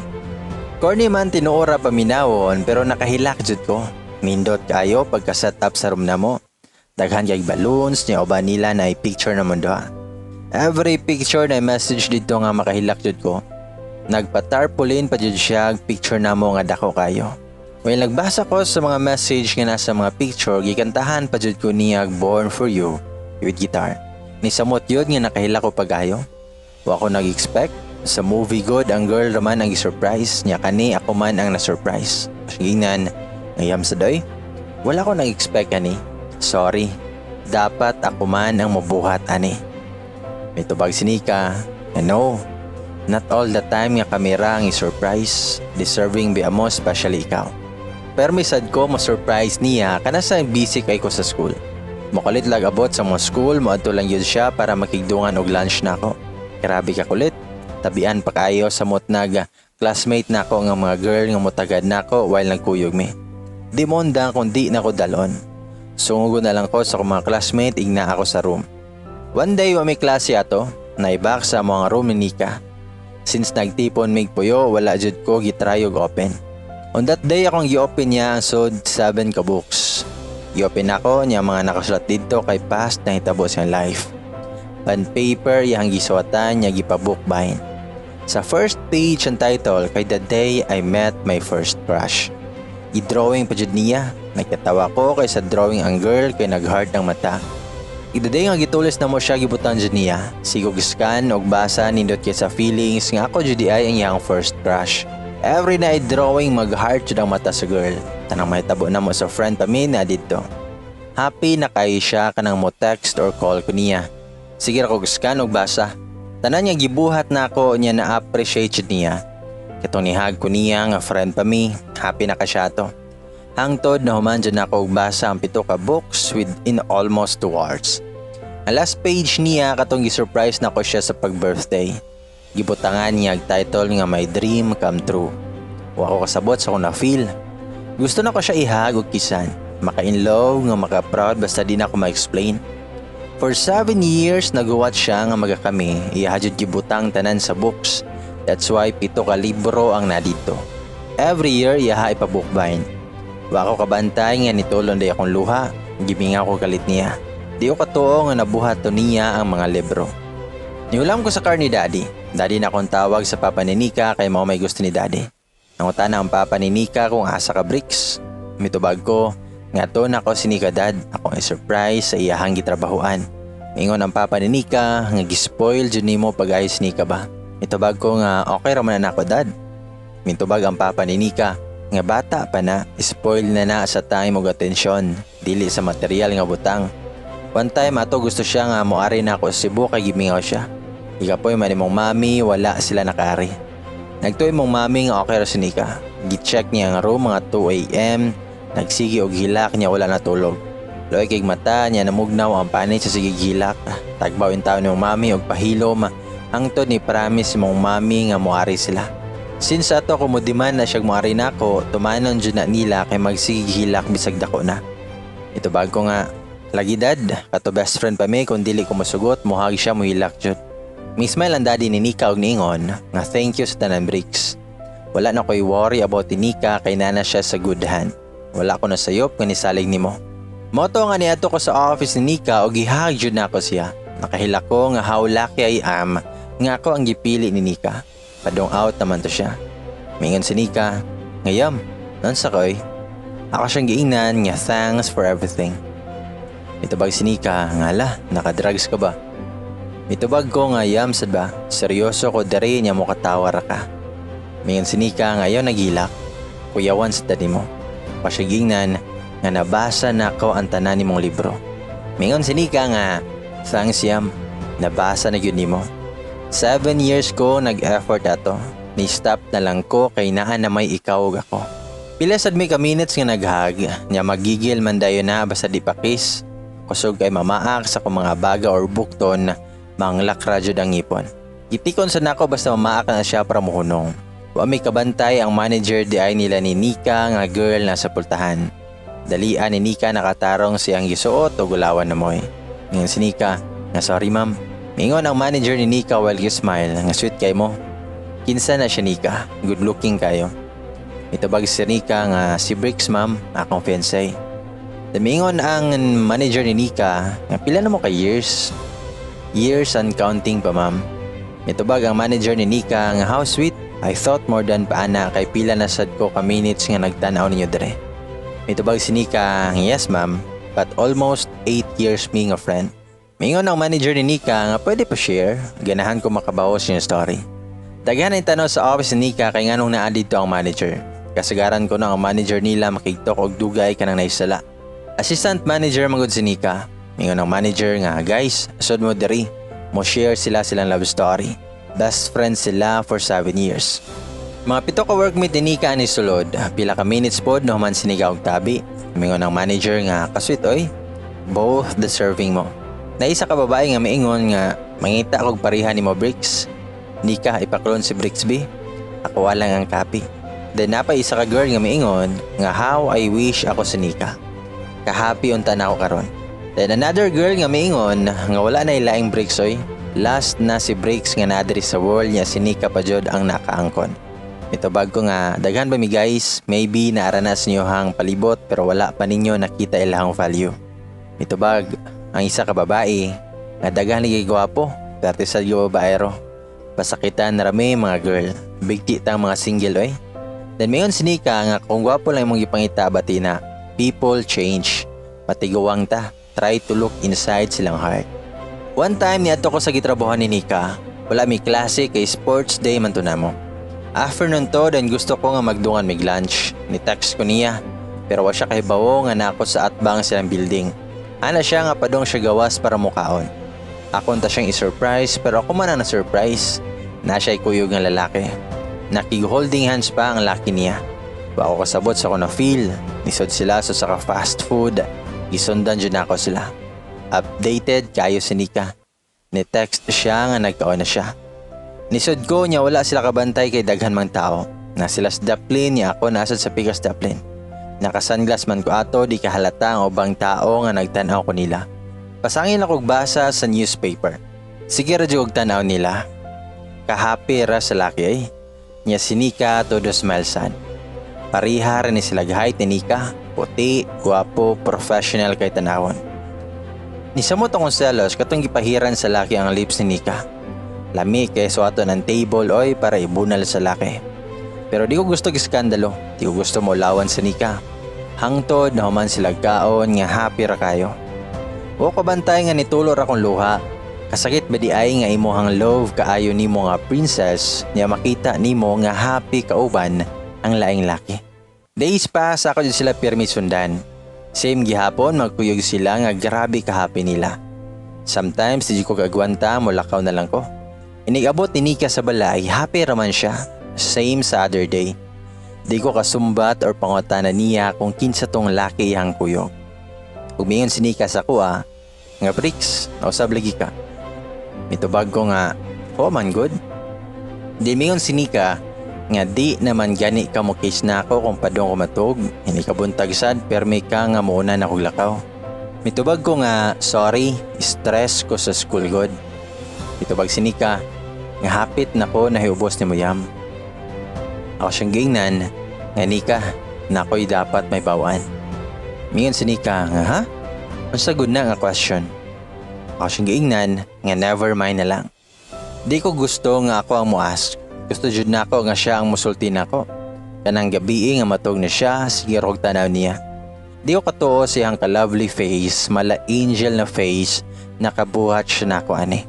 Corny man tinuora paminawon pero nakahilak jud ko. Nindot kayo pagka set up sa room na mo. Daghan kay balloons niya uban nila na i-picture naman doha. Every picture na message dito nga makahilak jud ko. Nagpa-tarpaulin pa jud siya picture namo nga dako kayo. When nagbasa ko sa mga message nga nasa mga picture, gikantahan pa jud ko niya Born for You with guitar. Ni samot yun nga nakahilak ko pagayo. Wa ko nag-expect. Sa movie God, ang girl raman ang i-surprise niya kani ako man ang na-surprise. Gingan, ngayam sa doy. Wala ko nag-expect ani. Sorry, dapat ako man ang mabuhat ani. May tubag si Nika, no, not all the time nga kamera ang i-surprise, deserving be amo especially ikaw. Pero misad ko ma-surprise niya kana sa busy kay ko sa school. Makulit lag abot sa mga school, moadto lang yun siya para makigdungan og lunch na ako. Grabe ka kulit, tabian pa kayo sa motnag classmate na ako nga mga girl nga motagad na ako while nagkuyog mi. Di mo ndang kundi na ko dalon. Sungugo na lang ko sa mga classmate igna ako sa room. One day wa may klase ato, naibak sa mga room ni Nika. Since nagtipon mig puyo, wala jud ko gitry og open. On that day akong gi-open niya ang sod 7 ka books. I-open ako niya mga nakasulat dito kay past na hitabo siyang life. Pen paper yang gisuwatan niya gipabookbind. Sa first page ang title kay The Day I Met My First Crush. I-drawing pa jud niya. Nagkatawa ko kay sa drawing ang girl kay nag-heart ang mata. Idaday nga gitulis na mo siya gibutan jud niya. Sigog scan og basa nindot kay sa feelings nga ako jud ay ang iyang first crush. Every night drawing mag-heart jud ang mata sa girl. Tanang mahitabo na mo sa friend pa mi na dito. Happy na kay siya kanang mo text or call ko niya. Sige ra ko scan og basa. Tanan niya gibuhat na ako niya na appreciate jud niya. Katong nihag ko niya nga friend pa mi, happy na ka siya to. Hangtod na human dyan ako basa ang 7 ka books within almost 2 hours. Ang last page niya katong gisurprise na ko siya sa pag-birthday. Gibutangan niya ang title nga My Dream Come True. Wa ko kasabot sa akong na-feel. Gusto na ko siya ihag og kisan. Maka-in-love nga maka-proud basta di na ako ma-explain. For 7 years nag-watch siya nga magakami. Iyahadjud gibutang tanan sa books. That's why 7 ka libro ang nadito. Every year iyaha ipabookbind. Wa ko kabantay nga nitulon day akong luha, gibinga ko kalit niya. Di ko katuo nga nabuhat to niya ang mga libro. Niulam ko sa car ni Daddy. Daddy na akong tawag sa papa ni Nika kay mao may gusto ni Daddy. Nangutana ang papa ni Nika kung asa ka bricks. Mitubag ko, nga to na ko si Nika dad, akong i-surprise sa iyahang gitrabahuan. Mingon ang papa ni Nika, nga gispoil dyan nimo pag-ayos ni Nika ba. Mitubag ko nga okay raman na ako dad. Mitubag ang papa ni Nika, nga bata pa na, spoil na sa time og atensyon, dili sa material nga butang. One time ato gusto siya nga moari na ako sa Cebu kay gimingaw siya. Ikapoy man imong mami, wala sila nakari. Nagtuoy mong mami nga okay ra si Nika. Gi-check niya ang room mga 2 AM, nagsigi og hilak niya wala natulog. Loy kay mata niya namugnaw ang panit sa sige hilak. Tagbaw in taon ng mami og pahilom, hangtod ni promise mong mami nga moari sila. Since ato kumudiman na siyag moari nako, tumanon dyan na nila kay magsigihilak bisag dako na. Ito bago nga, lagi dad, kato best friend pa may kung dili ko masugot, muhag siya muhilak dyan. May smile ang daddy ni Nika og niingon, nga thank you sa tanan bricks. Wala na ko'y worry about ni Nika kay nana siya sa good hand. Wala ko na sayop nga nisalig ni mo. Moto nga niadto ko sa office ni Nika og gihag jud na ako siya. Nakahilak ko nga how lucky I am nga ako ang gipili ni Nika. Padong out naman to siya. Mingon si Nika, ngayam, non sa koy. Ako siyang giingnan nga thanks for everything. Mitubag si Nika nga la, nakadrugs ka ba? Mitubag ko nga yam sad ba, seryoso ko dari niya mo katawar ka. Mingon si Nika ngayon nagilak, kuyawan sa tadi mo. Pasyagingnan nga nabasa na ko ang tanan nimong libro. Mingon si Nika nga, thanks yam, nabasa na yun nimo. 7 years ko nag-effort ato, ni-stop na lang ko kay naan na may ikaw ug ako. Pila sad may ka minutes nga naghag, nya magigil man dayon na basta di pa kiss. Kusog kay mamaak sa kong mga baga or bukton, manglak radyo ang ngipon. Itikon sa nako basta mamaak na siya para muhunong. Wa may kabantay ang manager di ay nila ni Nika nga girl na sa pultahan. Dalian ni Nika nakatarong siyang gisuot o gulawan na moy. Ngayon si Nika, nga sorry ma'am. Mingon ang manager ni Nika while you smile, nga sweet kay mo. Kinsa na siya Nika, good looking kayo. Itabag si Nika nga si Bricks ma'am, akong fiancé. Damingon ang manager ni Nika, nga pila na mo ka years? Years and counting pa ma'am. Itabag ang manager ni Nika nga how sweet. I thought more than paana kay pila na sad ko ka minutes nga nagtanaw ninyo dire. Itabag si Nika, yes ma'am, but almost 8 years being a friend. Mingon ang manager ni Nika nga pwede pa share, ganahan ko makabawas yung story. Daghan ang tanong sa office ni Nika kay nganong naa dito ang manager. Kasagaran ko na ang manager nila makigtok og dugay kanang naisala. Assistant manager magud si Nika. Mingon ang manager nga, guys, asod mo diri, mo share silang love story. Best friends sila for 7 years. Mga pito ka workmate ni Nika ni sulod, pila ka minutes pod no man sinigaw og tabi. Mingon ang manager nga, kasweet oy, both deserving mo. Naisa ka babae nga maingon nga mangita kog pariha ni mo Bricks. Nika ipaklon si Bricks B. Ako walang ang copy. Then napay isa ka girl nga maingon nga how I wish ako si Nika. Kahappy unta na ako karon. Then another girl nga maingon nga wala na ilaing Bricks oy. Last na si Bricks nga nadiri sa world niya si Nika pa jud ang nakaangkon. Itubag ko nga daghan ba mi guys, maybe naaranas niyo hang palibot pero wala pa ninyo nakita ilahang value. Itubag ang isa ka babae, nga daghan ligay gwapo, dati sa babaero. Pasakitan na rami mga girl, bigti tang mga single oy. Then mayon si Nika nga kung gwapo lang mong ipangita batina, people change. Matiguwang ta, try to look inside silang heart. One time niadto ko sa gitrabahoan ni Nika, wala mi klase kay sports day man to namo. Afternoon to, then gusto ko nga magdungan mig lunch. Ni-text ko niya, pero wa siya kahibawo nga nako sa atbang silang building. Ana siya nga padong siya gawas para mukaon. Ako ta siyang i-surprise pero ako man ang na-surprise. Na siya'y kuyog ng lalaki. Nakig-holding hands pa ang laki niya. Wa ako kasabot sa ko na feel. Nisod sila sa saka fast food. Gisundan dyan ako sila. Updated kayo si Nika. Ni-text siya nga nagkaon na siya. Nisod ko niya wala sila kabantay kay daghan mang tao. Na sila sa daplin niya ako nasad sa pikas daplin. Nakasunglass man ko ato di kahalata ang ubang tao nga nagtanaw ko nila. Pasangin akong basa sa newspaper. Sige radyo og tanaw nila. Kahapi ra sa laki ay. Nya si Nika todo smilesan. Pariha ra ni sila height ni Nika. Puti, guwapo, professional kay tanawon. Nisamot akong selos katong gipahiran sa laki ang lips ni Nika. Lami kay suato ng table oy para ibunal sa laki. Pero di ko gusto giskandalo, di ko gusto mo lawan sa Nika. Hangtod na human sila kaon nga happy ra kayo. O kabantay nga nitulor akong luha. Kasakit ba di ay nga imuhang love kaayo nimo nga princess niya makita nimo nga happy kauban ang laing laki. Days pa sa ako sila pirmi sundan. Same gihapon magkuyog sila nga grabe ka happy nila. Sometimes di ko kagwanta mo lakaw na lang ko. Inigabot ni Nika sa balay, happy raman siya. Same sa other day. Di ko kasumbat or pangutana niya kung kinsa tong laki yang kuyog. Umingon si Nika sa kuha, nga Bricks, nausab lagi ka. Mitubag ko nga, oh man good. Di mingon si Nika, nga di naman gani ka mo case na ako kung padong ko matug. Hindi ka buntag sad, permi ka nga muna na kong lakaw. Mitubag ko nga, sorry, stress ko sa school god. Mitubag si Nika, nga hapit na ko nahiubos ni mo yam. Ako siyang gingnan, nga Nika, na ako'y dapat may bawaan. Mingon si Nika, nga ha? Unsa good na nga question? Ako siyang gingnan, nga never mind na lang. Di ko gusto nga ako ang mo-ask. Gusto jud na ako nga siya ang musulti na ako. Kanang gabi nga matog na siya, sige rog tanaw niya. Di ko katuo siyang ka-lovely face, mala angel na face, nakabuhat siya na ako ani.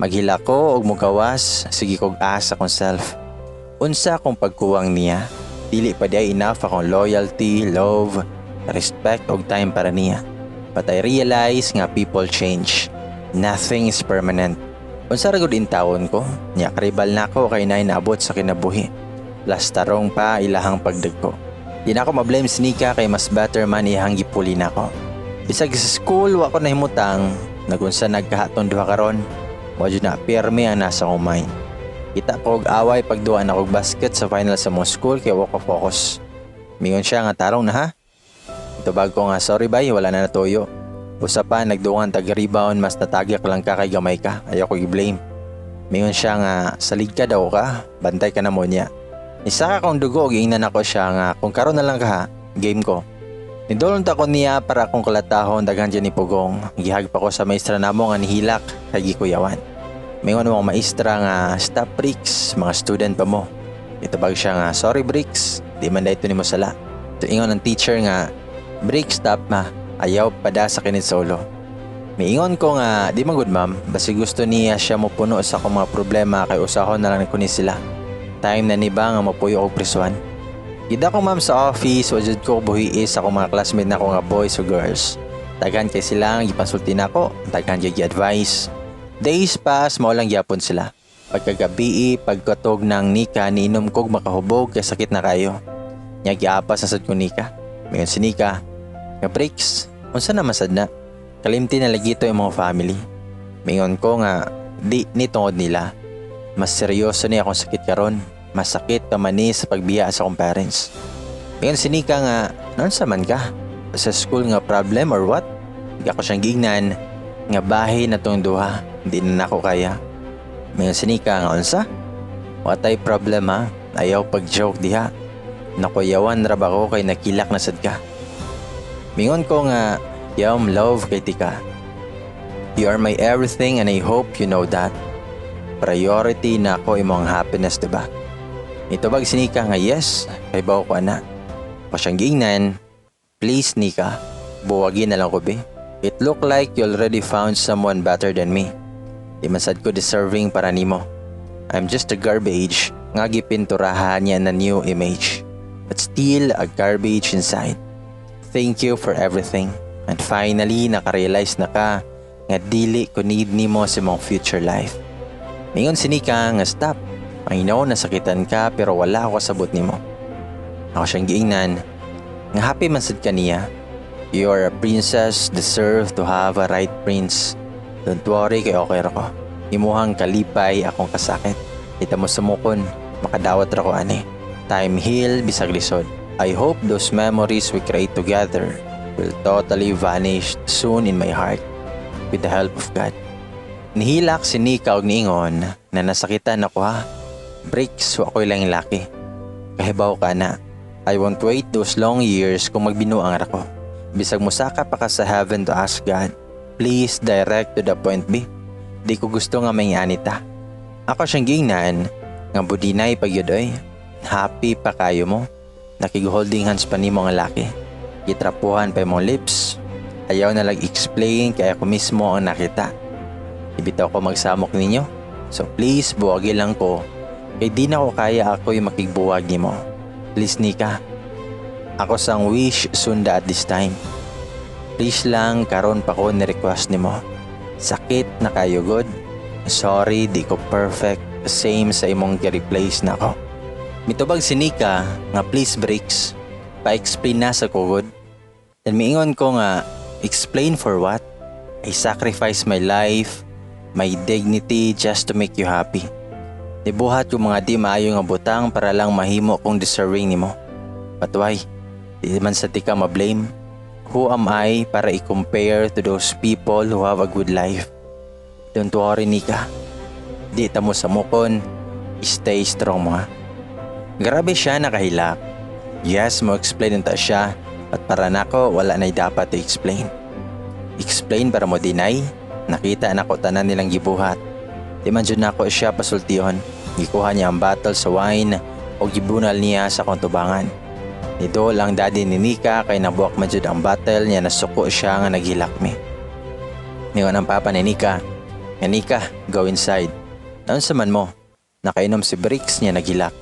Maghila ko og mugawas, sige kog asa kong self. Unsa akong pagkuwang niya, dili pa di enough akong loyalty, love, respect og time para niya. But I realize nga people change. Nothing is permanent. Unsa ra gud intawon ko, nya karibal na ako kay nay naabot sa kinabuhi. Plus tarong pa ilahang pagdagko. Di na ako mablame si Nika kay mas better man iyang gipuli na ako. Bisag sa school wa ko nahimutang, nagunsa nagkahaton duha karon. Wa jud na pirmi ang nasa akong mind. Kita ko og away pagduan ako og basket sa final sa mong school kay wa ko focus. Mingon siya nga tarong na ha. Tubag ko nga sorry bay, wala na natuyo. Usa pa nagduan tag-rebound mas natagyak lang ka kay gamay ka. Ayaw ko i-blame. Mingon siya nga salig ka daw ka, bantay ka na mo niya. Isa ka kong dugo og ingnan ako siya nga kung karon na lang ka ha, game ko. Nidolon ta ko niya para akong kalatahon daghan dyan ni Pugong. Gihag pa ko sa maestra namo nga nihilak kay gikuyawan. Mingon mo maestra nga stop Bricks, mga student pa mo. Itubag siya nga sorry Bricks, di man dahito ni mo sala. Tuingon ng teacher nga Bricks stop ma, ayaw pada sa kinit solo. Miingon ko nga di man good ma'am, basi gusto niya siya mo puno sa akong mga problema kay usahon na lang ni sila. Time na ni ba nga mapuyo og prisuan. Ida ko ma'am sa office, wajud ko buhiis ako mga classmate na ko nga boys o girls. Daghan kay sila nga gipansulti nako, daghan kay gi-advise. Days pass, mao lang gyapon sila. Pagkagabi, pagkatog ng Nika, niinom kog makahubog kay sakit na kayo. Nya giapas na sad ko Nika. Mayon si Nika, nga Bricks, unsa na masad na? Kalimti na lagi ito yung mga family. Mingon ko nga, di ni tungod nila. Mas seryoso niya akong sakit karon. Mas sakit pa man ni sa pagbiya sa akong parents. Mingon si Nika nga, naunsa man ka? Sa school nga problem or what? Hindi ako siyang gignan, nga bahay na tong duha. Hindi na ako kaya. Mingon si Nika nga, unsa? What ay problem ha? Ayaw pag-joke diha. Nakuyawan ra ba ko kay nakilak na sad ka? Mingon ko nga, yam love kay tika. You are my everything and I hope you know that. Priority na ako imong happiness, diba? Itubag si Nika nga yes, kay bawo ko ana. Pa siyang giingnan, please Nika, buwagin na lang ko be. It look like you already found someone better than me. Di man sad ko deserving para nimo. I'm just a garbage, nga gipinturahan niya na new image. But still a garbage inside. Thank you for everything. And finally, nakarealize na ka nga dili ko need nimo sa mong future life. Mingon si Nika nga stop. I know nasakitan ka pero wala ako sabot nimo. Ako siyang giingnan nga happy man sad ka niya. You are a princess, deserve to have a right prince. Don't worry kay okay ra ko. Imuhang kalipay akong kasakit. Kita mo sumukon, makadawat ra ko ani. Time heal bisag lisod. I hope those memories we create together will totally vanish soon in my heart with the help of God. Nihilak si Nika og niingon na nasakitan ako ha. Bricks, wa ko'y lang laki. Kahibaw ka na. I won't wait those long years kung magbinuang ra ko. Bisag musaka pa ka sa heaven to ask God. Please direct to the point B. Di ko gusto nga may anita. Ako siyang gingnan nga budinay pagyudoy. Happy pa kayo mo. Nakig-holding hands pa ni mo nga laki. Gitrapuhan pa mong lips. Ayaw na explain kaya ako mismo ang nakita. Ibitaw ko magsamok ninyo. So please buwagi lang ko. Kaya di na ko kaya ako yung makigbuwag ni mo. Please Nika. Ako sang wish sunda at this time. Please lang karon pa ko ni-request ni mo. Sakit na kayo good. Sorry di ko perfect. Same sa imong gi-replace na ako. Mitubag si Nika nga please Bricks. Pa-explain na sa kugod. And miingon ko nga explain for what? I sacrifice my life, my dignity just to make you happy. Nibuhat yung mga di maayo nga butang para lang mahimo kung deserving nimo. But why? Di man sa tika ma-blame. Who am I para i-compare to those people who have a good life? Don't worry Nika. Di ta mo samukon. Stay strong mo ha. Grabe siya nakahilak. Yes, mo explain nta siya. At para nako wala na dapat to explain. Explain para mo deny. Nakita na ko tanan nilang gibuhat. Di man dyan ako siya pasultiyon. Gikuha niya ang bottle sa wine o gibunal niya sa kontubangan. Nito lang daddy ni Nika kay nabuak man jud ang battle niya nasuko siya nga naghilak mi. Mingon ang papa ni Nika, nga Nika, go inside. Naon sa man mo? Nakainom si Bricks niya naghilak.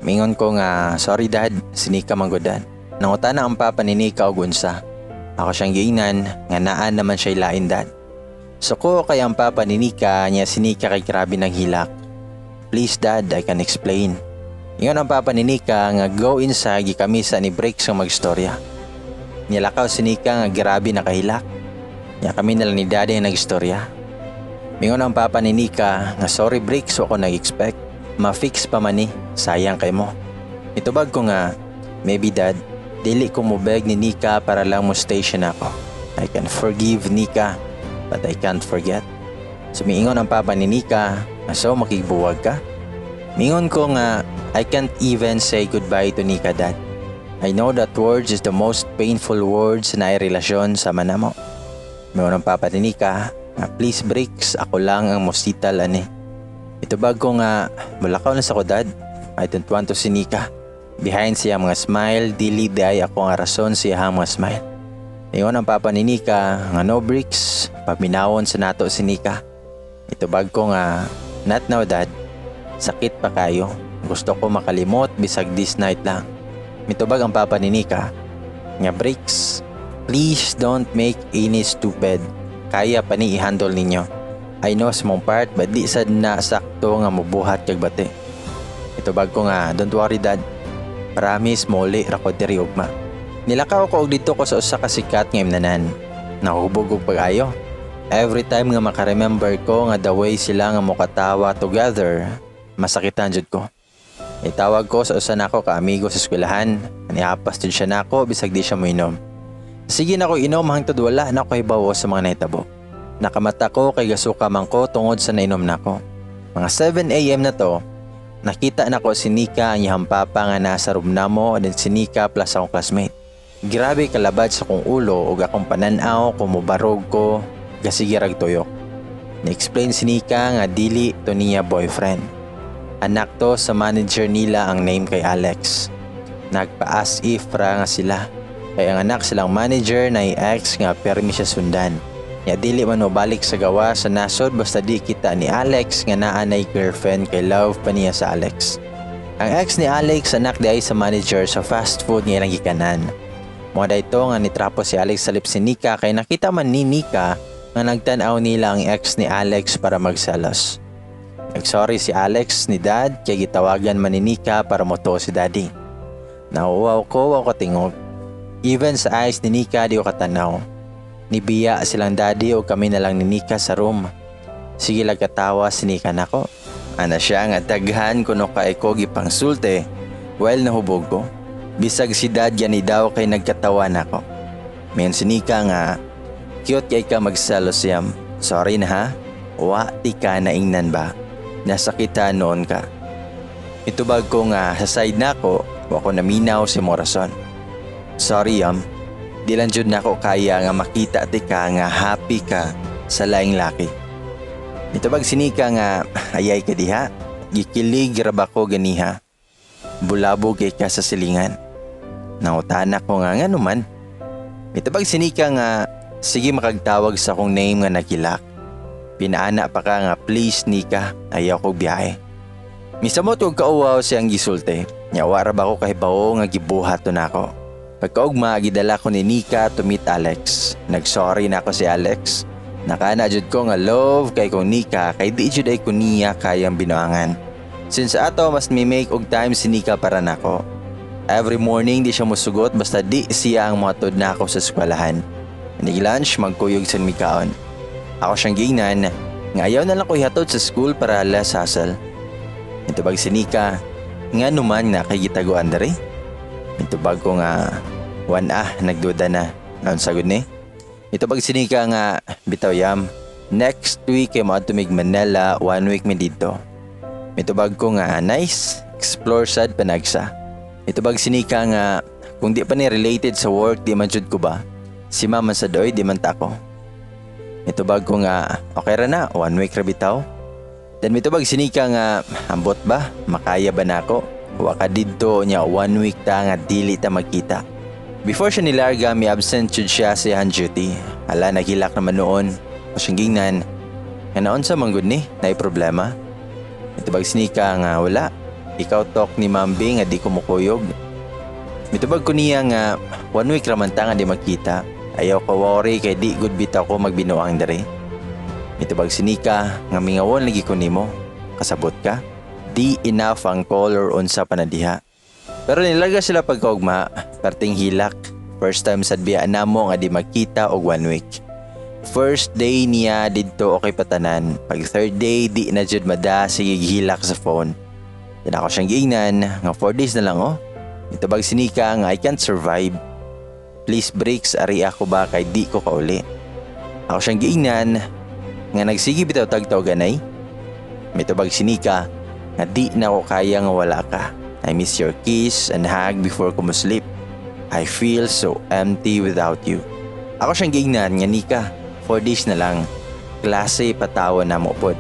Mingon ko nga, sorry dad, si Nika manggodan. Nangutana ang papa ni Nika og unsa. Ako siyang giingnan nga naan naman siya lain dad. Suko kay ang papa ni Nika niya si Nika kay grabe naghilak. Please dad, I can explain. Ingon ang papa ni Nika nga go inside gikamisa ni Bricks ang magstorya. Nilakaw si Nika nga grabe nakahilak. Nya kami na lang ni daddy ang nagstorya. Mingon ang papa ni Nika nga sorry Bricks ako nag-expect. Ma-fix pa man ni, sayang kay mo. Itubag ko nga, maybe dad, dili ko mubeg ni Nika para lang mo station ako. I can forgive Nika, but I can't forget. Sumiingon ang papa ni Nika nga so makigbuwag ka. Mingon ko nga, I can't even say goodbye to Nika dad. I know that words is the most painful words na relasyon sa manamo. Mingon ang papa ni Nika nga please Bricks, ako lang ang mosital ani. Itubag ko nga, mulakaw na sa ko dad. I don't want to see Nika. Behind siya mga smile, dili day ako nga rason siya mga smile. Mingon ang papa ni Nika nga no Bricks, paminawon sa nato si Nika. Itubag ko nga, not now dad. Sakit pa kayo. Gusto ko makalimot bisag this night lang. Mitubag ang papa ni Nika nga Bricks, please don't make any stupid. Kaya pa ni i-handle ninyo. I know sa mong part but di sad na sakto nga mubuhat kag bati. Mitubag ko nga don't worry dad. Promise muli ra ko diri ugma. Nilakaw ko og dito ko sa usa ka sikat nga imnanan. Nahubog og pag-ayo. Every time nga makaremember ko nga the way sila nga mokatawa together, masakitan jud ko. Itawag ko sa usa nako ka amigo sa eskwelahan. Niapas din siya nako bisag di siya moinom. Sige na ko inom hangtod wala na ko hibawo sa mga nahitabo. Nakamata ko kay gasuka man ko tungod sa nainom nako. Mga 7 AM na to, nakita nako si Nika ang iyang papa nga nasa room namo and si Nika plus akong classmate. Grabe kalabad sa kong ulo ug akong pananaw kung mubarog ko gasigirag tuyok. Ni-explain si Nika nga dili to niya boyfriend. Anak to sa manager nila ang name kay Alex. Nagpa-as if ra nga sila. Kaya ang anak silang manager na ex nga permi siya sundan. Ya dili man mo balik sa gawa sa nasod basta di kita ni Alex nga naanay girlfriend kay love pa niya sa Alex. Ang ex ni Alex anak di ay sa manager sa fast food nga ilang gikanan. Mga dayto nga nitrapo si Alex sa lips si Nika kay nakita man ni Nika nga nagtan-aw nila ang ex ni Alex para magsalos. Nagsorry si Alex ni dad kaya gitawagan man ni Nika para moto si daddy. Nauwaw ko ako tingog. Even sa eyes ni Nika di ko katanaw. Nibiya silang daddy o kami na lang ni Nika sa room. Sige lang katawa si Nika nako. Ana siya nga daghan kuno ka eko gipang sulte. Well nahubog ko. Bisag si dad gani daw kay nagkatawa nako. Mayon si Nika nga cute kay ka magsalos siyam. Sorry na ha. Wa ti ka naingnan ba? Nasakitan noon ka. Itubag ko nga sa side nako, wa ko naminaw si Morason. Sorry di lang jud nako kaya nga makita ti ka nga happy ka sa laing laki. Itubag si Nika nga ayay ka diha, gikilig ra ba ko ganiha. Bulabog kay ka sa silingan. Nangutana ko nga numan. Itubag si Nika nga sige makagtawag sa akong name nga nagilak. Pinaana pa ka nga please Nika, ayaw ko biyahe. Misamot og kauwaw siyang gisulte. Nyawara ba ko kahibaw nga gibuhat to nako. Pagkaugma gidala ko ni Nika to meet Alex. Nagsorry na ako si Alex. Nakana jud ko nga love kay kong Nika kay di jud ay ko niya kayang binuangan. Since ato mas may make og time si Nika para nako. Every morning di siya musugot basta di siya ang matod nako sa eskwelahan. Nigi-lunch magkuyog sa mikaon. Ako siyang gingnan nga ayaw na lang ko ihatod sa school para less hassle. Itubag si Nika nga numan na kay gitaguan dere. Itubag ko nga nagduda na. Naon sagod ni? Itubag si Nika nga bitaw yam. Next week ay maadto mig Manila, 1 week mi dito. Itubag ko nga nice, explore sad panagsa. Itubag si Nika nga kung di pa ni related sa work di man jud ko ba. Si mama sa doy di man ta ko. Mitubag ko nga okay ra na 1 week ra bitaw. Then mitubag si Nika nga ambot ba makaya ba nako Wa ka didto niya 1 week ta nga dili ta magkita. Before siya nilarga, may absent jud siya sa iyang duty. Hala, naghilak naman noon. O siyang gingnan, nga naon sa manggod ni, naay problema. Mitubag sinika nga wala. Ikaw talk ni Mambi nga di ko mukuyog. Mitubag ko niya nga 1 week raman ta nga di magkita. Ayaw ka worry kay di good bitaw ko magbinuang dere. Mitubag sinika nga mingawon lagi ko nimo. Kasabot ka? Di enough ang call or unsa pa na diha. Pero nilaga sila pagkaugma, perting hilak. First time sad biya namo nga di magkita og 1 week. First day niya didto okay patanan. Pag third day di na jud mada sige hilak sa phone. Yan ako siyang giingnan nga 4 days na lang oh. Mitubag sinika nga I can't survive. Please breaks ari ako ba kay di ko kauli. Ako siyang giingnan nga nagsige bitaw tagtaw ganay. Mitubag sinika nga di na ko kaya nga wala ka. I miss your kiss and hug before ko sleep. I feel so empty without you. Ako siyang giingnan nga nika, 4 days na lang. Klase patawa na mo pod.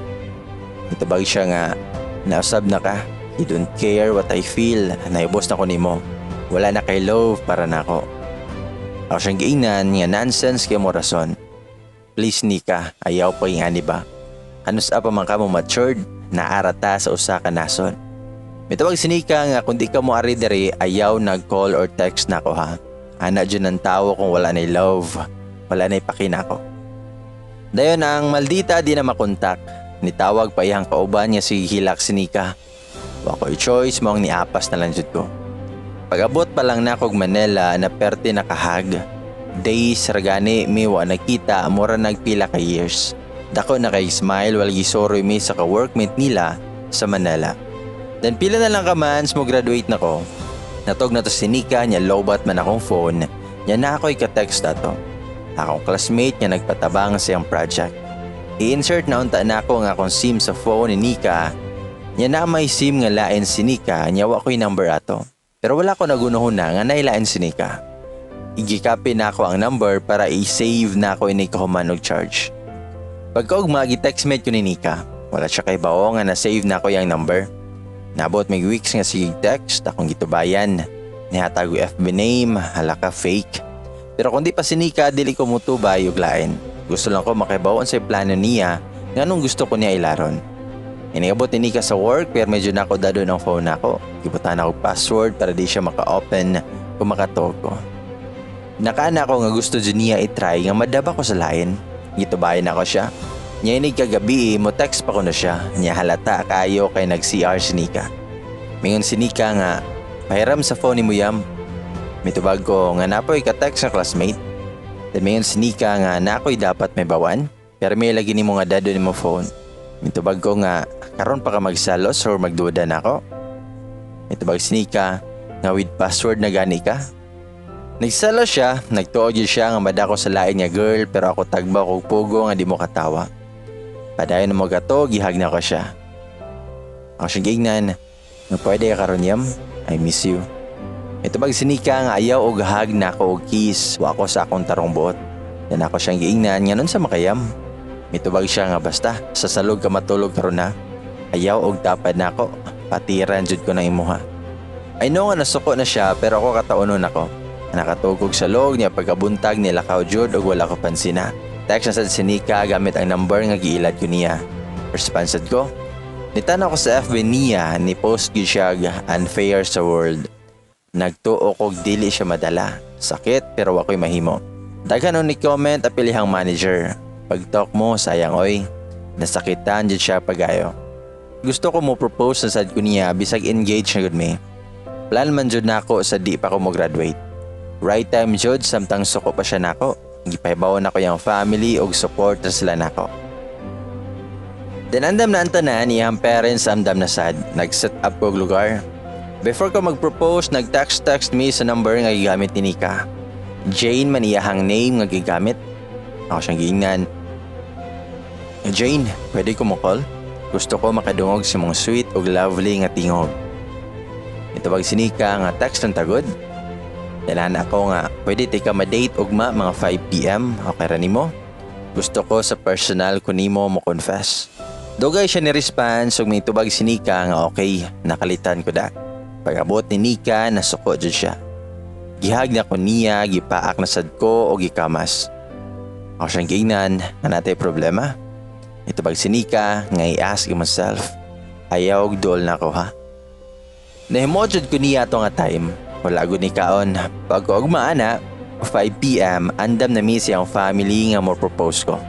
Mitubag siya nga nausab na ka. You don't care what I feel. Naibos na ko nimo. Wala na kay love para nako. Ako siyang giingnan nga nonsense kay mo rason. Please nika, ayaw pa yung ani ba? Hanus pa man ka mo matured, naarata sa usa ka nason. Mitawag sinika nga kung di ka mo ari dere ayaw nag-call or text na ko ha. Ana dyan ang tao kung wala na love, wala na ipakina ko. Dayon ang maldita di na makontak. Nitawag pa iyang kauban niya si hilak sinika. Wako'y choice mong niapas na lang jud ko. Pag-abot pa lang na kog Manila na perte nakahag. Days ragani mi wa nakita mura nagpila ka years. Dako na kay smile wal gisoroy mi sa ka-workmate nila sa Manila. Then pila na lang ka months mo graduate na ko. Natog na to sinika niya lowbat man akong phone. Niya na ako'y ka-text dato. Akong classmate niya nagpatabang sa iyang project. I-insert na unta na ako nga akong SIM sa phone ni Nika. Niya na may SIM nga lain si Nika. Niya wa ko'y number ato. Pero wala ko nagunuhon na nga nailain si Nika. Igikapin na ako ang number para i-save na ako ini kahuman og charge. Pagkaugma gi-textmate ko ni Nika. Wala siya kay bao nga na-save na ako yung number. Nabot may weeks nga sige text akong gitubayan. Nihatag ko FB name, halaka fake. Pero kung di pa si Nika, dili ko mutubay og lain. Gusto lang ko makibawon sa plano niya nga nung gusto ko niya ilaron. Iniabot ni Nika sa work pero medyo nako dado ng phone nako. Gibutan ako password para di siya maka-open kung makatog ko. Nakaana ko nga gusto dyan niya itry nga madaba ko sa lain. Gitubayan ako siya. Niya inig kagabi mo text pa ko na siya. Niya halata kayo kay nag-CR si Nika. Mingon si Nika nga, pahiram sa phone ni mo yam. Mitubag ko nga napoy ka-text sa classmate. Then mingon si Nika nga nakoy dapat may bawan. Pero may lagi ni mo nga dado ni mo phone. Mitubag ko nga karon pa ka magsalos or magduda na ako. Mitubag si Nika nga with password na gani ka. Nagsalo siya, nagtuod yun siya nga madako sa lain nga girl pero ako tagba kog pugo nga di mo katawa. Padayon na mo gato, gihag na ko siya. Ako siyang giingnan, nga pwede ka karon yam, I miss you. Ito bag sinika nga ayaw og hag na ako og kiss, wa ako sa akong tarong buot. Yan ako siyang giingnan, nga nun sa makayam. Mitubag siya nga basta, sa salog ka matulog karon na. Ayaw og tapad na ako, patiran jud ko ng imuha. I know nga nasuko na siya pero ako kataunon ako. Nakatugog sa log niya pagkabuntag nila kaujud og wala ko pansina. Text na sa sinika gamit ang number nga giilad ko niya. Responsad ko. Nitanaw ko sa FB niya ni post gyud siya unfair sa world. Nagtuo kog dili siya madala. Sakit pero wako'y mahimo. Daghan ni comment apilihang manager. Pag-talk mo sayang oy. Nasakitan jud siya pagayo. Gusto ko mo propose sa sad ko niya bisag engage na gud me. Plan man jud nako sa di pa ko mo graduate. Right time jud samtang suko pa siya nako. Gipahibawon nako yang family og support na sila nako. Then andam na ang tanan iyang parents andam na sad. Nag-set up ko og lugar. Before ko mag-propose, nag-text me sa number nga gigamit ni Nika. Jane man iyahang name nga gigamit. Ako siyang giingnan. Jane, pwede ko mo call? Gusto ko makadungog si mong sweet og lovely nga tingog. Itawag si Nika nga text ng tagod. Kailan ako nga, pwede tika ma-date ugma mga 5 PM, okay ra nimo? Gusto ko sa personal ko nimo mo confess. Dugay siya ni response ug may tubag si Nika nga okay, nakalitan ko da. Pag-abot ni Nika, nasuko jud siya. Gihag na ko niya, gipaak na sad ko o gikamas. Ako siyang gingnan na natay problema. Ito bag si Nika nga i-ask myself, ayaw duol na ko ha. Nahimodjud ko niya to nga time. Wala gud ni kaon. Pag ugmaan na 5 PM, andam na mi siyang family nga mo propose ko.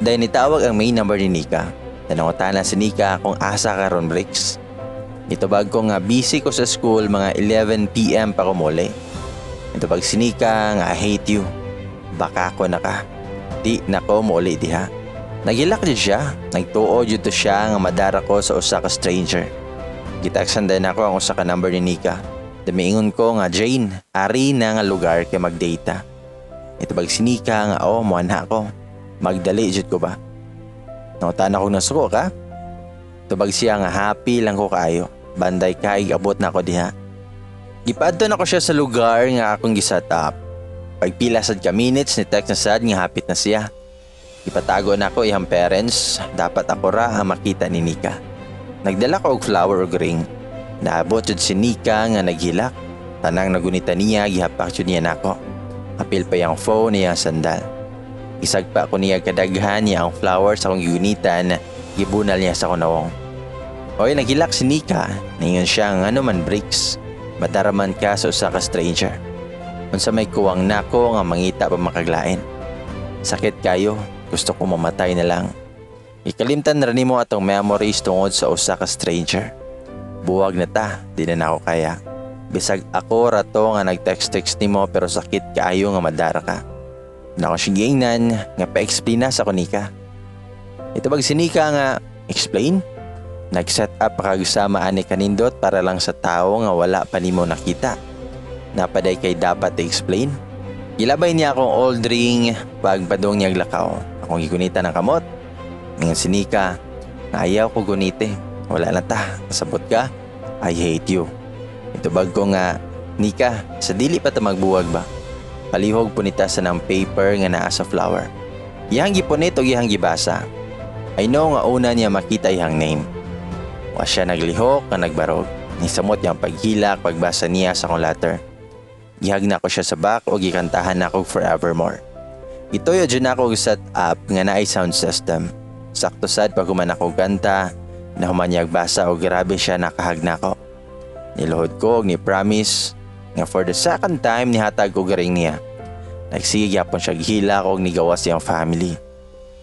Dahil nitawag ang main number ni Nika. Nanangutana si Nika kung asa karon breaks. Itubag ko nga busy ko sa school mga 11 PM pa ko muli. Itubag si Nika nga I hate you. Baka ako na ka. Di na ko muli diha. Nagilak din siya. Nagtuo dito siya nga madara ko sa usa ka stranger. Gitaksan din ako ang usa ka number ni Nika. Damiingon ko nga Jane, ari na nga lugar kay magdata. Itubag si Nika nga muanha ko. Magdali jud ko ba? Nangutan ako nasuko ka? Tubag siya nga happy lang ko kaayo. Banday kay abot na ako diha. Gipadto na ko siya sa lugar nga akong gisat up. Pagpila sad ka minutes ni text na sad nga hapit na siya. Ipatago na ko iyang parents. Dapat ako ra ang makita ni Nika. Nagdala ko og flower og ring. Naabot jud si Nika nga naghilak. Tanang nagunita niya gihapak jud niya nako. Apil pa yung phone niya sandal. Isagpa ko niya kadaghan niya ang flowers akong gigunitan, gibunal niya sa kunawong. Oy, naghilak si Nika, ningon siya nga man breaks. Madaraman ka sa usa ka stranger. Unsa may kuwang nako nga mangita pa makaglain. Sakit kayo, gusto ko mamatay na lang. Ikalimtan na rin mo atong memories tungod sa usa ka stranger. Buwag na ta, di na ako kaya. Bisag ako rato nga nag-text nimo pero sakit kaayo nga madara ka. Nako siyang nga pa-explain na sa Nika. Ito bag si Nika nga explain? Nag-set up pakagusama ani kanindot para lang sa tao nga wala pa nimo nakita. Napaday kay dapat i-explain. Ilabay niya akong old ring pagpadong niyag lakaw. Akong gigunita ng kamot. Ngayon si Nika, nga ayaw ko gunite. Wala na ta, kasabot ka. I hate you. Ito bag ko nga, Nika, sa dili pa ta magbuwag ba? Palihog punita sa ng paper nga naa sa flower. Iyang gipunit o iyang gibasa. I know nga una niya makita iyang name. Wa siya naglihok nga nagbarog. Nisamot niyang paghilak pagbasa niya sa kong letter. Gihag na ko siya sa back o gikantahan na ko forevermore. Itoyo dyan ako set up nga naay sound system. Sakto sad pag human ako kanta, na humanyag basa o grabe siya nakahag na ko. Niluhod ko og ni promise nga for the second time nihatag ko garing niya. Nagsige gyapon siya gihila og nigawas siyang family.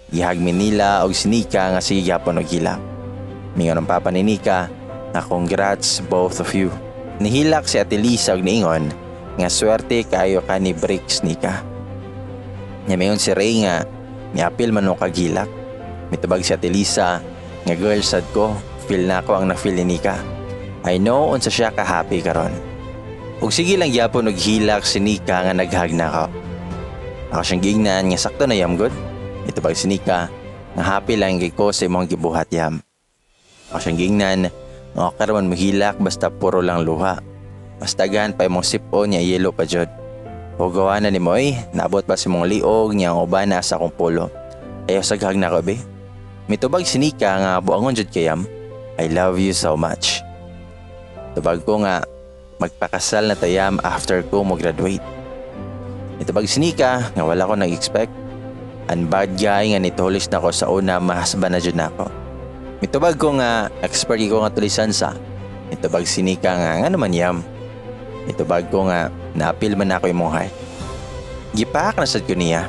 Gihagmin nila og si Nika nga sige gyapon og hila. Mingon ang papa ni Nika nga congrats both of you. Nihilak si Ate Lisa og niingon nga swerte kayo ka ni Breaks Nika. Mingon si Ray nga niapil man og kagilak. Mitubag si Ate Lisa nga girl sad ko, feel na ko ang na-feel ni Nika. I know unsa siya ka happy karon. Ug sige lang gyapon og hilak si Nika nga naghag na ko. Ako siyang gingnan nga sakto na yam good. Ito bag si Nika nga happy lang gay ko sa imong gibuhat yam. Ako siyang gingnan nga okay man mahilak basta puro lang luha. Mas daghan pa imong sipon nya yelo pa jud. O gawa na ni Moy, naabot pa si mong liog niya ang uban na sa akong pulo. Ayaw saghag na ko be. Mitubag si Nika nga buangon jud kayam. I love you so much. Tubag ko nga magpakasal na tayam after ko mo graduate. Itubag si Nika nga wala ko nag-expect. Ang bad guy nga nitulis na ko sa una mahasba na jud nako. Mitubag ko nga expert ko nga tulisan sa. Itubag si Nika nga naman yam. Itubag ko nga naapil man ako imong heart. Gipaak na sad ko niya.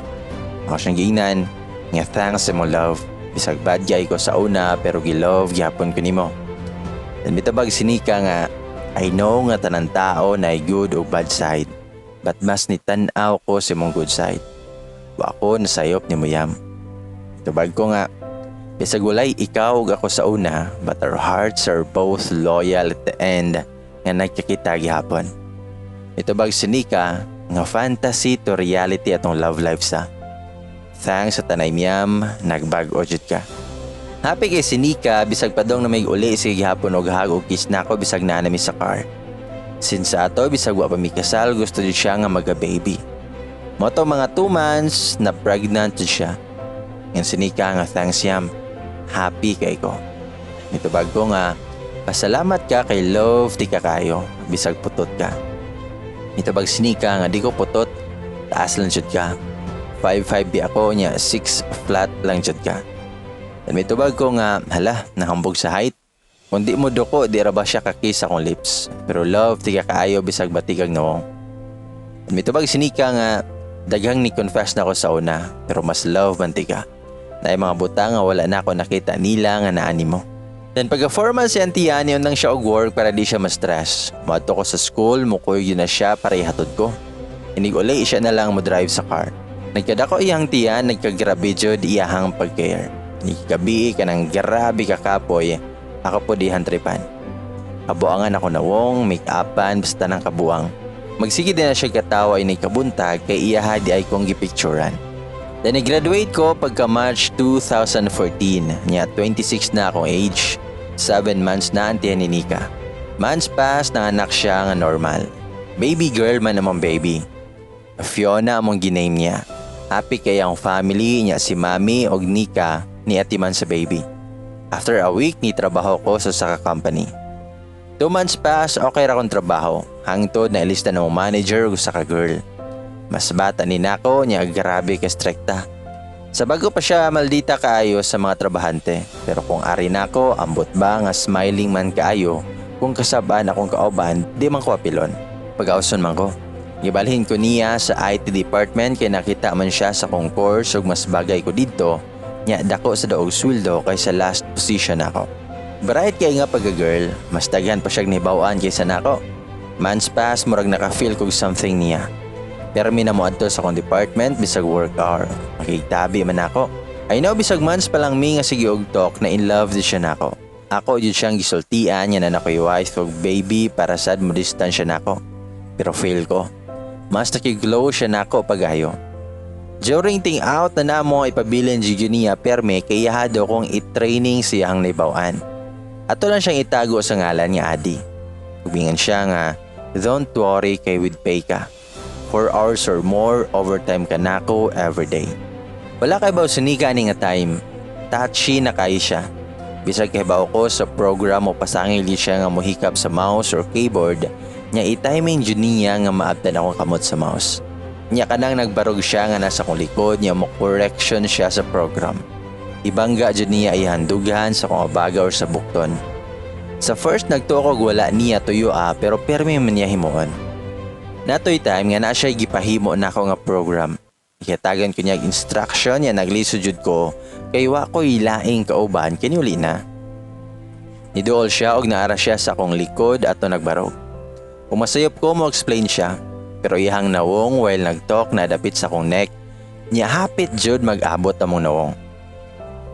Ako siyang gingnan nga thanks sa mo love. Bisag bad guy ko sa una pero gilove gyapon ko nimo. Dan mitubag si Nika nga I know nga tanan tao na good o bad side. But mas nitan-aw ko sa mong good side. Wa ako nasayop ni Muyam. Tubag ko nga, bisag walay ikaw ug ako sa una, but our hearts are both loyal at the end nga nagkakita gihapon. Itubag si Nika nga fantasy to reality atong love life sa. Thanks sa tanay miyam, nagbag-o jud ka. Happy kay si Nika bisag padong na may uli sa gihapon og hag og kiss nako bisag na nami sa car. Since sa ato bisag wa pa mi kasal gusto jud siya nga maga-baby. Mo to mga 2 months na pregnant jud siya. Yan si Nika nga thanks yam. Happy kay ko. Mitubag ko nga Pasalamat ka kay love di ka kayo, bisag putot ka. Itabag sinika nga di ko putot, taas lang jud ka. 5'5" di ako niya, 6 flat lang jud ka. Dan may tubag ko nga, hala, nahambog sa height. Kung di mo duko, di ra ba siya kakis akong lips. Pero love, di ka kaayo bisag batigag nawong. Dan may tubag sinika nga, daghang ni confess na ako sa una, pero mas love man ka. Na mga buta nga wala na ako nakita nila nga naani mo. Dan pagka-formal si Auntie Annie nang siya og work para di siya ma-stress. Maadto ko sa school, mukoy yun na siya para ihatod ko. Inig uli siya na lang mo drive sa car. Nagkadako iyang tiyan, nagkagrabe jud iyahang pag-care. Nagkabi ka ng grabe kakapoy, ako po dihan tripan. Kabuangan ako nawong, make-upan, basta ng kabuang. Magsige din na siya katawa ay nagkabuntag kay iyaha di ay kong gipicturan. Then nag-graduate ko pagka March 2014, niya 26 na akong age, 7 months na ang tiyan ni Nika. Months pass, nanganak siya nga normal. Baby girl man namang baby. Fiona among giname niya. Happy kay ang family niya si Mami og Nika ni atiman sa baby. After a week, ni trabaho ko sa saka company. 2 months pass, okay ra kong trabaho. Hangtod na ilista ng manager o saka girl. Mas bata ni Nako niya grabe ka strikta. Sa bago pa siya maldita kaayo sa mga trabahante. Pero kung ari nako, ambot ba nga smiling man kaayo, kung kasabaan akong kauban, di man ko apilon. Pag-auson man ko. Gibalhin ko niya sa IT department kay nakita man siya sa kong course ug mas bagay ko dito. Nya dako sa daog sweldo kaysa last position ako. Bright kay nga pagka-girl, mas daghan pa siyang nibawaan kaysa nako. Months pass, murag naka-feel kog something niya. Permi na mo adto sa akong department bisag work hour. Makikitabi man ako. I know bisag months pa lang mi nga sige og talk na in love di siya nako. Ako jud siyang gisultian niya na nakoy wife og baby para sad mo distansya nako. Pero fail ko. Mas nakiglow siya nako pagayo. During ting out na namo ipabilin jud niya perme kay yahado kong i-training siyang nibawaan. Ato lang siyang itago sa ngalan nga Adi. Ubingan siya nga, don't worry kay with pay ka. 4 hours or more overtime ka nako everyday. Wala kay ba sinika ni nga time. Touchy na kay siya. Bisag kay ba ko sa program o pasangil siya nga mohikap sa mouse or keyboard, nya i-timing jud niya nga maabtan ako kamot sa mouse. Nya kanang nagbarog siya nga nasa kong likod, nya mo correction siya sa program. Ibangga jud niya ihandughan sa kong abaga or sa bukton. Sa first nagtukog wala niya tuyo pero permi man niya himuon. Natoy time nga na siya gipahimo na ako nga program. Ikatagan ko niya instruction, niya nagliso jud ko kay wa ko ilaing kauban kini na. Niduol siya og naara siya sa akong likod ato nagbarog. Umasayop ko mo explain siya, pero ihang nawong while nagtalk na dapit sa akong neck, niya hapit jud mag-abot among nawong.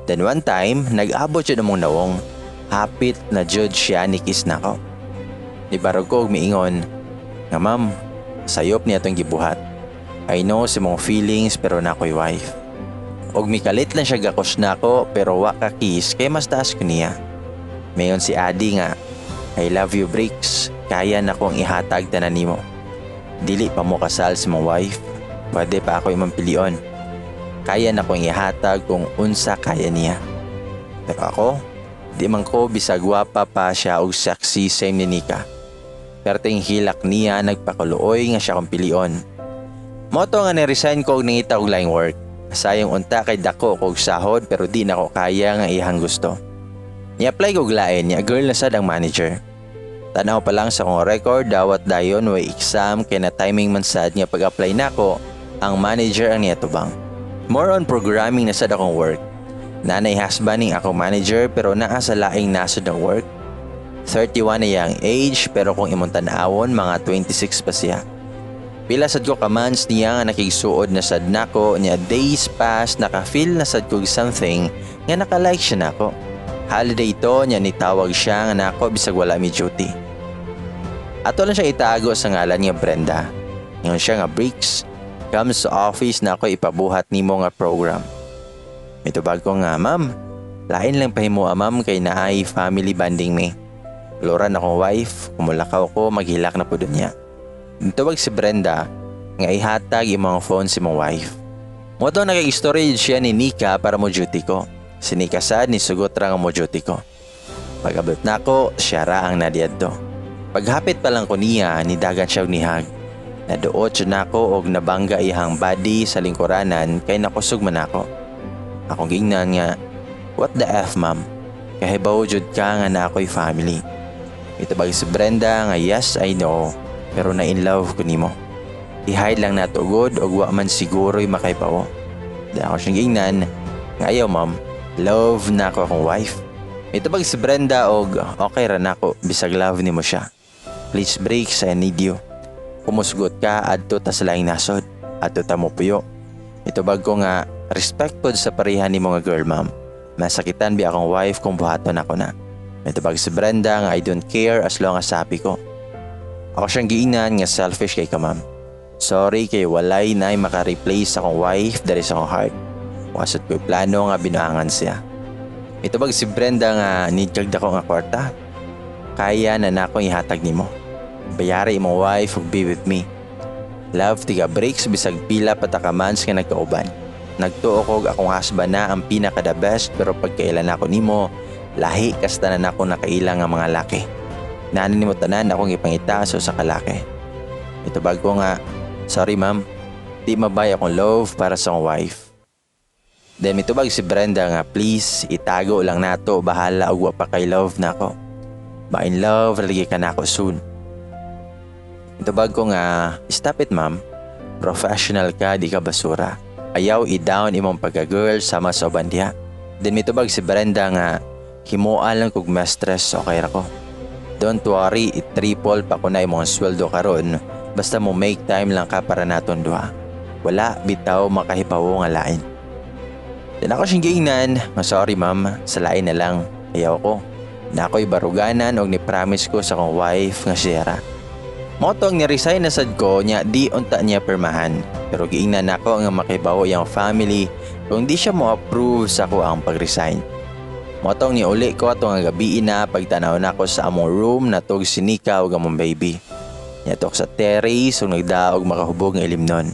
Then one time, nag-abot jud among nawong, hapit na jud siya ni kiss na ko. Nibarog ko og miingon, nga ma'am, sayop niya itong gibuhat. I know si mong feelings pero nako'y wife. Og mikalit lang siya gakos nako pero waka kiss kay mas taas ko niya. Mayon si Adi nga, I love you Bricks, kaya na kong ihatag tanan nimo. Dili pa mo kasal si mong wife, pwede pa ako imong pilion. Kaya na kong ihatag kung unsa kaya niya. Pero ako, di man ko bisag gwapa pa siya og sexy same ni Nika. Perting hilak niya nagpakuloy nga siya kong pilion. Moto nga ni-resign ko og nangita og line work. Sayang unta kay dako kog sahod pero di na ko kaya nga ihang gusto. Ni-apply ko og lain niya girl na sad ang manager. Tanaw pa lang sa kong record dawat dayon way exam kay na timing man sad nga pag-apply nako ang manager ang niyatubang. More on programming na sad akong work. Nanay husband ning akong manager pero naa sa laing nasod ng work. 31 na yang age pero kung imong tan-awon mga 26 pa siya. Pila sad ko ka months niya nga nakigsuod na sad nako niya days pass naka-feel na sad kog something nga naka-like siya nako. Holiday ito niya nitawag siya nga nako bisag wala mi duty. Ato lang siya itago sa ngalan niya Brenda. Ngayon siya nga Bricks. Come sa office na ako ipabuhat nimo nga program. Mitubag ko nga ma'am. Lain lang pahimo ma'am kay naay family bonding me. Loran akong wife, kumulakaw ko maghilak na po niya. Nitubag si Brenda nga ihatag imong phone si mong wife. Moto nagag-storage siya ni Nika para mo duty ko. Si Nika sad ni sugot ra nga mo duty ko. Pag-abot nako, siya ra ang nadiyadto. Paghapit pa lang ko niya, nidagan siya og nihag. Naduot siya nako og nabangga iyang body sa lingkuranan kay nakusog man ako. Akong gingnan nga, what the F ma'am? Kahibaw jud ka nga na ako'y family. Itubag si Brenda nga yes I know, pero na in love ko nimo. I-hide lang nato good og wa man siguro'y makaibaw. Di ako siyang gingnan, nga ayaw ma'am, love na ako akong wife. Itubag si Brenda og okay ra nako bisag love nimo siya. Please breaks, I need you. Kumusgot ka adto ta sa laing nasod, adto ta mo puyo. Itubag ko nga respect pod sa pareha nimo nga girl ma'am. Masakitan bi akong wife kung buhaton ako na. Itubag si Brenda nga I don't care as long as happy ko. Ako siyang giingnan nga selfish kay ka ma'am. Sorry kay walay na maka-replace akong wife dari sa akong heart. Wasot ko'y plano nga binuangan siya. Itubag si Brenda nga nidkag dako nga kwarta. Kaya na nako ihatag nimo. Bayari imong wife ug be with me. Love tiga breaks bisag pila patakamans nga nagkauban. Nagtuo kog akong husband na ang pinaka the best pero pagkailan ako nimo, lahi kas tanan ako nakailang nga mga laki. Nanin nimo tanan akong ipangitaso sa kalaki. Itubag ko nga, sorry ma'am, di mabay akong love para sa akong wife. Then mitubag si Brenda nga please itago lang nato bahala og wa pa kay love nako. Ba in love lagi ka nako soon. Itubag ko nga stop it ma'am. Professional ka di ka basura. Ayaw i-down imong pagka-girl sama sa uban diha. Then mitubag si Brenda nga himuan lang kog ma-stress okay ra ko. Don't worry, i-triple pa ko na imong sweldo karon basta mo make time lang ka para naton duha. Wala bitaw makahibawo nga lain. Then ako siyang giingnan, nga sorry ma'am, sa lain na lang. Ayaw ko. Na ako'y baruganan og ni-promise ko sa akong wife nga siya ra. Moto ang ni-resign na sad ko nya di unta niya permahan. Pero giingnan nako nga makibawo yang family kung di siya mo approve sa ako ang pag-resign. Moto ang niuli ko atong gabi na pagtanaw nako sa among room na tog sinika ug among baby. Niatok sa terrace ug nagdaog makahubog nga ilimnon.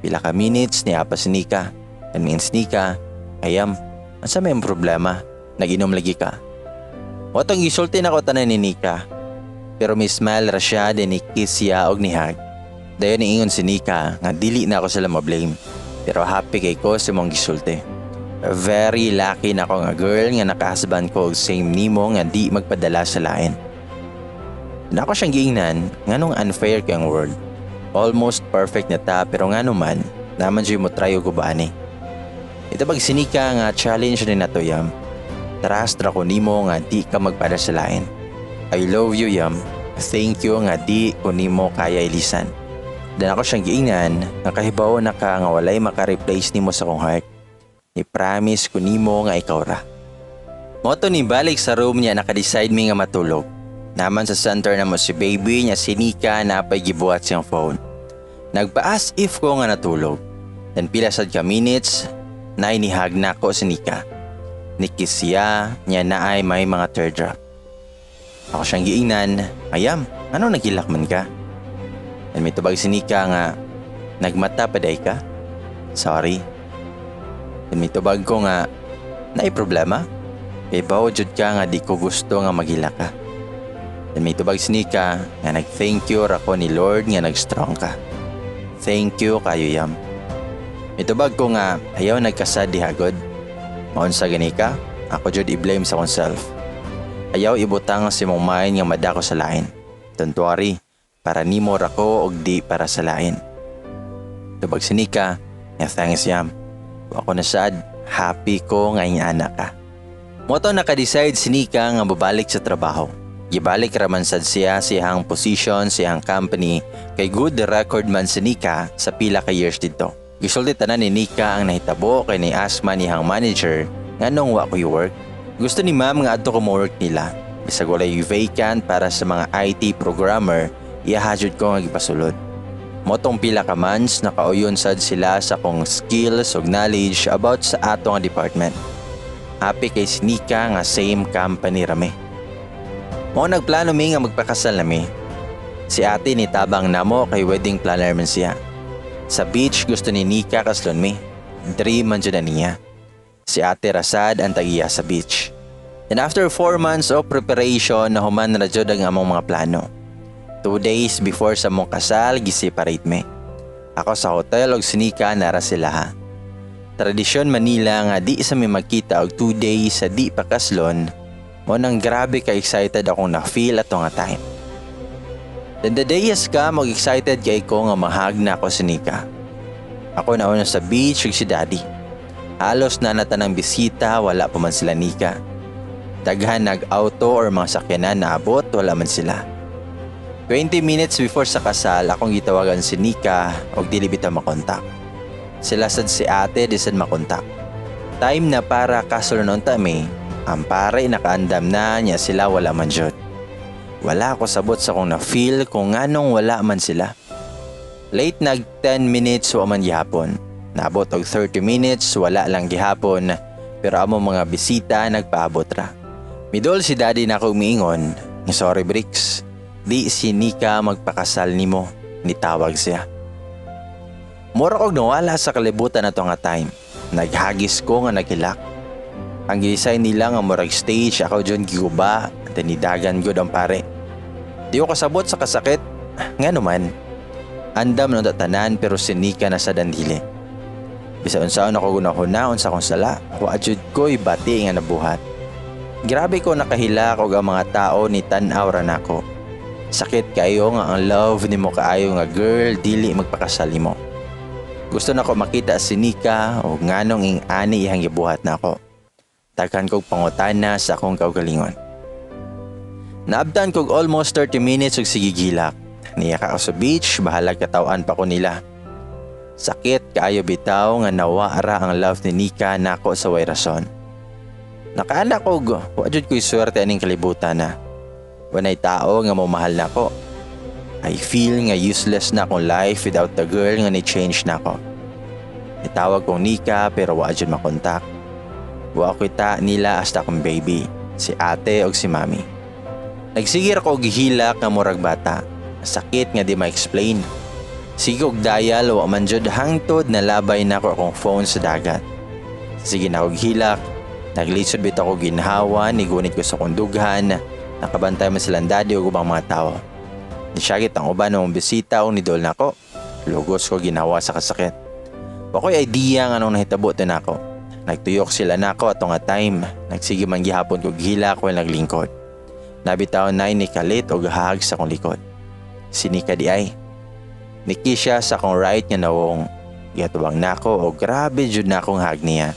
Pila ka minutes ni apa sinika. And means nika, ayam, asa may problema? Nag-inom lagi ka. Motong gisulti na ko tanan ni Nika. Pero may smile ra siya din ni kiss siya og nihag. Dayon niingon si Nika nga dili na ako sila ma-blame. Pero happy kay ko sa mong gisulti. Very lucky na ako nga girl nga nakahusband ko og same nimo nga di magpadala sa lain. Nako siyang giingnan nganong unfair kay ang world. Almost perfect na ta pero ngano man naman siya mo try og ubani. Ito pag si Nika nga challenge ni nato yam. Trust ra ko nimo nga di ka magpada sa lain. I love you yam. Thank you nga di ko nimo kaya ilisan. Dan ako siyang giingnan nga kahibaw na ka nga walay maka-replace nimo sa kong heart. I-promise ko nimo nga ikaw ra. Moto ni balik sa room niya naka-decide mi nga matulog. Naman sa center na mo si baby niya si Nika na pa'y gibuhat siyang phone. Nagpa-as if ko nga natulog. Dan pila sad ka minutes na inihag na ko si Nika. Nikis siya niya na ay may mga teardrop. Ako siyang giingnan, ayam, ano nagilakman ka? Dan may tubag si Nika nga, nagmata pa day ka? Sorry. Dan may tubag ko nga, naay problema? Kay bawajud ka nga di ko gusto nga magila ka. Dan may tubag si Nika nga nag-thank you ra ko ni Lord nga nag-strong ka. Thank you kayo yam. May tubag ko nga, ayaw nagkasad di hagod. Maon sa gani ka, ako jud i-blame sa akong self. Ayaw ibutang si mong mind nga madako sa lain. Don't worry, para nimo ra ko og di para sa lain. Tubag si Nika, nga thanks yam. Ako na sad, happy ko nga anak ka. Moto naka-decide si Nika nga babalik sa trabaho. Gibalik raman sad siya siyang position, siyang company, kay good record man si Nika sa pila ka years dito. Gisulti tanan ni Nika ang nahitabo kay ni asma niyang manager nganong wa ko'y work. Gusto ni ma'am nga adto ko mo work nila. Bisag walay vacant para sa mga IT programmer, iahajud ko nga gipasulod. Motong pila ka months nakauyon sad sila sa kong skills ug knowledge about sa ato nga department. Happy kay si Nika nga same company rami. Mo nagplano mi nga magpakasal nami. Si ate ni tabang namo kay wedding planner man siya. Sa beach gusto ni Nika kaslon mi. Dream man dyan na niya. Si ate rasad ang tagiya sa beach. And after 4 months of preparation, nahuman na jud ang among mga plano. 2 days before sa mong kasal, giseparate me. Ako sa hotel og sinika nara sila ha. Tradisyon Manila nga di sa may magkita og 2 days sa di pa kaslon, mo nang grabe ka excited akong na-feel ato nga time. Then the day is come, excited kay ko nga mahag na ako si Nika. Ako nauna sa beach ug si Daddy. Halos na natanang bisita, wala pa man sila Nika. Daghan nag-auto or mga sakyanan na abot, wala man sila. 20 minutes before sa kasal, akong gitawagan si Nika og dili bitaw makontak. Sila sad si ate di sad makontak. Time na para kasulunon tami, ang pare nakaandam na niya sila wala man jud. Wala ako sabot sa kung na-feel kung nganong wala man sila. Late nag 10 minutes wa man gihapon. Naabot og 30 minutes wala lang gihapon, pero amo mga bisita nagpaabot ra. Midol si Daddy na ako umiingon, sorry Bricks, di si Nika magpakasal nimo, nitawag siya. Mura kog nawala sa kalibutan na to nga time. Naghagis ko nga nagilak. Ang gisay nila nga murag stage, ako dyan giguba, tinidagan gud ang pare. Di ko kasabot sa kasakit, nga naman. Andam ng tatanan pero si Nika na sa dandili. Bisa unsaon ako gunahuna sa kong sala, wajud ko'y bati nga nabuhat. Grabe ko nakahila og ang mga tao ni tan-aw ra nako. Sakit kayo nga ang love nimo kaayo nga girl dili magpakasal nimo. Gusto nako makita si Nika o nganong ing ani ihang gibuhat nako. Daghan kog pangutana sa akong kaugalingon. Naabdan kog almost 30 minutes og sigigilak. Niya ka sa beach, bahalag katawan pa ko nila. Sakit kaayo bitaw nga nawa ara ang love ni Nika nako sa way rason. Nakaanak og wajud ko'y swerte aning kalibutan na. Wanay tao nga mamahal nako. I feel nga useless na akong life without the girl nga ni-change nako. Itawag kong Nika pero wajud makontak. Wa kita nila hasta akong baby, si ate o si mami. Nagsigir ako gihilak nga murag bata. Sakit nga di ma-explain. Sige og dial wa man jud hangtod na labay na ako akong phone sa dagat. Sige na og hilak. Naglisod bit ako ginhawa, nigunit ko sa kondughan. Nakabantay man silang daddy o ubang mga tao. Nisyagit ang uban ng bisita o nidol na ako. Lugos ko ginawa sa kasakit. Wako'y idea nga nung nahitabo din ako. Nagtuyok sila nako ato nga time. Nagsige man gihapon ko gihila ko naglingkod. Nabitaw na ni kalit o gahag sa kong likod. Sinika di ay. Niki siya sa kong right nga nawong. Gatuwang nako o grabe jud na akong hag niya.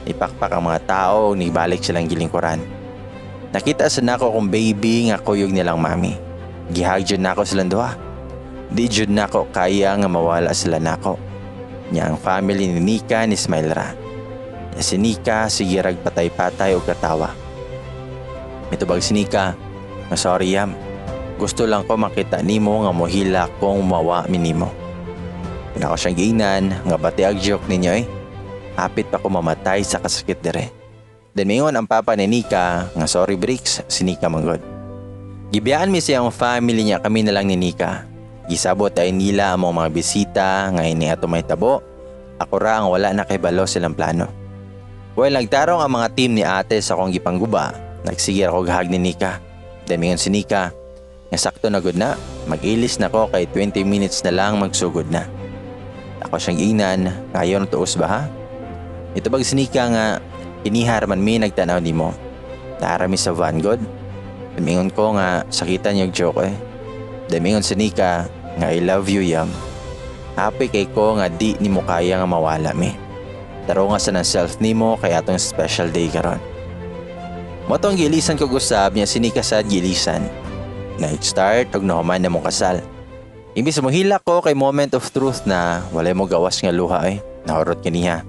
Ipakpak ang mga tao o nibalik silang gilingkuran. Nakita sa nako kong baby nga kuyog nilang mami. Gihag jud nako silang duha. Di jud nako kaya nga mawala sila nako. Nya ang family ni Nika ni smile ra. Si Nika sige rag patay-patay o katawa. Mitubag si Nika, nga sorry yam. Gusto lang ko makita nimo nga mohila kong mawa minimo. Pinako siyang giingnan nga batiag joke ninyo eh. Hapit pa ko mamatay sa kasakit dire. Then mayon ang papa ni Nika nga sorry Bricks, si Nika manggod. Gibiyaan mi siyang family niya kami na lang ni Nika. Gisabot ay nila ang mga bisita nga ini ato may tabo. Ako ra ang wala na kay balo silang plano. Well, nagtarong ang mga team ni ate sa akong gipangguba. Nagsigir ako gahag ni Nika. Damingon si Nika. Nga sakto na good na. Mag-ilis na ko kay 20 minutes na lang magsugod na. Ako siyang ingnan. Ngayon tuos ba ha? Ito bag si Nika nga inihar man mi nagtanaw ni mo. Naarami sa van god. Damingon ko nga sakitan yung joke eh. Damingon si Nika nga I love you yam. Happy kay ko nga di ni mo kaya nga mawala mi. Taro nga sa ng self nimo kay atong special day karon. Motong gilisan ko gusab niya si Nika sad gilisan. Night start og nahuman na mong kasal. Imbis mo hila ko kay moment of truth na walay mo gawas nga luha eh. Nahurot kaniya.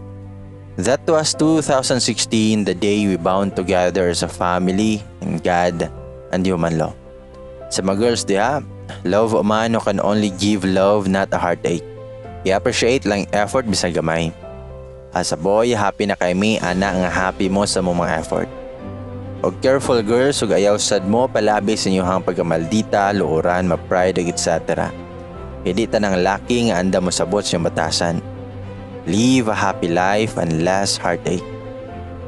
That was 2016, the day we bound together as a family in God and human law. Sa mga girls diha, love man who can only give love, not a heartache. I-appreciate lang effort bisag gamay. As a boy, happy na kay me, ana nga happy mo sa mong mga effort. Og careful girls, ug ayaw sad mo palabi sa inyong pagkamaldita, luoran, ma-pride, etc. Hindi tanang laki nga anda mo sabot siyang batasan. Live a happy life and less heartache.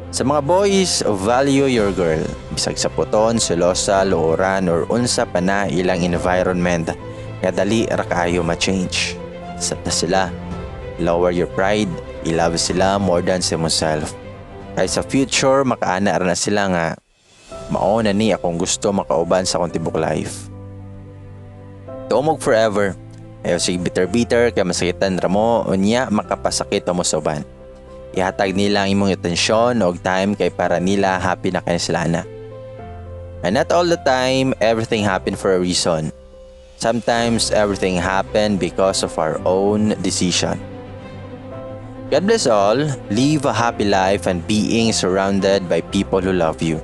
Sa mga boys, value your girl. Bisag sa puton, selosa, luoran, or unsa pa na ilang environment nga dali ra kaayo ma-change. Sata sila. Lower your pride. I-love sila more than sa yourself. Kaya sa future, makaana ra na sila nga mao na ni akong gusto makauban sa akong tibok life. Tuomog forever. Ayaw sige bitter-bitter kaya masakitan ra mo unya makapasakit mo sa uban. Ihatag nila ang imong atensyon o time kay para nila happy na kayo sila na. And not all the time, everything happen for a reason. Sometimes, everything happen because of our own decision. God bless all. Live a happy life and being surrounded by people who love you.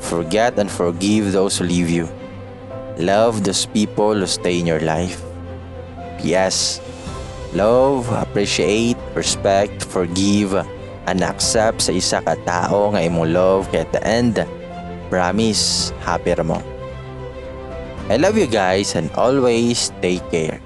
Forget and forgive those who leave you. Love those people who stay in your life. P.S. Love, appreciate, respect, forgive, and accept sa isa ka tao nga imong love kay at the end, promise, happy ra mo. I love you guys and always take care.